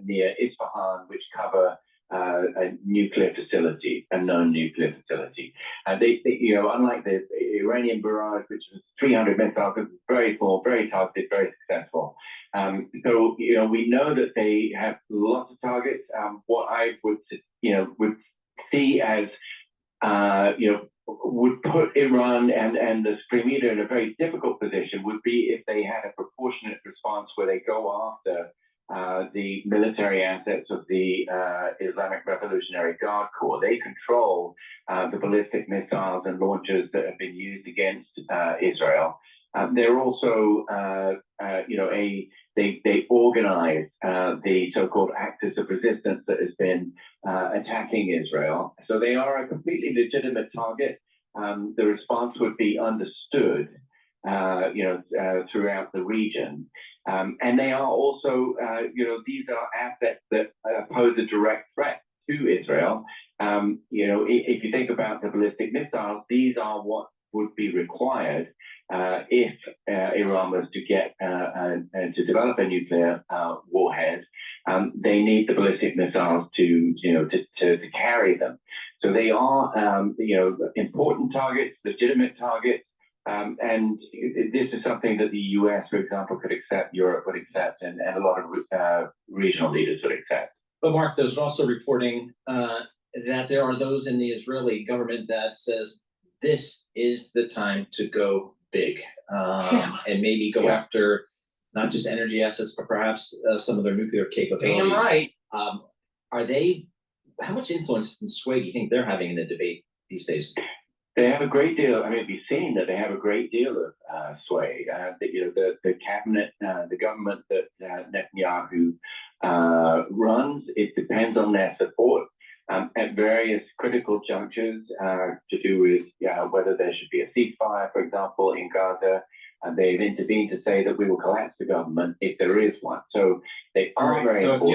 near Isfahan, which cover a nuclear facility, a known nuclear facility. They unlike the Iranian barrage, which was 300 missiles, it was very small, very targeted, very successful. So, we know that they have lots of targets. What I would see as, would put Iran and the Supreme Leader in a very difficult position would be if they had a proportionate response where they go after the military assets of the Islamic Revolutionary Guard Corps. They control the ballistic missiles and launchers that have been used against Israel. They're also, they organize the so-called Axis of Resistance that has been attacking Israel. So they are a completely legitimate target. The response would be understood, throughout the region. And they are also, these are assets that pose a direct threat to Israel. If you think about the ballistic missiles, these are what would be required if Iran was to get to develop a nuclear warhead. They need the ballistic missiles to carry them. So they are, important targets, legitimate targets. And this is something that the U.S., for example, could accept, Europe would accept, and a lot of regional leaders would accept. But Mark, there's also reporting that there are those in the Israeli government that says this is the time to go big and maybe go after not just energy assets, but perhaps some of their nuclear capabilities. Damn right. How much influence and sway do you think they're having in the debate these days? They have a great deal. I mean, we've seen that they have a great deal of sway. The cabinet, the government that Netanyahu runs, it depends on their support at various critical junctures to do with whether there should be a ceasefire, for example, in Gaza. They've intervened to say that we will collapse the government if there is one. So they are All right, very so important.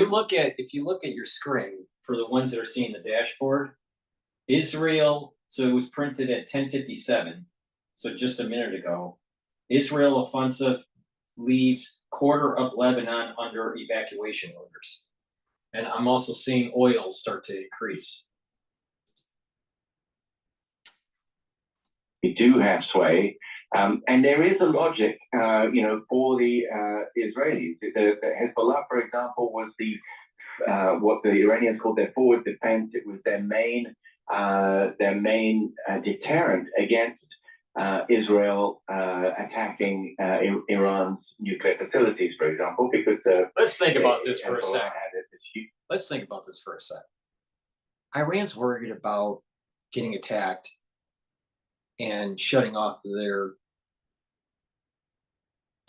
if you look at your screen for the ones that are seeing the dashboard, Israel, so it was printed at 10:57, so just a minute ago. Israel offensive leaves quarter of Lebanon under evacuation orders. And I'm also seeing oil start to increase. We do have sway, and there is a logic, for the Israelis. The Hezbollah, for example, was what the Iranians called their forward defense. It was their main deterrent against Israel attacking Iran's nuclear facilities, for example, because let's think about this for a Hezbollah second. had this huge. Let's think about this for a second. Iran's worried about getting attacked and shutting off their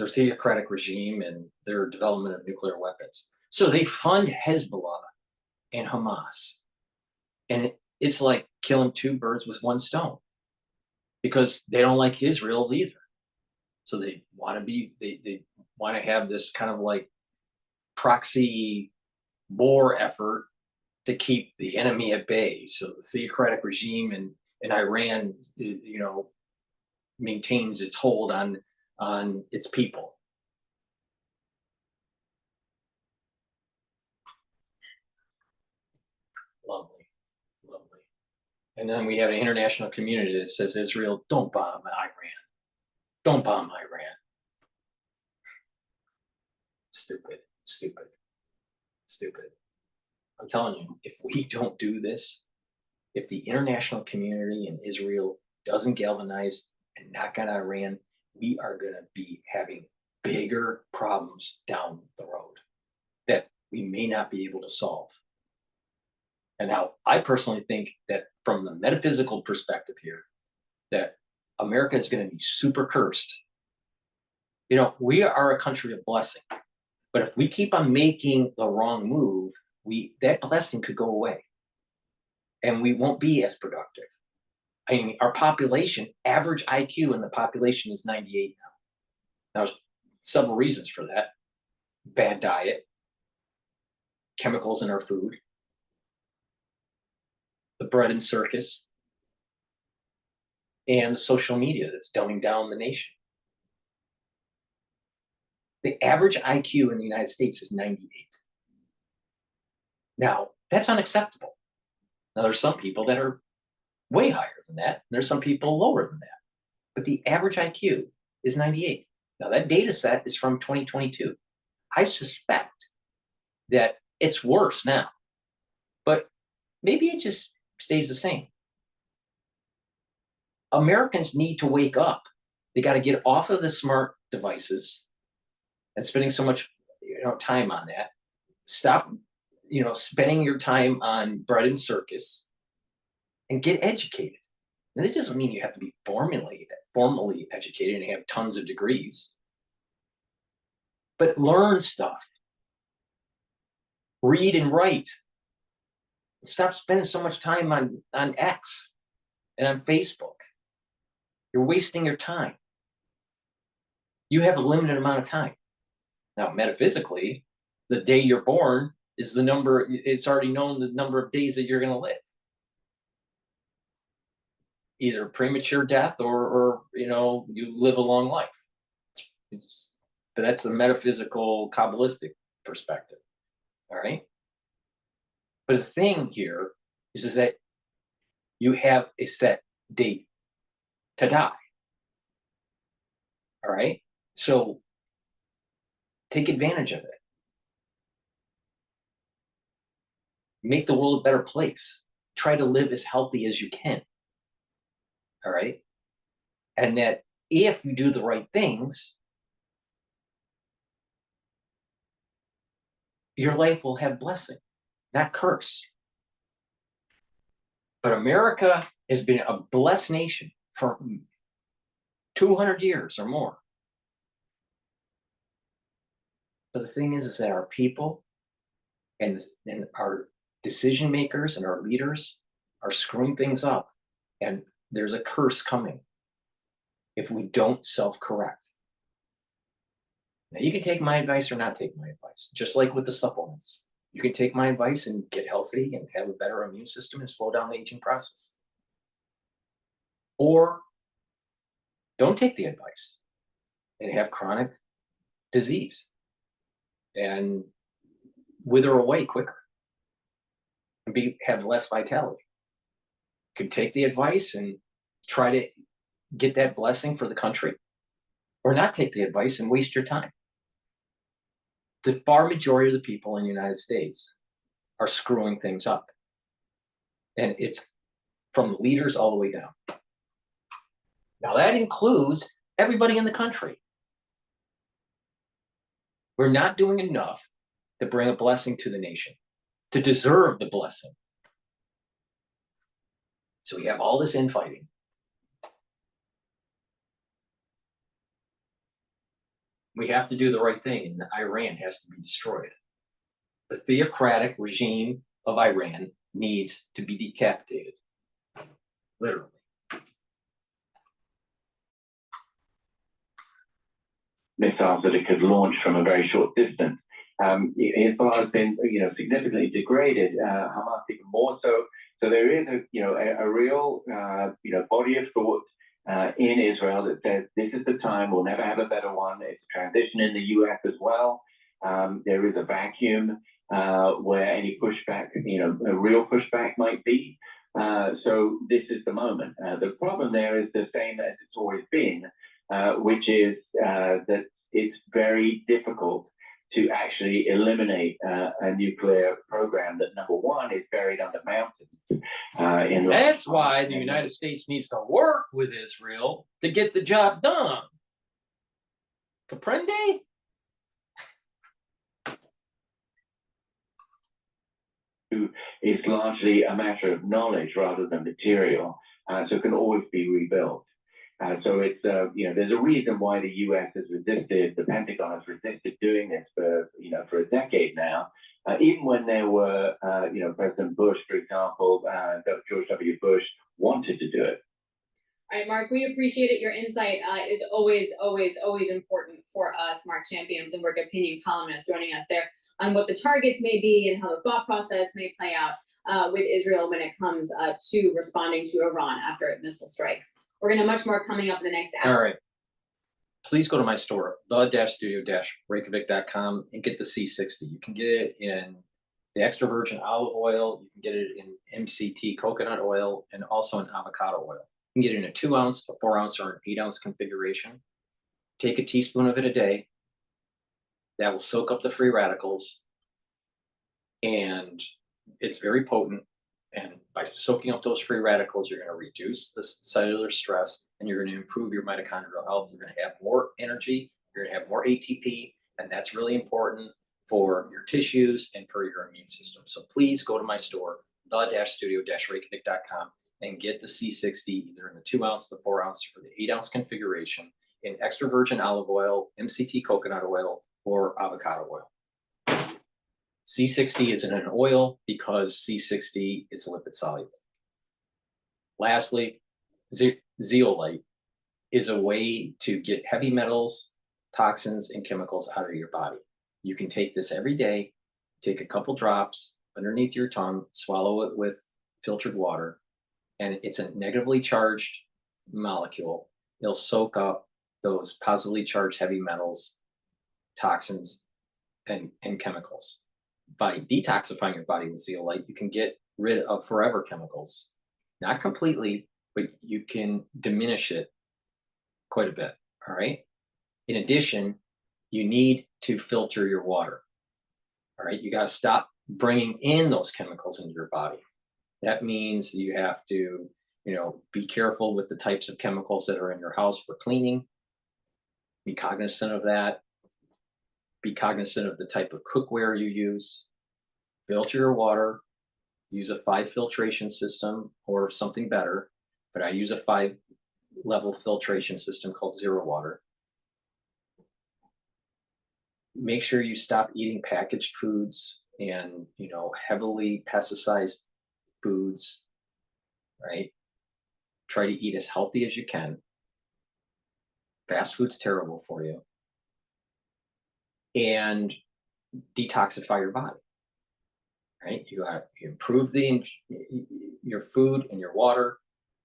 theocratic regime and their development of nuclear weapons. So they fund Hezbollah and Hamas. And it's like killing two birds with one stone, because they don't like Israel either. So they want to have this kind of like proxy war effort to keep the enemy at bay. So the theocratic regime in Iran, maintains its hold on its people. Lovely, lovely. And then we have an international community that says, Israel, don't bomb Iran. Don't bomb Iran. Stupid, stupid, stupid. I'm telling you, if we don't do this, if the international community in Israel doesn't galvanize and knock out Iran, we are going to be having bigger problems down the road that we may not be able to solve. And now, I personally think that from the metaphysical perspective here, that America is going to be super cursed. We are a country of blessing, but if we keep on making the wrong move, that blessing could go away, and we won't be as productive. I mean, our population, average IQ in the population is 98 now. Now, there's several reasons for that. Bad diet, chemicals in our food, the bread and circus, and social media that's dumbing down the nation. The average IQ in the United States is 98. Now, that's unacceptable. Now, there's some people that are way higher than that, and there's some people lower than that. But the average IQ is 98. Now, that data set is from 2022. I suspect that it's worse now, but maybe it just stays the same. Americans need to wake up. They got to get off of the smart devices and spending so much time on that. Stop spending your time on bread and circus and get educated. And that doesn't mean you have to be formally educated and have tons of degrees, but learn stuff. Read and write. Stop spending so much time on X and on Facebook. You're wasting your time. You have a limited amount of time. Now, metaphysically, the day you're born is the number, it's already known the number of days that you're going to live. Either premature death or you live a long life. But that's a metaphysical, Kabbalistic perspective. All right? But the thing here is that you have a set date to die. All right? So take advantage of it. Make the world a better place. Try to live as healthy as you can. All right? And that if you do the right things, your life will have blessing, not curse. But America has been a blessed nation for 200 years or more. But the thing is that our people and our decision makers and our leaders are screwing things up. And there's a curse coming if we don't self-correct. Now, you can take my advice or not take my advice, just like with the supplements. You can take my advice and get healthy and have a better immune system and slow down the aging process. Or don't take the advice and have chronic disease and wither away quicker and have less vitality. You could take the advice and try to get that blessing for the country, or not take the advice and waste your time. The far majority of the people in the United States are screwing things up. And it's from the leaders all the way down. Now that includes everybody in the country. We're not doing enough to bring a blessing to the nation, to deserve the blessing. So we have all this infighting. We have to do the right thing, and Iran has to be destroyed. The theocratic regime of Iran needs to be decapitated, literally. Missiles that it could launch from a very short distance. Hezbollah has been, significantly degraded. Hamas even more so. So there is a real, body of thought in Israel that says this is the time. We'll never have a better one. It's a transition in the U.S. as well. There is a vacuum where any pushback, a real pushback might be. So this is the moment. The problem there is the same as it's always been, which is that it's very difficult to actually eliminate a nuclear program that, number one, is buried under mountains. That's why the United States needs to work with Israel to get the job done. Comprende? It's largely a matter of knowledge rather than material, so it can always be rebuilt. So it's, there's a reason why the U.S. has resisted, the Pentagon has resisted doing this for a decade now. Even when there were, President Bush, for example, George W. Bush wanted to do it. All right, Mark, we appreciate it. Your insight is always important for us. Mark Champion, Bloomberg Opinion columnist, joining us there on what the targets may be and how the thought process may play out with Israel when it comes to responding to Iran after missile strikes. We're going to have much more coming up in the next hour. All right. Please go to my store, the-studio-reykjavik.com, and get the C60. You can get it in the extra virgin olive oil. You can get it in MCT coconut oil and also in avocado oil. You can get it in a 2 ounce, a 4 ounce, or an 8 ounce configuration. Take a teaspoon of it a day. That will soak up the free radicals. And it's very potent. And by soaking up those free radicals, you're going to reduce the cellular stress and you're going to improve your mitochondrial health. You're going to have more energy. You're going to have more ATP. And that's really important for your tissues and for your immune system. So please go to my store, the-studio-reykjavik.com, and get the C60 either in the 2 ounce, the 4 ounce, or the 8 ounce configuration in extra virgin olive oil, MCT coconut oil, or avocado oil. C60 is in an oil because C60 is lipid soluble. Lastly, zeolite is a way to get heavy metals, toxins, and chemicals out of your body. You can take this every day, take a couple drops underneath your tongue, swallow it with filtered water, and it's a negatively charged molecule. It'll soak up those positively charged heavy metals, toxins, and chemicals. By detoxifying your body with zeolite, you can get rid of forever chemicals. Not completely, but you can diminish it quite a bit, all right? In addition, you need to filter your water, all right? You got to stop bringing in those chemicals into your body. That means you have to, be careful with the types of chemicals that are in your house for cleaning. Be cognizant of that. Be cognizant of the type of cookware you use. Filter your water. use a 5 filtration system or something better, but I use a 5-level filtration system called Zero Water. Make sure you stop eating packaged foods and, heavily pesticized foods, right? Try to eat as healthy as you can. Fast food's terrible for you. And detoxify your body, right? You improve your food and your water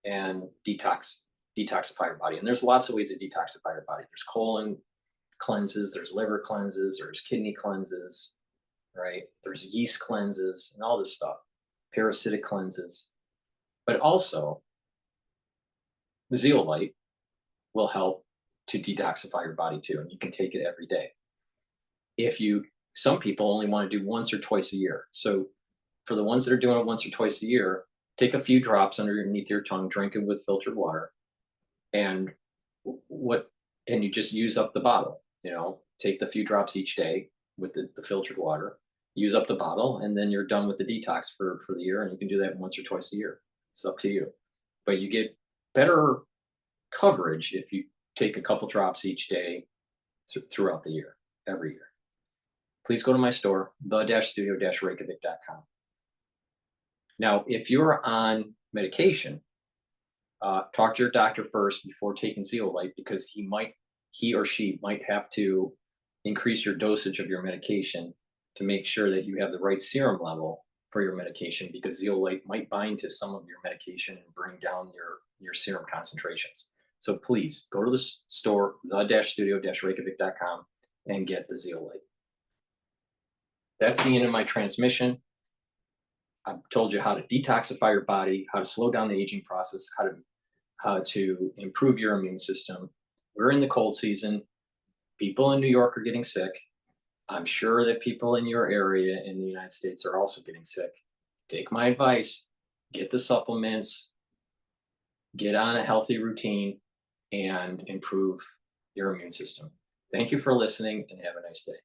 and detoxify your body. And there's lots of ways to detoxify your body. There's colon cleanses, there's liver cleanses, there's kidney cleanses, right? There's yeast cleanses and all this stuff, parasitic cleanses. But also, the zeolite will help to detoxify your body too, and you can take it every day. Some people only want to do once or twice a year. So for the ones that are doing it once or twice a year, take a few drops underneath your tongue, drink it with filtered water, and you just use up the bottle. Take the few drops each day with the filtered water, use up the bottle, and then you're done with the detox for the year, and you can do that once or twice a year. It's up to you. But you get better coverage if you take a couple drops each day throughout the year, every year. Please go to my store, the-studio-reykjavik.com. Now, if you're on medication, talk to your doctor first before taking zeolite, because he or she might have to increase your dosage of your medication to make sure that you have the right serum level for your medication, because zeolite might bind to some of your medication and bring down your serum concentrations. So please go to the store, the-studio-reykjavik.com, and get the zeolite. That's the end of my transmission. I've told you how to detoxify your body, how to slow down the aging process, how to improve your immune system. We're in the cold season. People in New York are getting sick. I'm sure that people in your area in the United States are also getting sick. Take my advice, get the supplements, get on a healthy routine, and improve your immune system. Thank you for listening, and have a nice day.